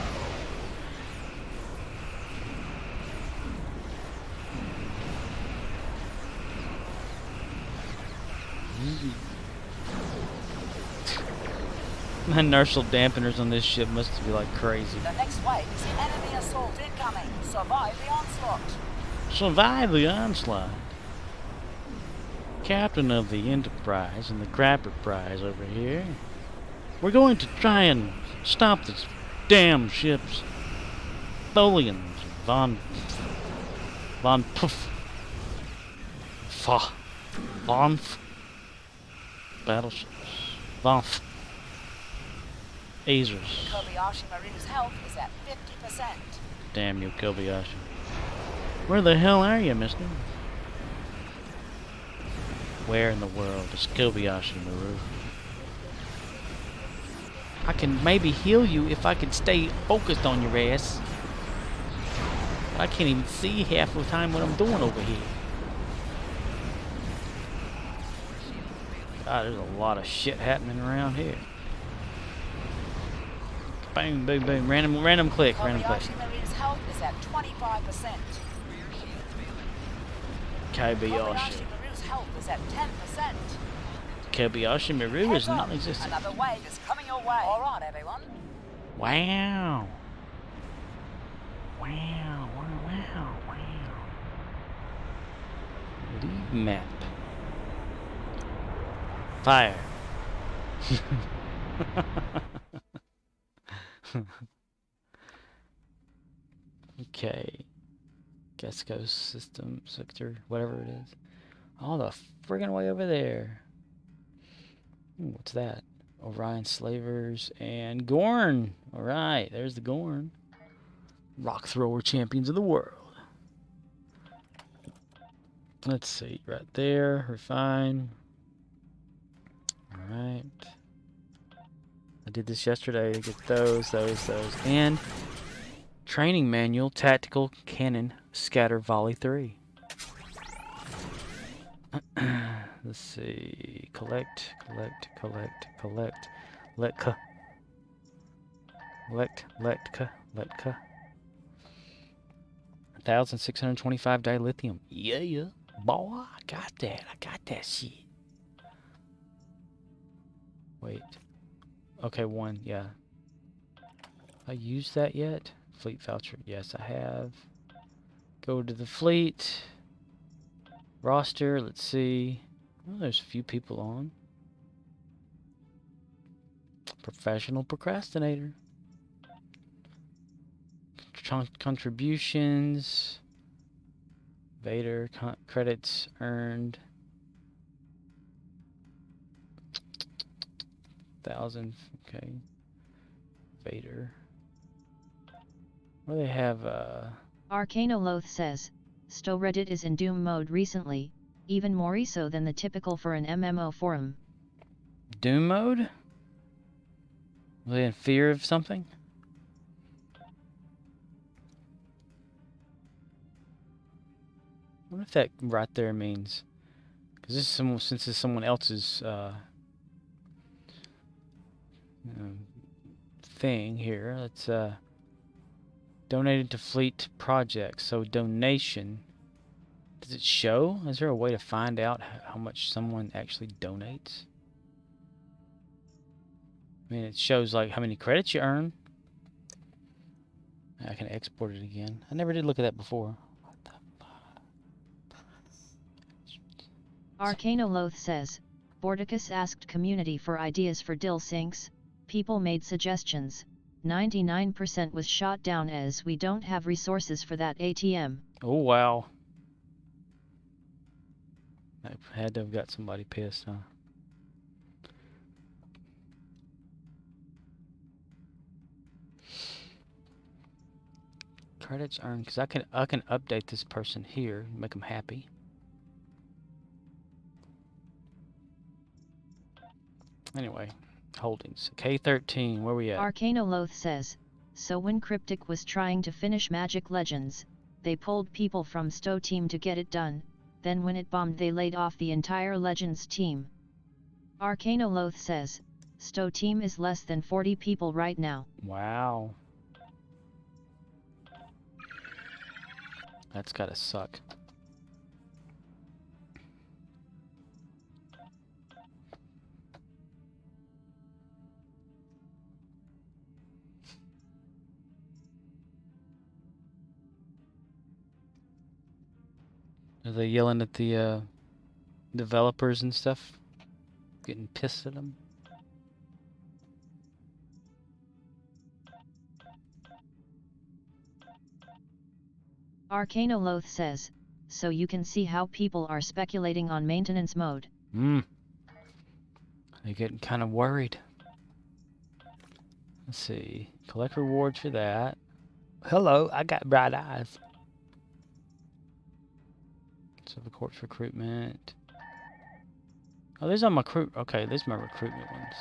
The inertial dampeners on this ship must be like crazy.
The next wave is enemy assault incoming. Survive the onslaught.
Survive the onslaught. Captain of the Enterprise and the Crapper Prize over here. We're going to try and stop this damn ship's Tholians. Von Puff. Von battleships. Von Azers.
Kobayashi Maru's health is at 50%.
Damn you, Kobayashi. Where the hell are you, mister? Where in the world is Kobayashi Maru? I can maybe heal you if I can stay focused on your ass. I can't even see half the time what I'm doing over here. God, there's a lot of shit happening around here. Boom, boom, boom. Random click, random click.
Kobayashi Maru's health is at 25%.
Kobayashi.
Kobayashi Maru's health is at 10%.
Kobayashi Maru is
Heads up,
non-existent.
another wave is coming your way. All right, everyone.
Wow. Wow, wow, wow, wow. Leave map. Fire. Okay. Gasco system sector, whatever it is. All the friggin' way over there. What's that? Orion Slavers and Gorn. Alright, there's the Gorn. Rock thrower champions of the world. Let's see, right there, refine. Alright. I did this yesterday to get those. And training manual, tactical cannon, scatter volley 3. Let's see. Collect. 1,625 dilithium. Yeah. Boy, I got that shit. Wait. Okay, 1, yeah. I used that yet? Fleet voucher. Yes, I have. Go to the fleet. Roster, let's see. Oh, there's a few people on. Professional procrastinator. Contributions. Vader credits earned. 1,000. Okay. Vader. What do they have?
Arcanoloth says, Sto Reddit is in Doom mode recently, even more so than the typical for an MMO forum.
Doom mode? Are they in fear of something? wonder if that right there means, because this is since it's someone else's thing here. Let's donated to fleet projects. So donation. Does it show? Is there a way to find out how much someone actually donates? I mean, it shows like how many credits you earn. I can export it again. I never did look at that before. What the fuck?
Arcanoloth says, Bordicus asked community for ideas for dill sinks. People made suggestions. 99% was shot down as we don't have resources for that ATM.
Oh wow. I had to have got somebody pissed, huh? Credits earned, because I can update this person here, make them happy. Anyway, holdings. K13, where we at?
Arcanoloth says, so when Cryptic was trying to finish Magic Legends, they pulled people from Stowe team to get it done, then when it bombed they laid off the entire Legends team. Arcanoloth says, Stowe team is less than 40 people right now.
Wow. That's gotta suck. Are they yelling at the developers and stuff? Getting pissed at them?
Arcanoloth says, so you can see how people are speculating on maintenance mode.
They're getting kind of worried. Let's see. Collect rewards for that. Hello, I got bright eyes. Silver Corps recruitment. Oh, these are my okay, these are my recruitment ones.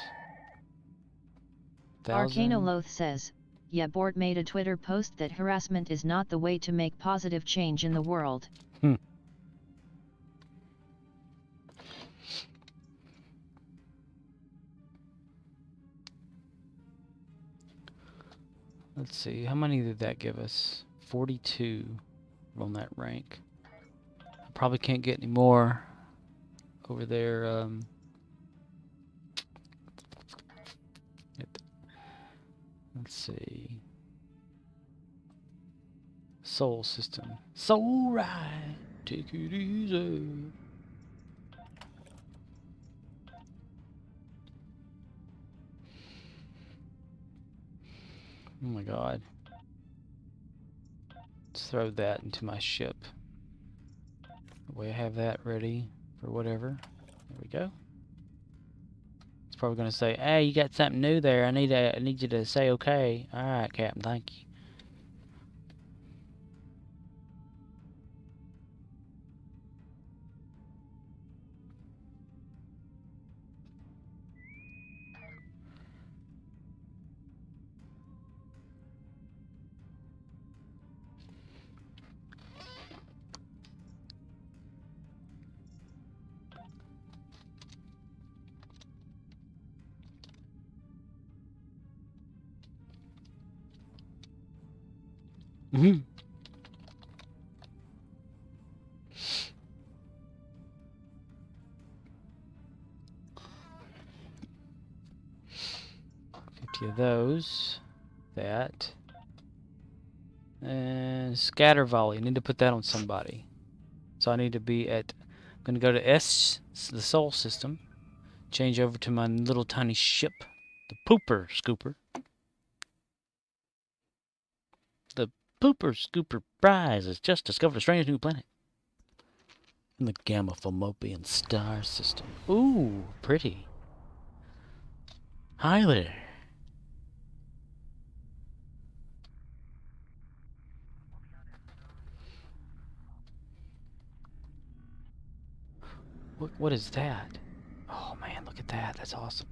1,000.
Arcanoloth says, yeah, Bort made a Twitter post that harassment is not the way to make positive change in the world.
Let's see, how many did that give us? 42 on that rank. I probably can't get any more over there. Let's see. Soul system. Soul ride. Take it easy. Oh my god. Let's throw that into my ship. That way I have that ready for whatever. There we go. It's probably gonna say, "Hey, you got something new there. I need you to say okay." All right, Captain. Thank you. Mm-hmm. Of those, that, and scatter volley. I need to put that on somebody. So I need to be at. I'm gonna go to S, the Soul System. Change over to my little tiny ship, the Pooper Scooper. The Pooper Scooper Prize has just discovered a strange new planet in the Gamma Fallopian star system. Ooh, pretty. Hi there. What is that? Oh man, look at that. That's awesome.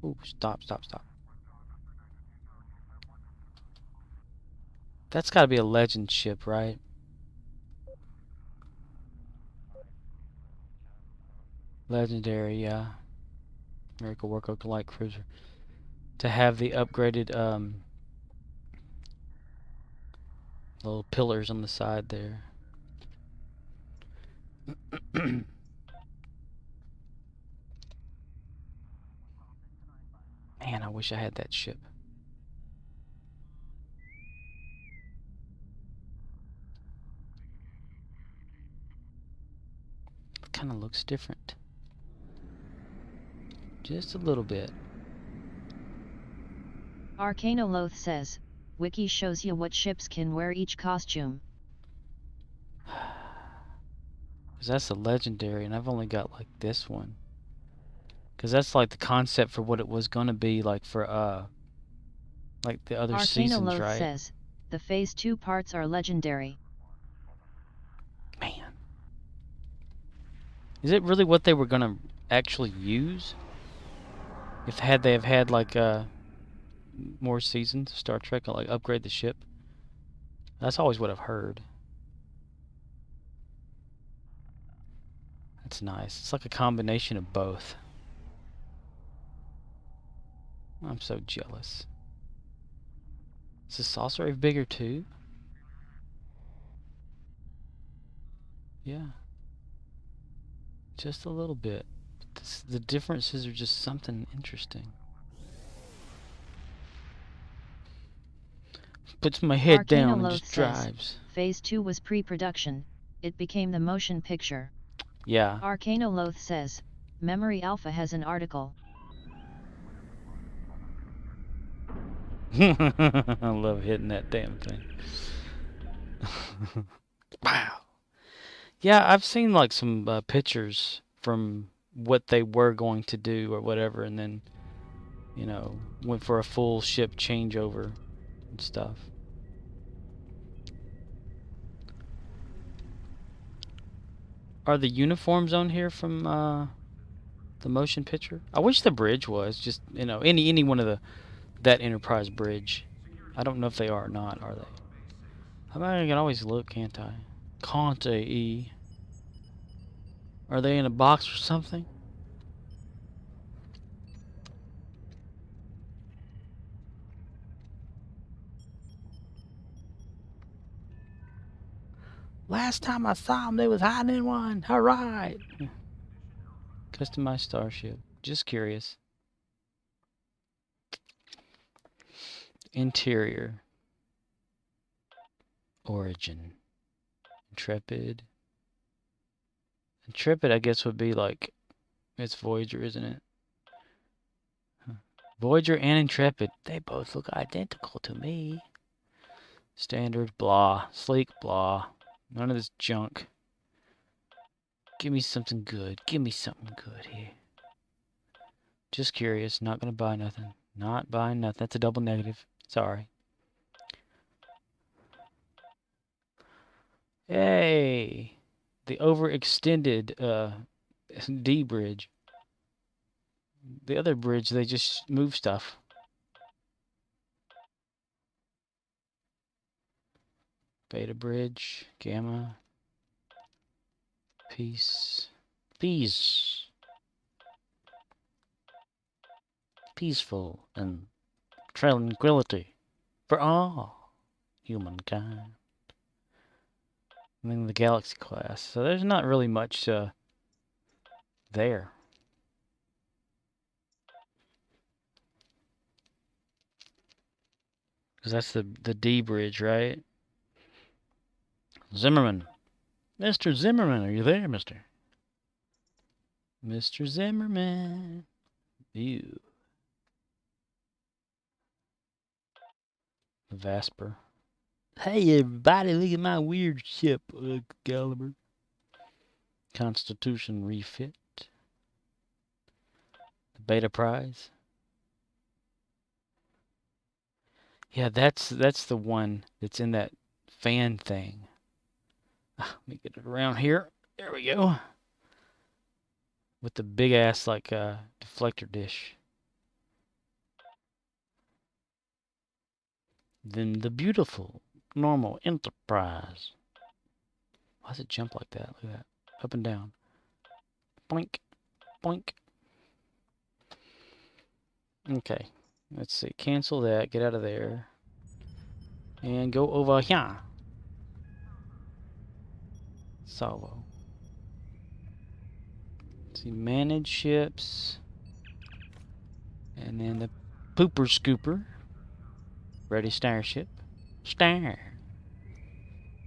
Ooh, stop. That's gotta be a legend ship, right? Legendary, yeah. Miracle Workout Light Cruiser. To have the upgraded little pillars on the side there. Man, I wish I had that ship. It kind of looks different. Just a little bit.
Arcanoloth says, Wiki shows you what ships can wear each costume.
Because that's a legendary, and I've only got like this one. Because that's like the concept for what it was going to be like for, like the other seasons,
Arcanoloth
right?
says, the Phase 2 parts are legendary.
Man. Is it really what they were going to actually use? If they have had like more seasons of Star Trek, like upgrade the ship? That's always what I've heard. That's nice. It's like a combination of both. I'm so jealous. Is the saucer wave bigger too? Yeah. Just a little bit. The differences are just something interesting. Puts my head down and just drives.
Phase 2 was pre-production, it became the motion picture.
Yeah.
Arcanoloth says, Memory Alpha has an article.
I love hitting that damn thing. Wow. Yeah, I've seen like some pictures from what they were going to do or whatever, and then, you know, went for a full ship changeover and stuff. Are the uniforms on here from the motion picture? I wish the bridge was just, you know, any one of that Enterprise bridge. I don't know if they are or not, are they? I mean, I can always look, can't I? Can't I? Are they in a box or something? Last time I saw them, they was hiding in one. All right. Customized starship. Just curious. Interior. Origin. Intrepid. Intrepid, I guess, would be like... It's Voyager, isn't it? Huh. Voyager and Intrepid. They both look identical to me. Standard, blah. Sleek, blah. None of this junk. Give me something good. Give me something good here. Just curious. Not gonna buy nothing. Not buying nothing. That's a double negative. Sorry. Hey! The overextended D bridge. The other bridge, they just move stuff. Beta bridge. Gamma. Peace. Peace. Peaceful and tranquility for all humankind. And then the Galaxy class. So there's not really much there. Because that's the D bridge, right? Zimmerman. Mr. Zimmerman, are you there, mister? Mr. Zimmerman. Ew. Vasper. Hey, everybody, look at my weird ship, Excalibur. Constitution refit. The Beta Prize. Yeah, that's the one that's in that fan thing. Let me get it around here. There we go. With the big ass like deflector dish. Then the beautiful normal Enterprise. Why does it jump like that? Look at that. Up and down. Blink. Boink. Okay. Let's see. Cancel that. Get out of there. And go over here. Salvo. Let's see. Manage ships. And then the pooper scooper. Ready starship. Star.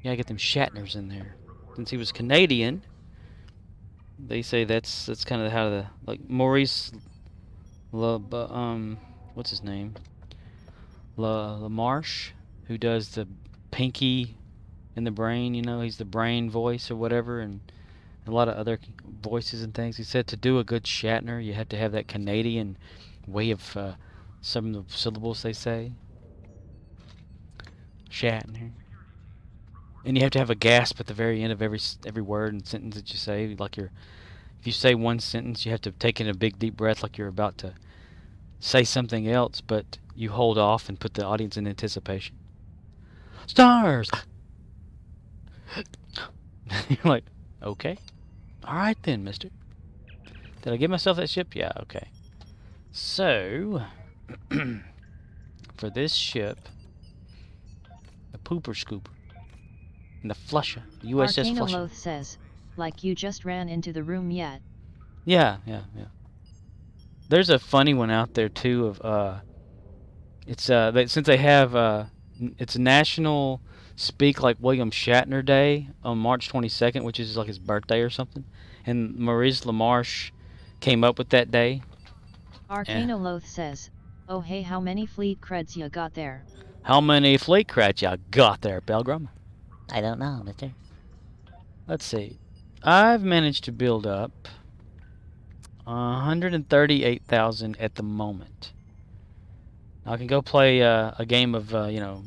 Yeah, get them Shatners in there. Since he was Canadian, they say that's kind of how the like Maurice what's his name? LaMarche, who does the Pinky in the Brain, you know, he's the brain voice or whatever, and a lot of other voices and things. He said to do a good Shatner, you have to have that Canadian way of some of the syllables they say. Shatner. And you have to have a gasp at the very end of every word and sentence that you say. Like if you say one sentence, you have to take in a big deep breath like you're about to say something else, but you hold off and put the audience in anticipation. Stars! You're like, okay. Alright then, mister. Did I give myself that ship? Yeah, okay. So, for this ship, the pooper scooper, and the flusher, the USS Flusher.
Arcanoloth says, like you just ran into the room yet.
Yeah. There's a funny one out there too of it's since they have it's National Speak Like William Shatner Day on March 22nd, which is like his birthday or something, and Maurice LaMarche came up with that day.
Arcanoloth says, oh hey, how many fleet creds ya got there?
How many fleet creds ya got there, Pilgrim? I don't know, mister. Let's see. I've managed to build up 138,000 at the moment. I can go play a game of, you know,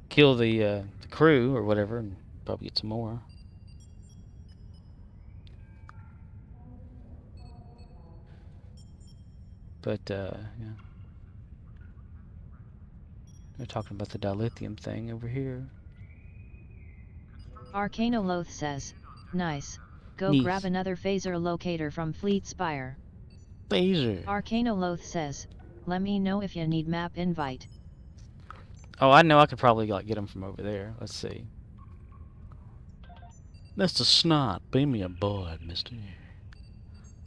kill the crew or whatever and probably get some more. But, yeah. They're talking about the dilithium thing over here.
Arcanoloth says, nice. Go grab another phaser locator from Fleet Spire.
Phaser.
Arcanoloth says, let me know if you need map invite.
Oh, I know I could probably like get them from over there. Let's see. Mr. Snot, beam me aboard, mister.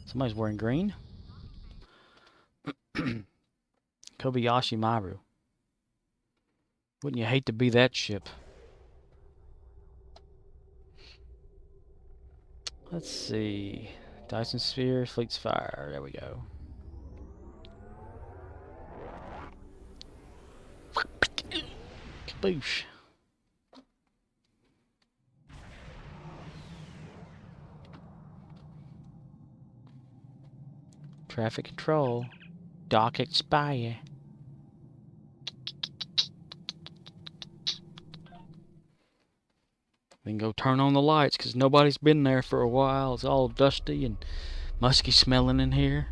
Somebody's wearing green. Kobayashi Maru. Wouldn't you hate to be that ship? Let's see. Dyson Sphere, Fleet's Fire. There we go. Kaboosh. Traffic control. Dock expire. Then go turn on the lights because nobody's been there for a while. It's all dusty and musky smelling in here.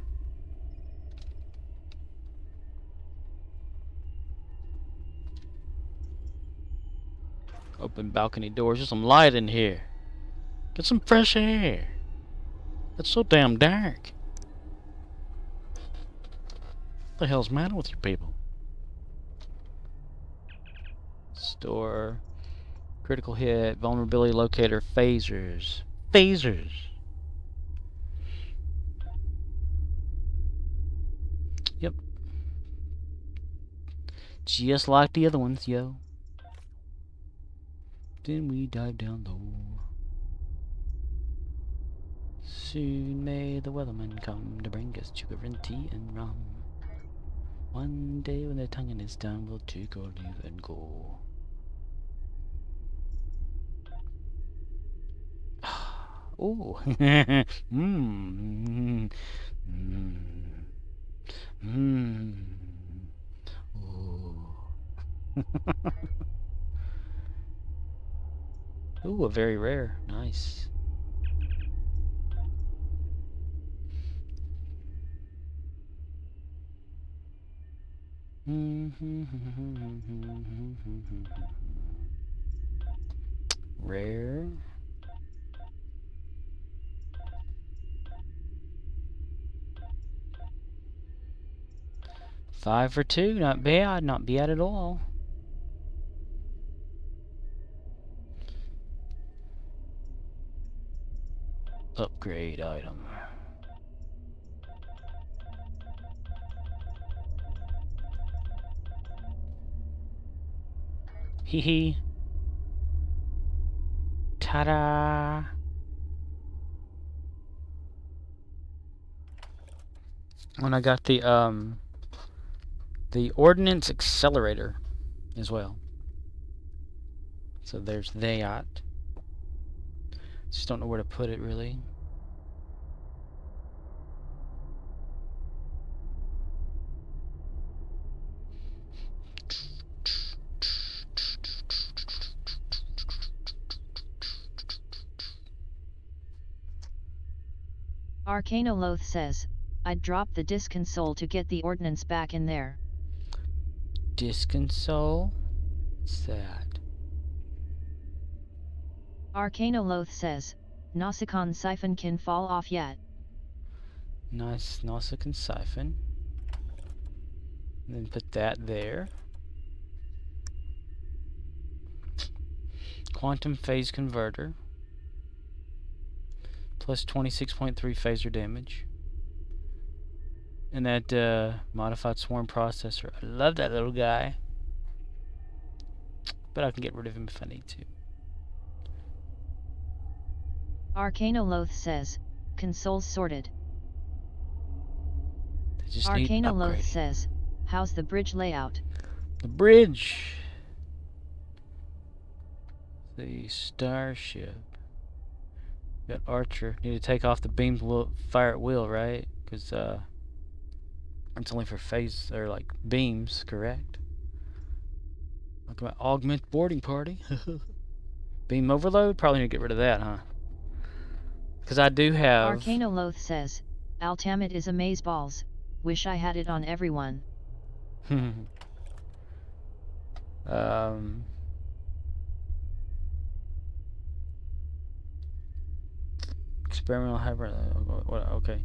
Open balcony doors. There's some light in here. Get some fresh air. It's so damn dark. What the hell's the matter with you people? Store. Critical hit. Vulnerability locator. Phasers. Phasers. Yep. Just like the other ones, yo. Then we dive down low. Soon may the weatherman come to bring us sugar and tea and rum. One day when the tonguing is done, we'll take our leave and go. Oh. Ooh, a very rare. Nice. Rare. 5 for 2, not bad, not bad at all. Upgrade item. Hee hee. Ta-da! And I got the ordnance accelerator as well. So there's that. Just don't know where to put it really.
Arcanoloth says, I'd drop the disc console to get the ordnance back in there.
Disc console? What's that?
Arcanoloth says, Nausicon siphon can fall off yet.
Nice Nausicon siphon. And then put that there. Quantum phase converter. Plus 26.3 phaser damage. And that modified swarm processor. I love that little guy. But I can get rid of him if I need to.
Arcanoloth says, consoles sorted.
They just need
Arcanoloth
upgrading.
says, how's the bridge layout?
The bridge. The starship. Got Archer. Need to take off the beams, fire at will, right? Because it's only for phase or like beams, correct? Look at my augment boarding party. Beam overload. Probably need to get rid of that, huh? Because I do have.
Arcanoloth says, Altamid is amazeballs. Wish I had it on everyone.
Experimental hyper. Okay.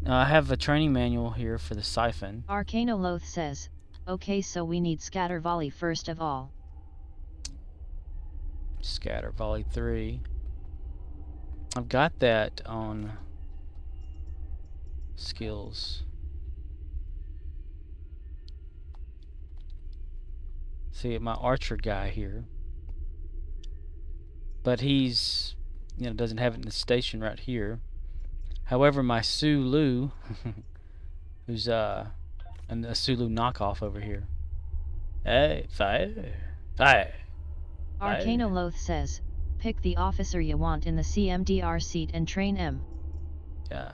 Now I have a training manual here for the siphon.
Arcanoloth says, okay, so we need scatter volley first of all.
Scatter volley 3. I've got that on skills. See my archer guy here, but he's doesn't have it in the station right here. However, my Sulu, who's a Sulu knockoff over here. Hey, fire.
Arcanoloth says, pick the officer you want in the CMDR seat and train him.
Yeah.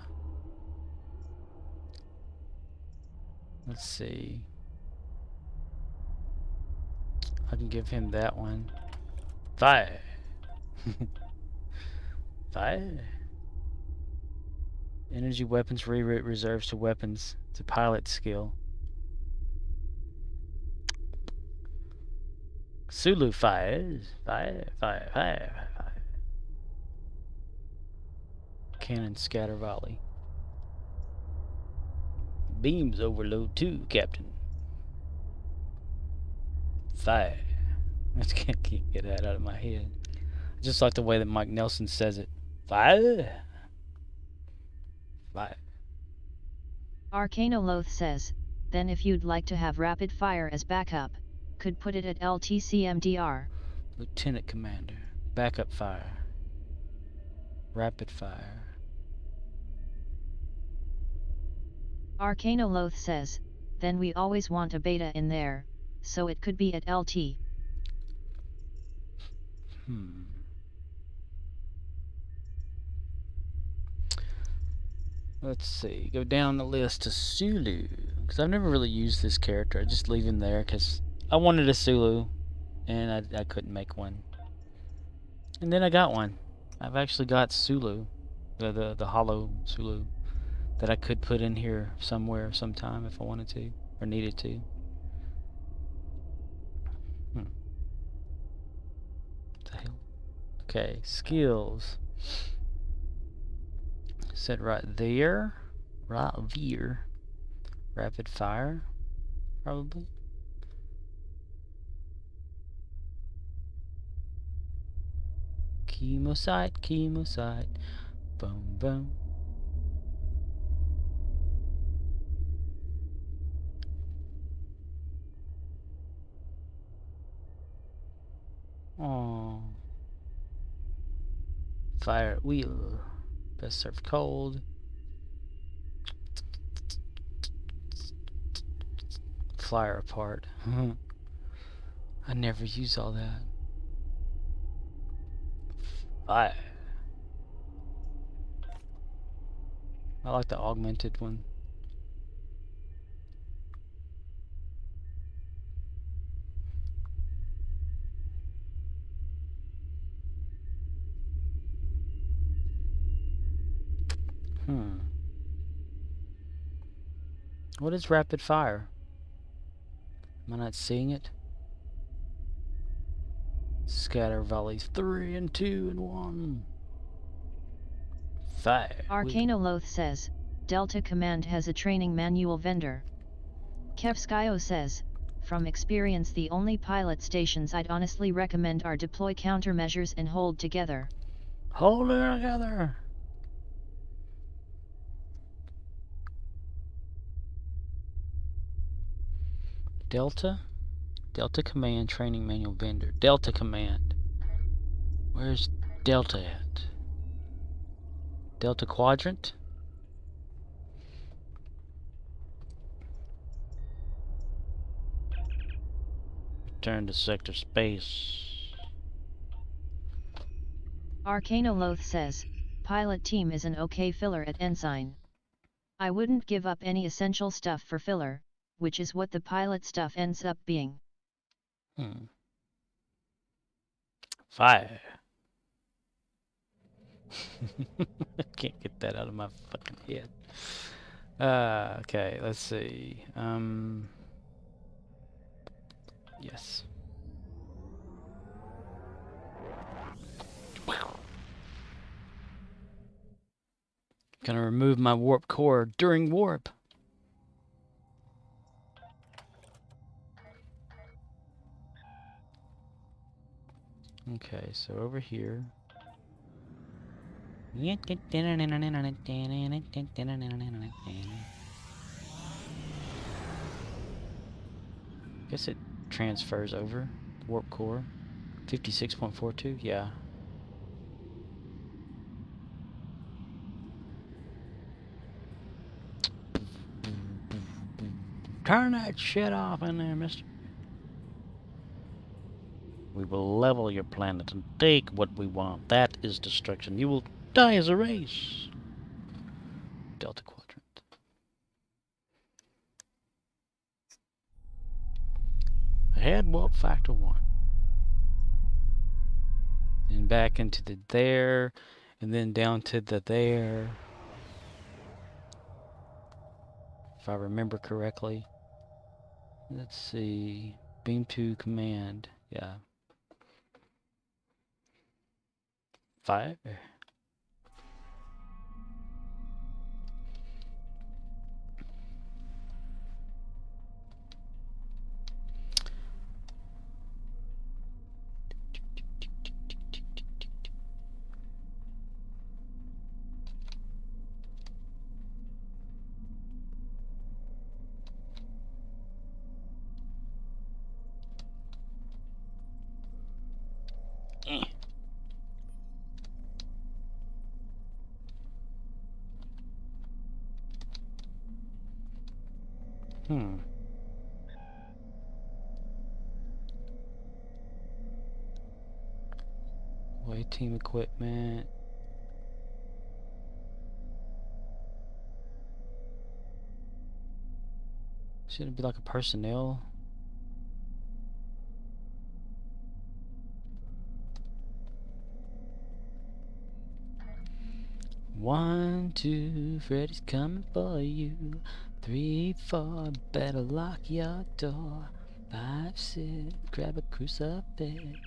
Let's see. I can give him that one. Fire. Fire. Energy weapons reroute reserves to weapons. It's a pilot skill. Sulu fires. Fire. Cannon scatter volley. Beams overload 2, Captain. Fire. I just can't get that out of my head. I just like the way that Mike Nelson says it. Fire. Fire.
Arcanoloth says, then if you'd like to have rapid fire as backup, could put it at LTCMDR.
Lieutenant Commander. Backup fire. Rapid fire.
Arcanoloth says, then we always want a beta in there, so it could be at LT.
Let's see. Go down the list to Sulu. Because I've never really used this character. I just leave him there because I wanted a Sulu. And I couldn't make one. And then I got one. I've actually got Sulu. The hollow Sulu. That I could put in here somewhere, sometime if I wanted to. Or needed to. What the hell? Okay, skills. Set right there. Right there. Rapid fire. probably. Chemosite, chemosite. Boom, boom. Oh. Fire at wheel. Best served cold. Flyer apart. I never use all that. Fire. I like the augmented one. What is rapid fire? Am I not seeing it? Scatter volleys 3 and 2 and 1. Fire.
Arcanoloth says, Delta Command has a training manual vendor. Kevskyo says, from experience the only pilot stations I'd honestly recommend are deploy countermeasures and hold together.
Hold it together. Delta? Delta Command training manual vendor. Delta Command. Where's Delta at? Delta Quadrant? Return to sector space.
Arcanoloth says, pilot team is an okay filler at Ensign. I wouldn't give up any essential stuff for filler, which is what the pilot stuff ends up being.
Fire. I can't get that out of my fucking head. Okay, let's see. Yes. Gonna remove my warp core during warp. Okay, so over here. Guess it transfers over. Warp core. 56.42, yeah. Turn that shit off in there, mister. We will level your planet and take what we want. That is destruction. You will die as a race. Delta Quadrant. Ahead warp factor 1. And back into the there. And then down to the there. If I remember correctly. Let's see. Beam to command. Yeah. Fire. Away team equipment. Should it be like a personnel? One, two, Freddy's coming for you. 3, 4, better lock your door. 5, 6, grab a crucifix.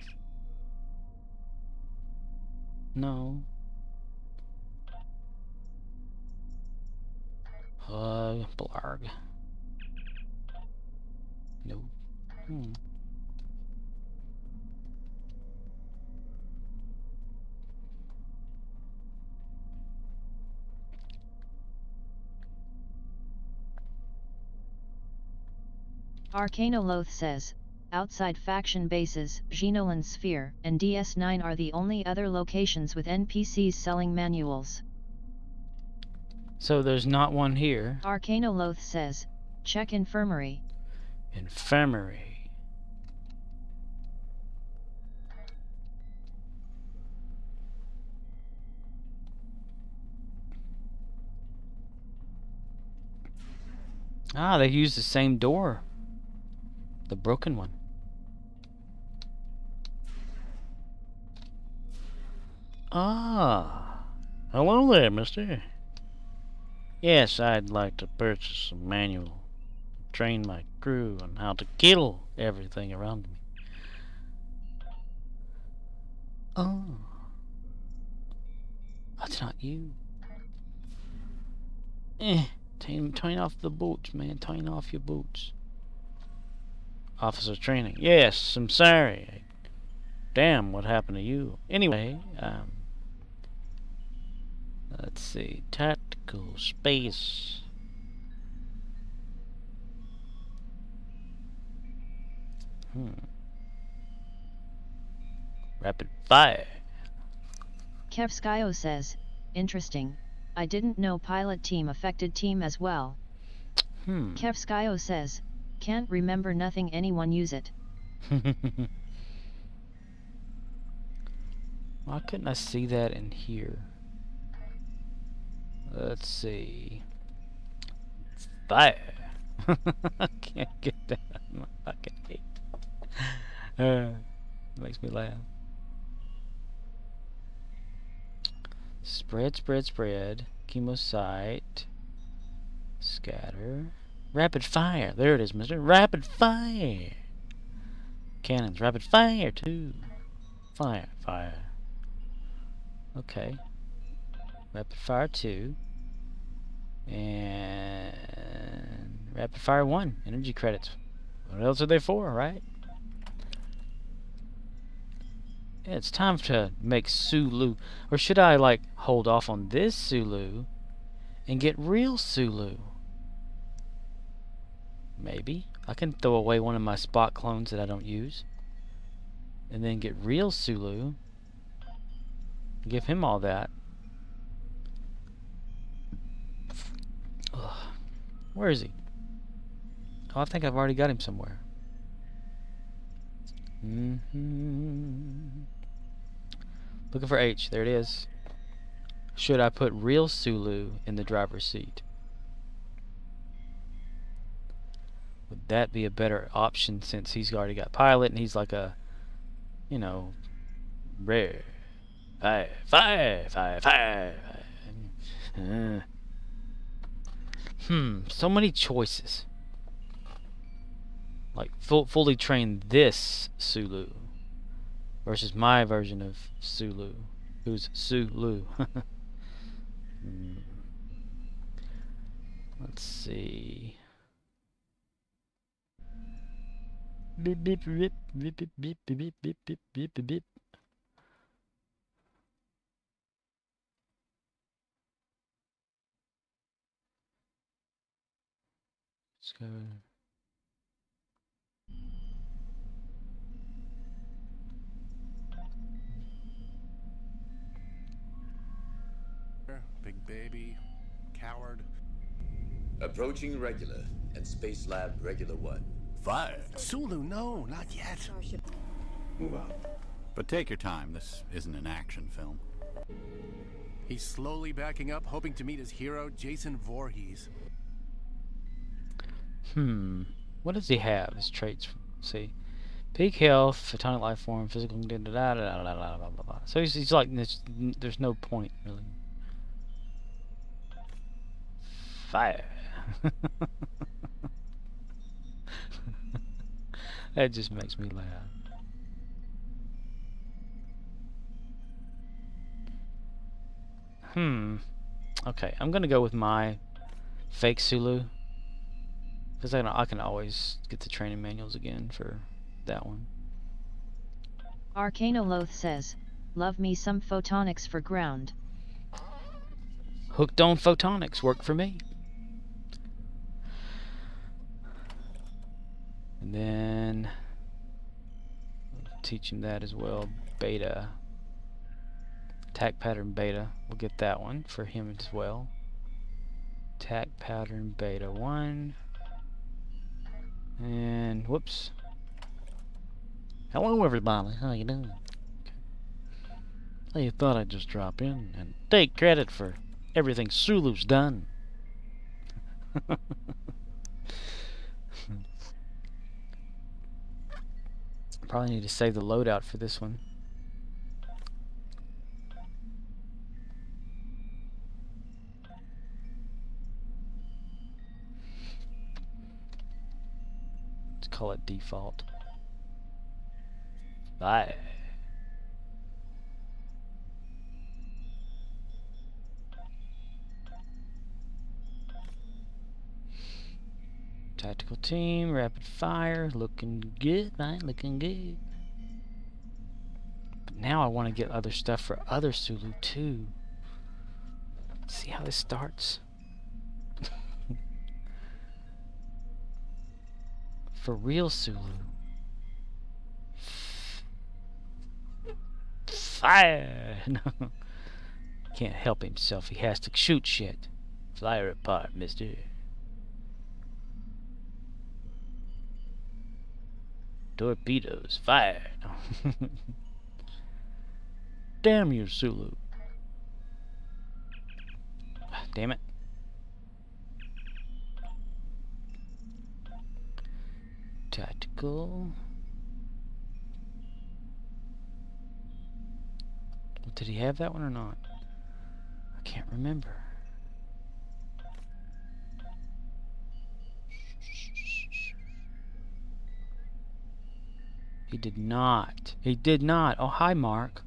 No. Blarg. No. Hmm.
Arcanoloth says, outside faction bases, Genolan Sphere, and DS9 are the only other locations with NPCs selling manuals.
So there's not one here.
Arcanoloth says, check infirmary.
Infirmary. Ah, they use the same door. The broken one. Ah. Hello there, mister. Yes, I'd like to purchase a manual to train my crew on how to kill everything around me. Oh. That's not you. Turn off the boots, man. Turn off your boots. Officer training. Yes, I'm sorry. Damn, what happened to you? Anyway, let's see. Tactical space. Rapid fire.
Kevskyo says, interesting, I didn't know pilot team affected team as well. Kevskyo says, can't remember nothing anyone use it.
Why couldn't I see that in here? Let's see. Fire. I can't get that out of my fucking head. Makes me laugh. Spread, spread, spread. Chemosite. Scatter. Rapid fire. There it is, mister. Rapid fire. Cannons. Rapid fire, too. Fire, fire. Okay. Rapid fire 2. And rapid fire 1. Energy credits. What else are they for, right? Yeah, it's time to make Sulu. Or should I, like, hold off on this Sulu and get real Sulu? Maybe. I can throw away one of my spot clones that I don't use. And then get real Sulu. Give him all that. Ugh. Where is he? Oh, I think I've already got him somewhere. Looking for H. There it is. Should I put real Sulu in the driver's seat? Would that be a better option since he's already got pilot and he's like a, you know, rare. Fire, fire, fire, fire. So many choices. Like fully train this Sulu versus my version of Sulu, who's Sulu. Let's see. Beep beep beep beep beep beep beep beep beep beep beep beep. Let's go.
Big baby, coward.
Approaching regular and Space Lab regular 1.
Fire. Sulu, no, not yet.
Move out.
But take your time, this isn't an action film.
He's slowly backing up, hoping to meet his hero, Jason Voorhees.
What does he have? His traits. Let's see. Peak health, photonic life form, physical. So he's like, there's no point really. Fire. That just makes me laugh. Okay, I'm gonna go with my fake Sulu. Because I can always get the training manuals again for that one.
Arcanoloth says, love me some photonics for ground.
Hooked on photonics work for me. And then teach him that as well. Beta. Attack pattern beta. We'll get that one for him as well. Attack pattern beta 1. And whoops. Hello everybody, how you doing? Hey, you thought I'd just drop in and take credit for everything Sulu's done. Probably need to save the loadout for this one. Let's call it default. Bye. Tactical team, rapid fire, looking good, man, looking good. But now I want to get other stuff for other Sulu too. See how this starts? For real Sulu. Fire! No. Can't help himself, he has to shoot shit. Fire apart, mister. Torpedoes, fire! Damn you, Sulu. Damn it. Tactical. Did he have that one or not? I can't remember. He did not. He did not. Oh, hi, Mark.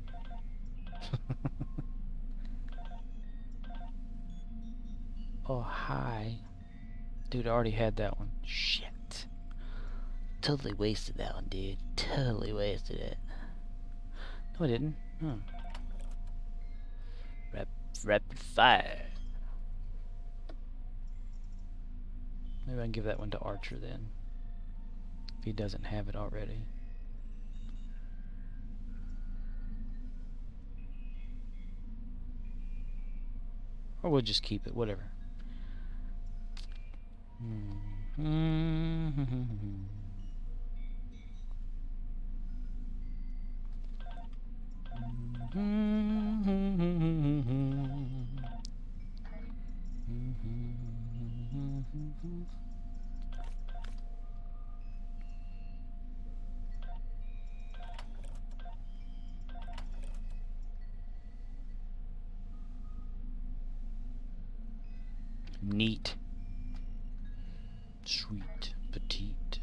Oh, hi. Dude, I already had that one. Shit. Totally wasted that one, dude. Totally wasted it. No, I didn't. Huh. Rapid fire. Maybe I can give that one to Archer then. If he doesn't have it already. Or we'll just keep it, whatever. Neat. Sweet. Petite.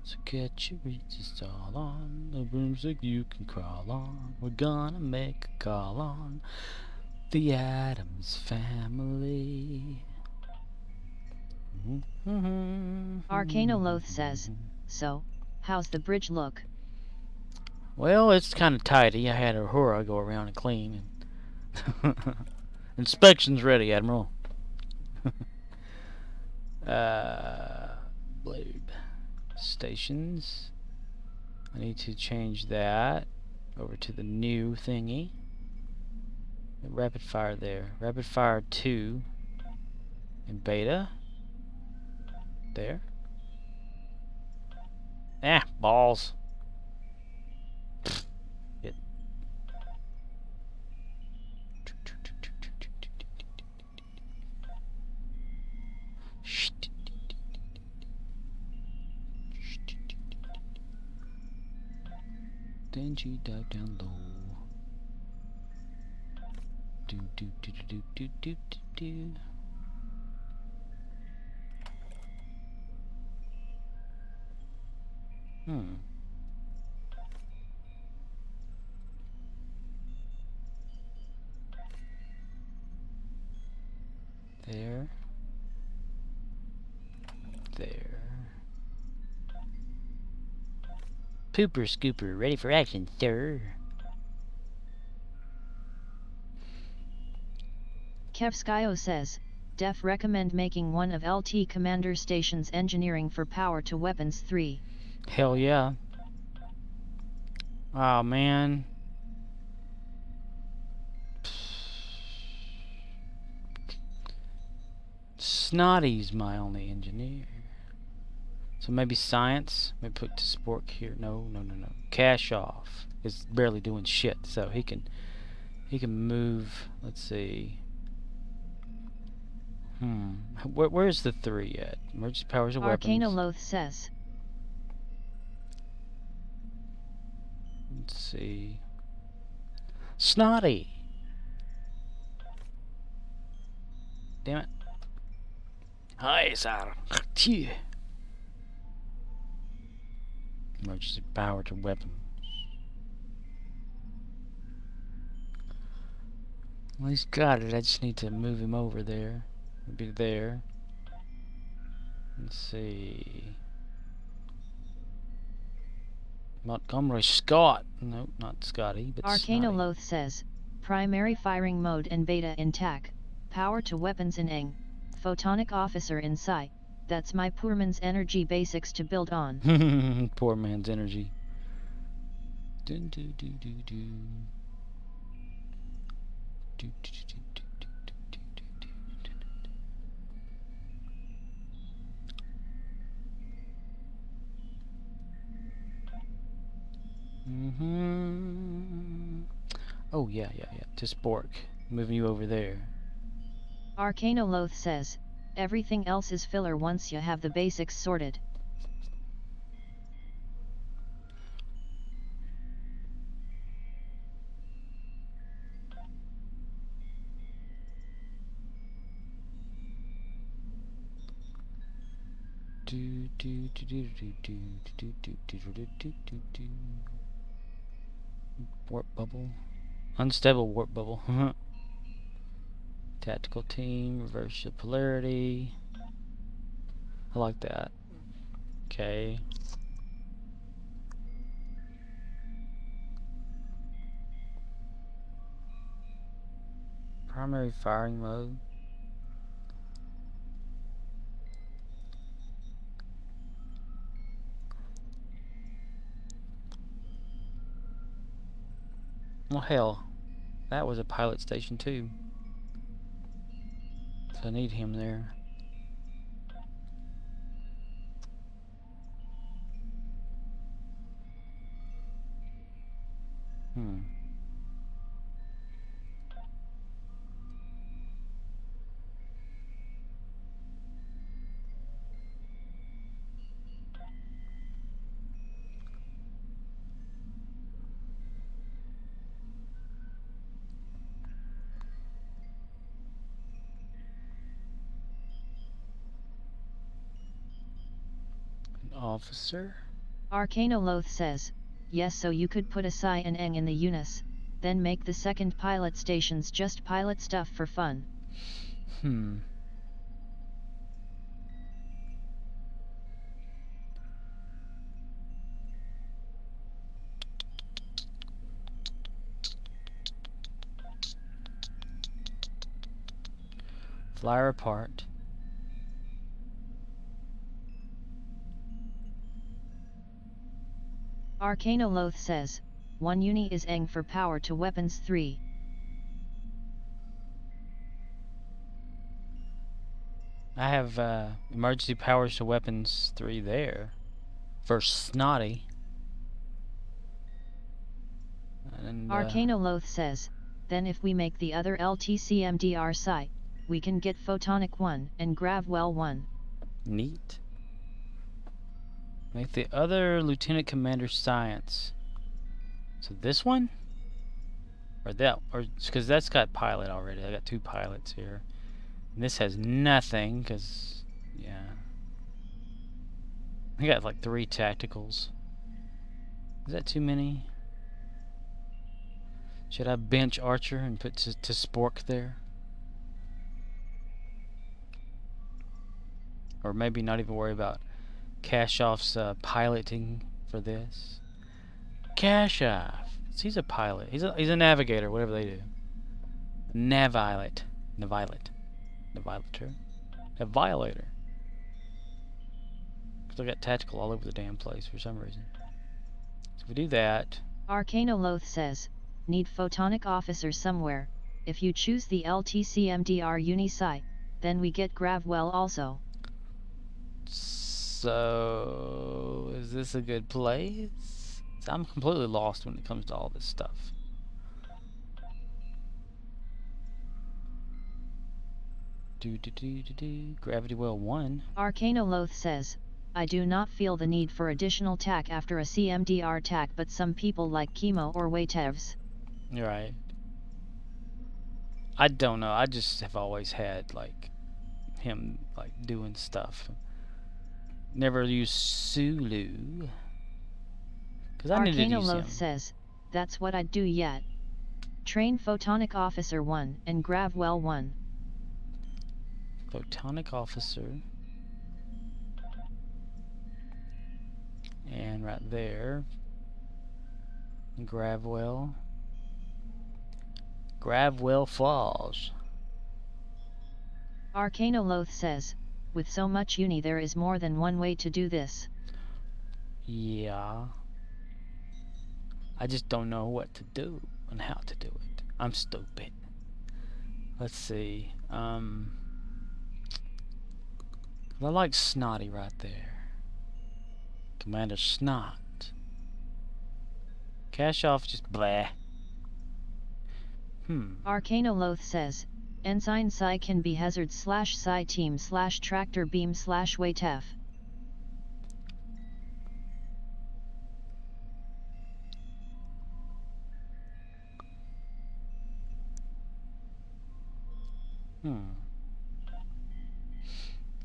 So get your reaches all on the broomstick you can crawl on. We're gonna make a call on the Addams family.
Arcanoloth says, so, how's the bridge look?
Well, it's kind of tidy. I had a Hur'q go around and clean. And inspection's ready, Admiral. Blade stations. I need to change that over to the new thingy. Rapid fire there. Rapid fire 2 in beta. There. Ah, balls. It. Then she dive down low. Do do do do do do do do. Pooper scooper, ready for action, sir.
Kevskyo says, Def recommend making one of LT Commander Station's engineering for power to weapons 3.
Hell yeah. Oh man. Snotty's my only engineer. So maybe science. Maybe put to Spork here. No. Cash off is barely doing shit, so he can move. Let's see. Where's the 3 at? Emergency powers of weapons.
Arcanoloth says.
Let's see. Snotty. Damn it. Hi, sir. Emergency power to weapons. Well, he's got it. I just need to move him over there. Be there. Let's see. Montgomery Scott. Nope, not Scotty, but
Arcanoloth says, primary firing mode and beta in TAC, power to weapons in Eng, photonic officer in Psi. That's my poor man's energy basics to build on.
Poor man's energy. Dun, doo, doo, doo, doo. Doo, doo, doo, doo, doo, doo, doo, doo, doo, doo. Oh yeah. To Spork. Moving you over there.
Arcanoloth says, everything else is filler once you have the basics sorted.
Warp bubble. Unstable warp bubble. Tactical team, reverse the polarity. I like that. Okay. Primary firing mode. Well, hell, that was a pilot station too. So I need him there. Officer.
Arcanoloth says, yes, so you could put a Psi and Eng in the Eunice, then make the second pilot stations just pilot stuff for fun.
Flyer apart.
Arcanoloth says, 1 uni is Eng for power to weapons 3.
I have emergency powers to weapons 3 there. For Snotty. And,
Arcanoloth says, then if we make the other LTCMDR Psi, we can get Photonic 1 and Gravwell 1.
Neat. Make the other Lieutenant Commander Science. So this one? Or that? Or because that's got pilot already. I got 2 pilots here. And this has nothing, because, yeah. I got like 3 tacticals. Is that too many? Should I bench Archer and put to Spork there? Or maybe not even worry about Kashoff's piloting for this. Cash off. He's a pilot. He's a navigator, whatever they do. Navilator. Navilator. Because I got tactical all over the damn place for some reason. So if we do that.
Arcanoloth says, need photonic officer somewhere. If you choose the LTCMDR Unisci, then we get Gravwell also.
So, is this a good place? I'm completely lost when it comes to all this stuff. Gravity Well 1.
Arcanoloth says, I do not feel the need for additional TAC after a CMDR TAC, but some people like chemo or Waitevs.
You're right. I don't know. I just have always had like him like doing stuff. Never used Sulu. Because I needed to use him.
Arcanoloth says, that's what I'd do yet. Train Photonic Officer 1 and Gravwell 1.
Photonic Officer. And right there. Gravwell. Gravwell Falls.
Arcanoloth says, with so much uni there is more than one way to do this.
Yeah. I just don't know what to do and how to do it. I'm stupid. Let's see. I like Snotty right there. Commander Snot. Cash off just blah.
Arcanoloth says, Ensign Psi can be Hazard / Psi Team / Tractor Beam / Waitef.
I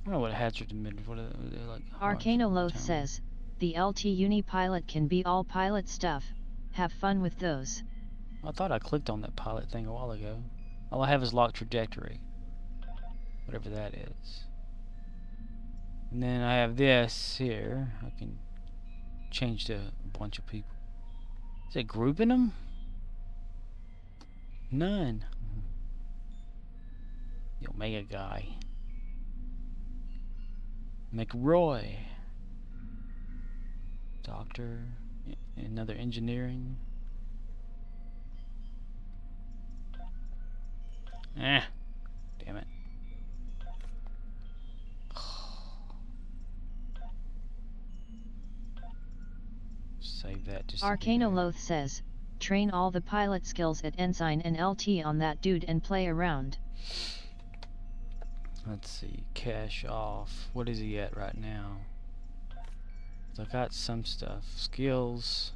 don't know what hazard emitters. What are they like?
Arcanoloth says, the LT Uni pilot can be all pilot stuff. Have fun with those.
I thought I clicked on that pilot thing a while ago. All I have is lock trajectory. Whatever that is. And then I have this here. I can change to a bunch of people. Is it grouping them? None. The Omega guy. McRoy. Doctor. Another engineering. Damn it. Save that just
Arcanoloth says, train all the pilot skills at Ensign and LT on that dude and play around.
Let's see, cash off. What is he at right now? I got some stuff. Skills.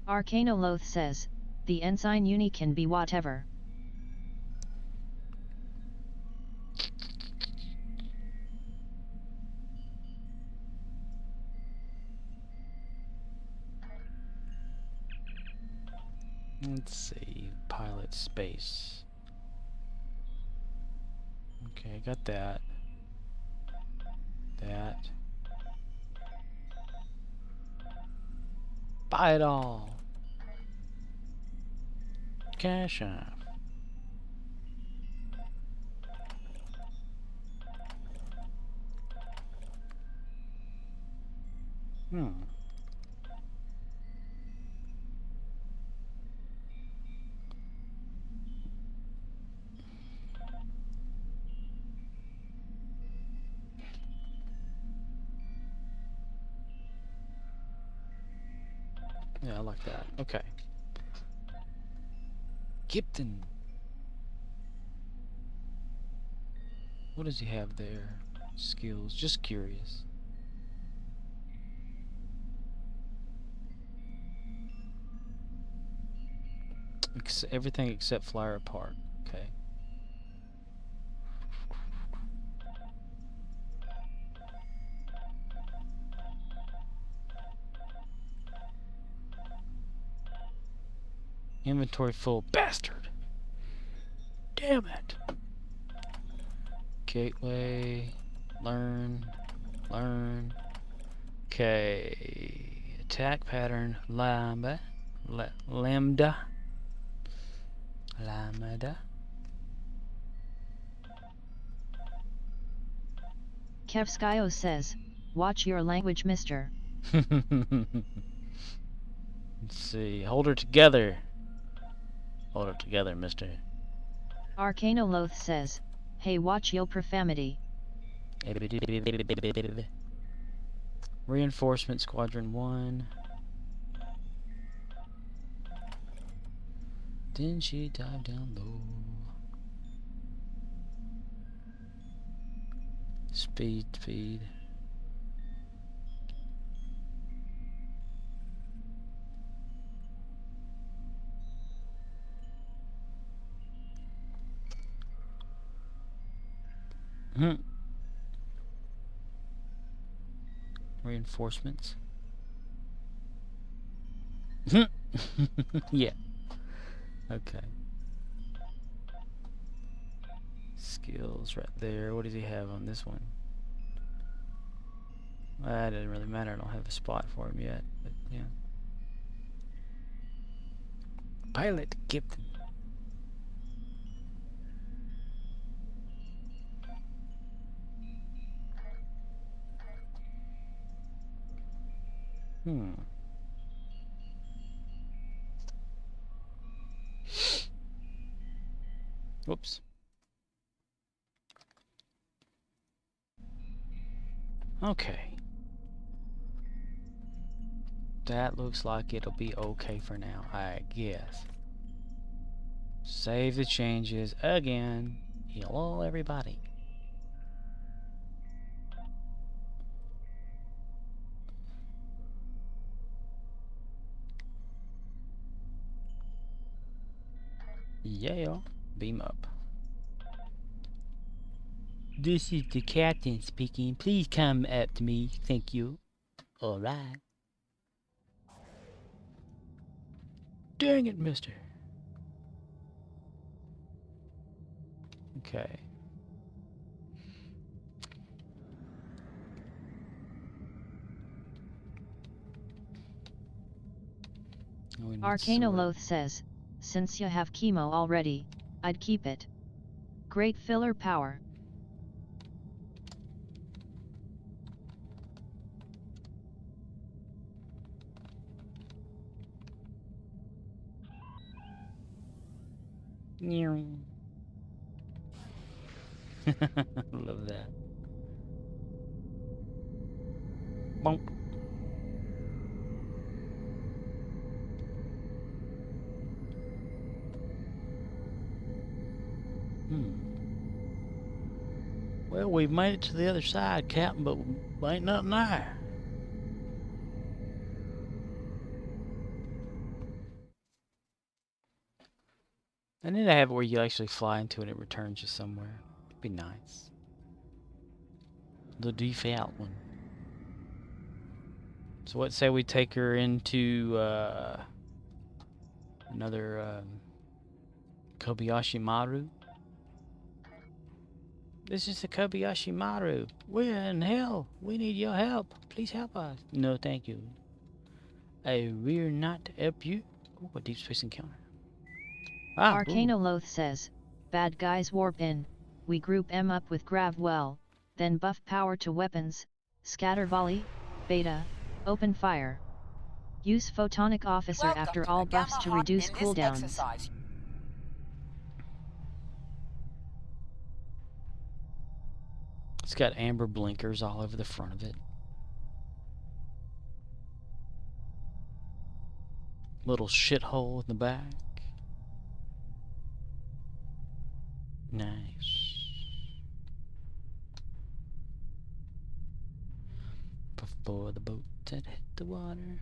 Arcanoloth says, the Ensign Uni can be whatever.
Let's see, pilot space. Okay, I got that. That. Buy it all. Cash off. Yeah, I like that. Okay. Gipton. What does he have there? Skills. Just curious. Everything except flyer apart. Okay. Inventory full. Bastard! Damn it! Gateway. Learn. Okay. Attack pattern lambda.
Kevskyo says, watch your language, mister.
Let's see. Hold her together. Hold her together, mister.
Arcanoloth says, hey, watch yo profanity.
Reinforcements, Quadrant 1. Then she dive down low. Speed. Reinforcements. Yeah. Okay. Skills right there. What does he have on this one? That doesn't really matter. I don't have a spot for him yet. But yeah. Pilot Captain. Whoops. Okay. That looks like it'll be okay for now, I guess. Save the changes again. Hello, everybody. Yeah, beam up. This is the captain speaking. Please come up to me. Thank you. Alright. Dang it, mister. Okay.
Arcanoloth says, since you have chemo already, I'd keep it. Great filler power.
Love that. Bonk. Well, we've made it to the other side, Captain, but ain't nothing there. I need to have it where you actually fly into it and it returns you somewhere. It'd be nice. The default one. So what say we take her into another Kobayashi Maru? This is the Kobayashi Maru. We're in hell. We need your help. Please help us. No, thank you. We're not to help you. Ooh, a deep space encounter.
Arcanoloth says, bad guys warp in, we group M up with Gravwell, then buff power to weapons, scatter volley, beta, open fire. Use photonic officer
Welcome
after
to
all
the
buffs
Gamma
to
Hunt
reduce
in this
cooldowns.
exercise.
It's got amber blinkers all over the front of it. Little shithole in the back. Nice. Before the boat had hit the water.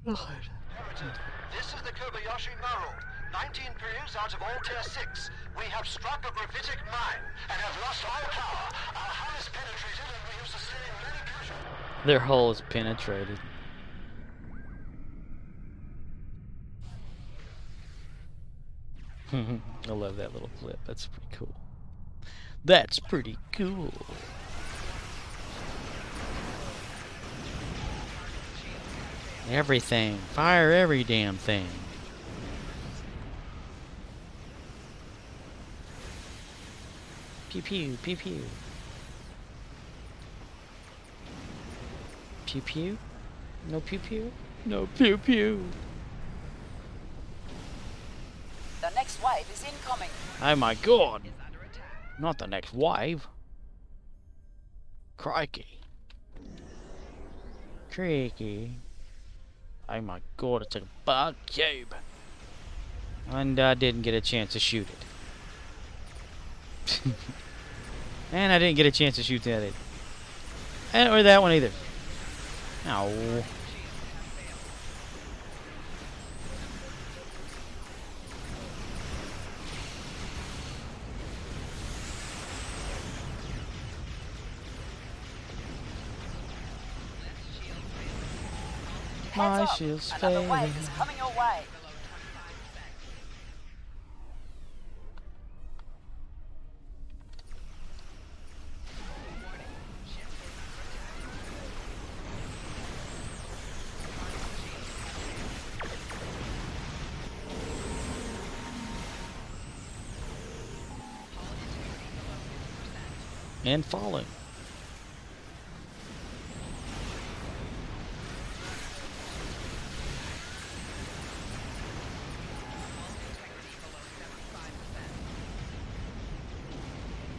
God.
This is the Kobayashi Maru. 19 periods out of all Tier 6. We have struck a gravitic mine and have lost all power. Our hull is penetrated and we have sustained many casualties.
Their hull is penetrated. I love that little flip. That's pretty cool. That's pretty cool. Everything. Fire every damn thing. Pew pew, pew pew. Pew pew? No pew pew? No pew pew.
The next wave is incoming.
Oh my god. Not the next wave. Crikey. Crikey. Oh my god, it's a bug cube. And I didn't get a chance to shoot it. And I didn't get a chance to shoot that either. Or that one either. No. My
Heads up.
shield's
Another wave
fading.
is coming your way.
And falling.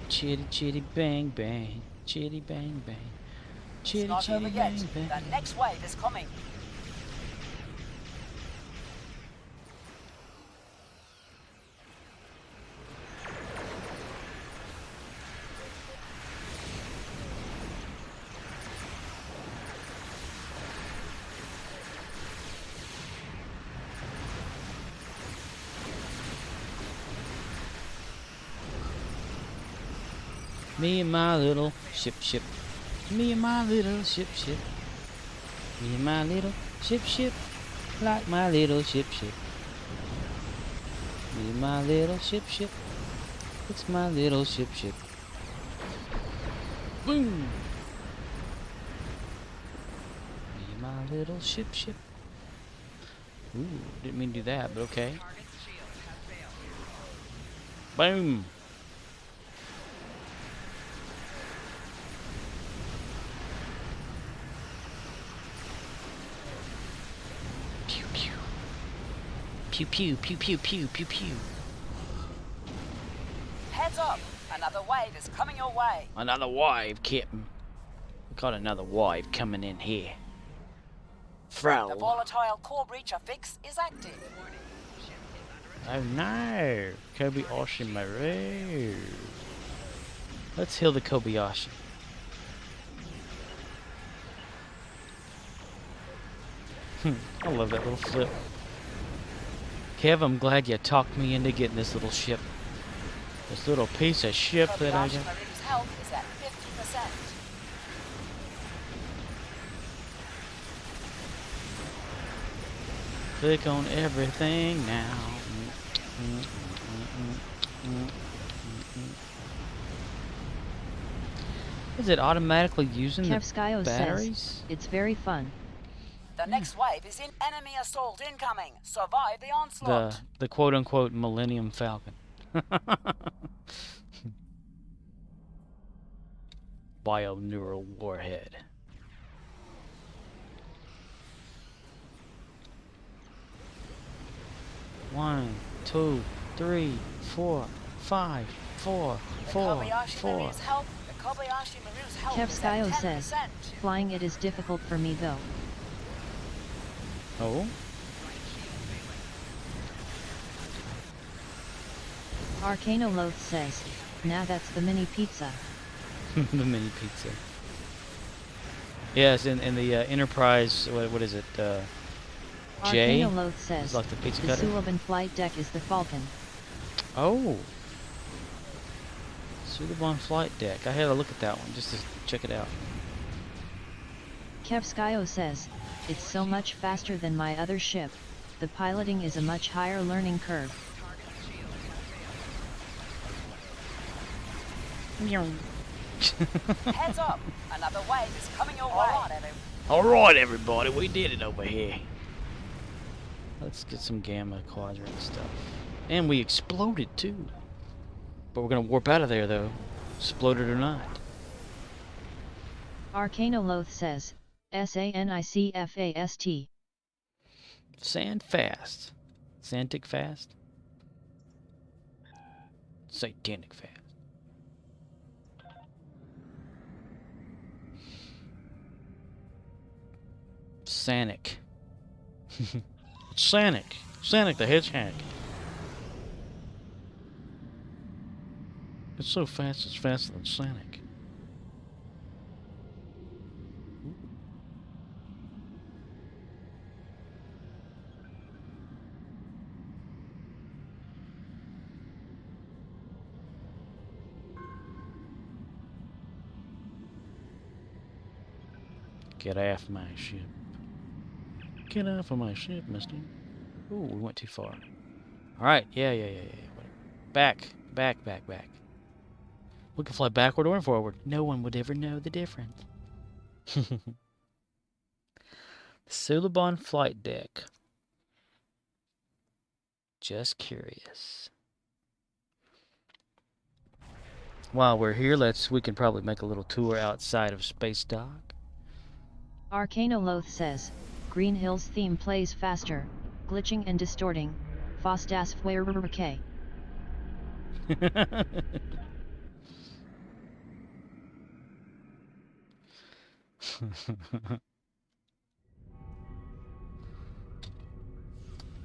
Chitty chitty bang bang, chitty bang bang,
It's
chitty
not
chitty
over yet.
bang bang.
The next wave is coming.
Me and my little ship. Me and my little ship. Me and my little ship. Like my little ship. Me and my little ship. It's my little ship. Boom! Me and my little ship. Ooh, didn't mean to do that, but okay. Boom! Pew pew. Pew pew pew pew pew pew pew.
Heads up. Another wave is coming your way.
Another wave, Captain. We got another wave coming in here.
The
Frow.
volatile core breacher fix is active.
Oh no! Kobayashi Maru. Let's heal the Kobayashi. I love that little flip. Kev, I'm glad you talked me into getting this little ship. This little piece of ship that I
Kobayashi
got.
Maru's health is at 50%.
Click on everything now. Is it automatically using the
Kevskyo
batteries?
says, it's very fun.
The next wave is in enemy assault incoming. Survive the onslaught.
The quote-unquote Millennium Falcon. Bio-neural warhead. One, two, three, four, five, four,
The
four,
Kobayashi
four.
Maru's health. The Kobayashi Maru's health is at
Kevskyo
10%.
says, flying it is difficult for me though.
Oh?
Arcanoloth says, nah, that's the mini pizza.
The mini pizza. Yes, in the Enterprise, what is it? J?
Arcanoloth says,
It's like the pizza
the
cutter.
Suliban flight deck is the Falcon.
Oh. Suliban flight deck. I had to look at that one just to check it out.
Kevskyo says, it's so much faster than my other ship. The piloting is a much higher learning curve.
Heads up! Another wave is coming your way.
Alright, everybody, we did it over here. Let's get some gamma quadrant stuff. And we exploded, too. But we're gonna warp out of there, though. Exploded or not.
Arcanoloth says, SANICFAST.
Sand fast. Santic fast? Satanic fast. Sanic. Sanic. Sanic the Hedgehog. It's so fast, it's faster than Sanic. Get off my ship. Get off of my ship, mister. Ooh, we went too far. Alright, yeah. Back. We can fly backward or forward. No one would ever know the difference. The Suliban flight deck. Just curious. While we're here, we can probably make a little tour outside of Space Dock.
Arcanoloth says, Green Hill's theme plays faster, glitching and distorting, Fostas Fwerk.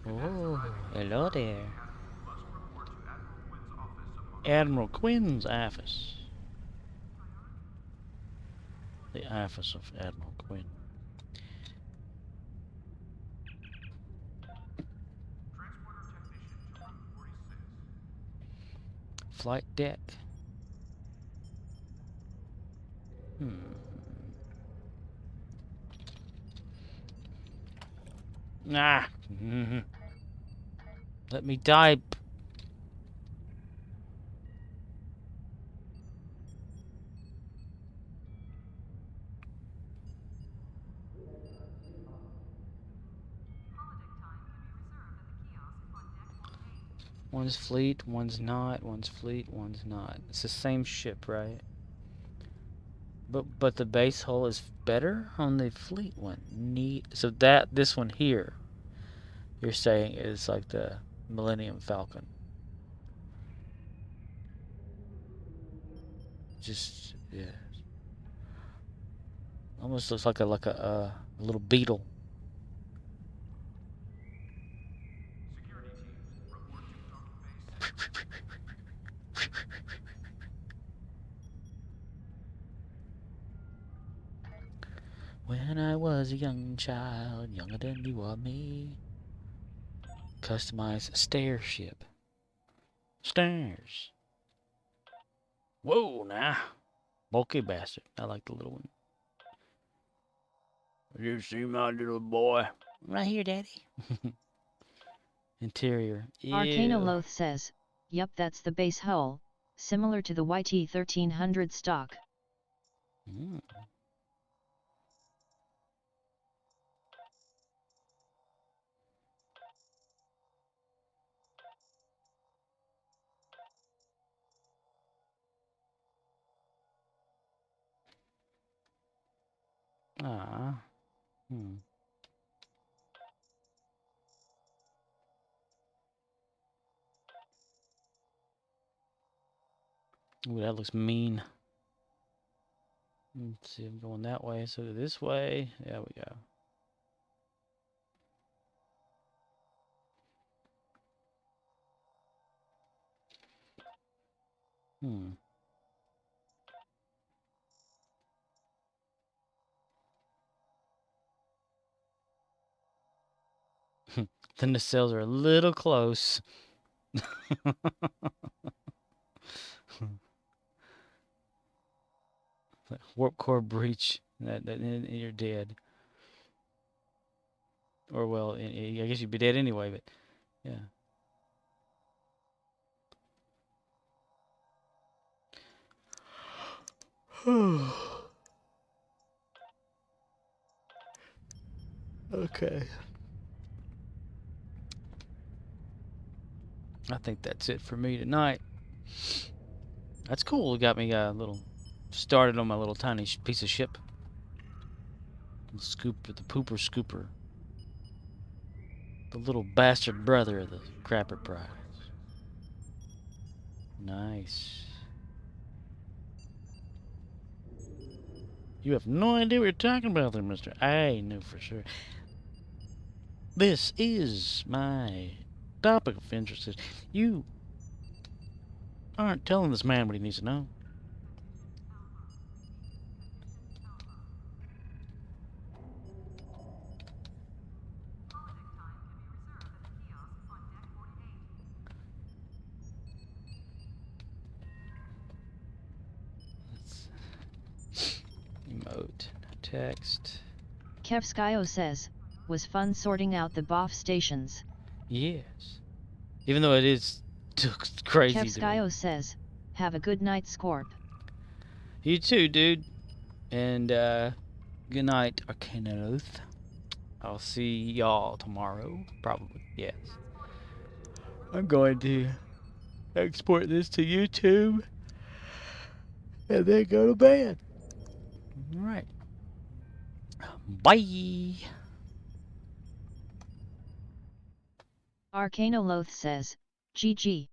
Oh, hello there. Admiral Quinn's office. The office of Admiral Quinn. Flight deck. Nah. Let me die. One's fleet, one's not. One's fleet, one's not. It's the same ship, right? But the base hull is better on the fleet one. Neat. So this one here, you're saying is like the Millennium Falcon. Just yeah. Almost looks like a little beetle. When I was a young child, younger than you or me. Customize stair ship. Stairs. Whoa, now. Bulky bastard. I like the little one. You see my little boy? Right here, Daddy. Interior.
Arcanoloth says, yup, that's the base hull, similar to the YT-1300 stock.
Mm. Ah. Ooh, that looks mean. Let's see, I'm going that way, so this way. There we go. The nacelles are a little close. Warp core breach. And you're dead. Or well, I guess you'd be dead anyway. But yeah. Okay. I think that's it for me tonight. That's cool. It got me a little started on my little tiny piece of ship. The scooper, the pooper scooper. The little bastard brother of the crapper prize. Nice. You have no idea what you're talking about there, mister. I know for sure. This is my topic of interest. You aren't telling this man what he needs to know. Emote. Text.
Kevskyo says, was fun sorting out the BOF stations.
Yes. Even though it is crazy to me.
Kevskyo says, have a good night, Scorp.
You too, dude. And, good night, arcanoloth. I'll see y'all tomorrow. Probably, yes. I'm going to export this to YouTube. And then go to bed. Alright. Bye.
Arcanoloth says, GG.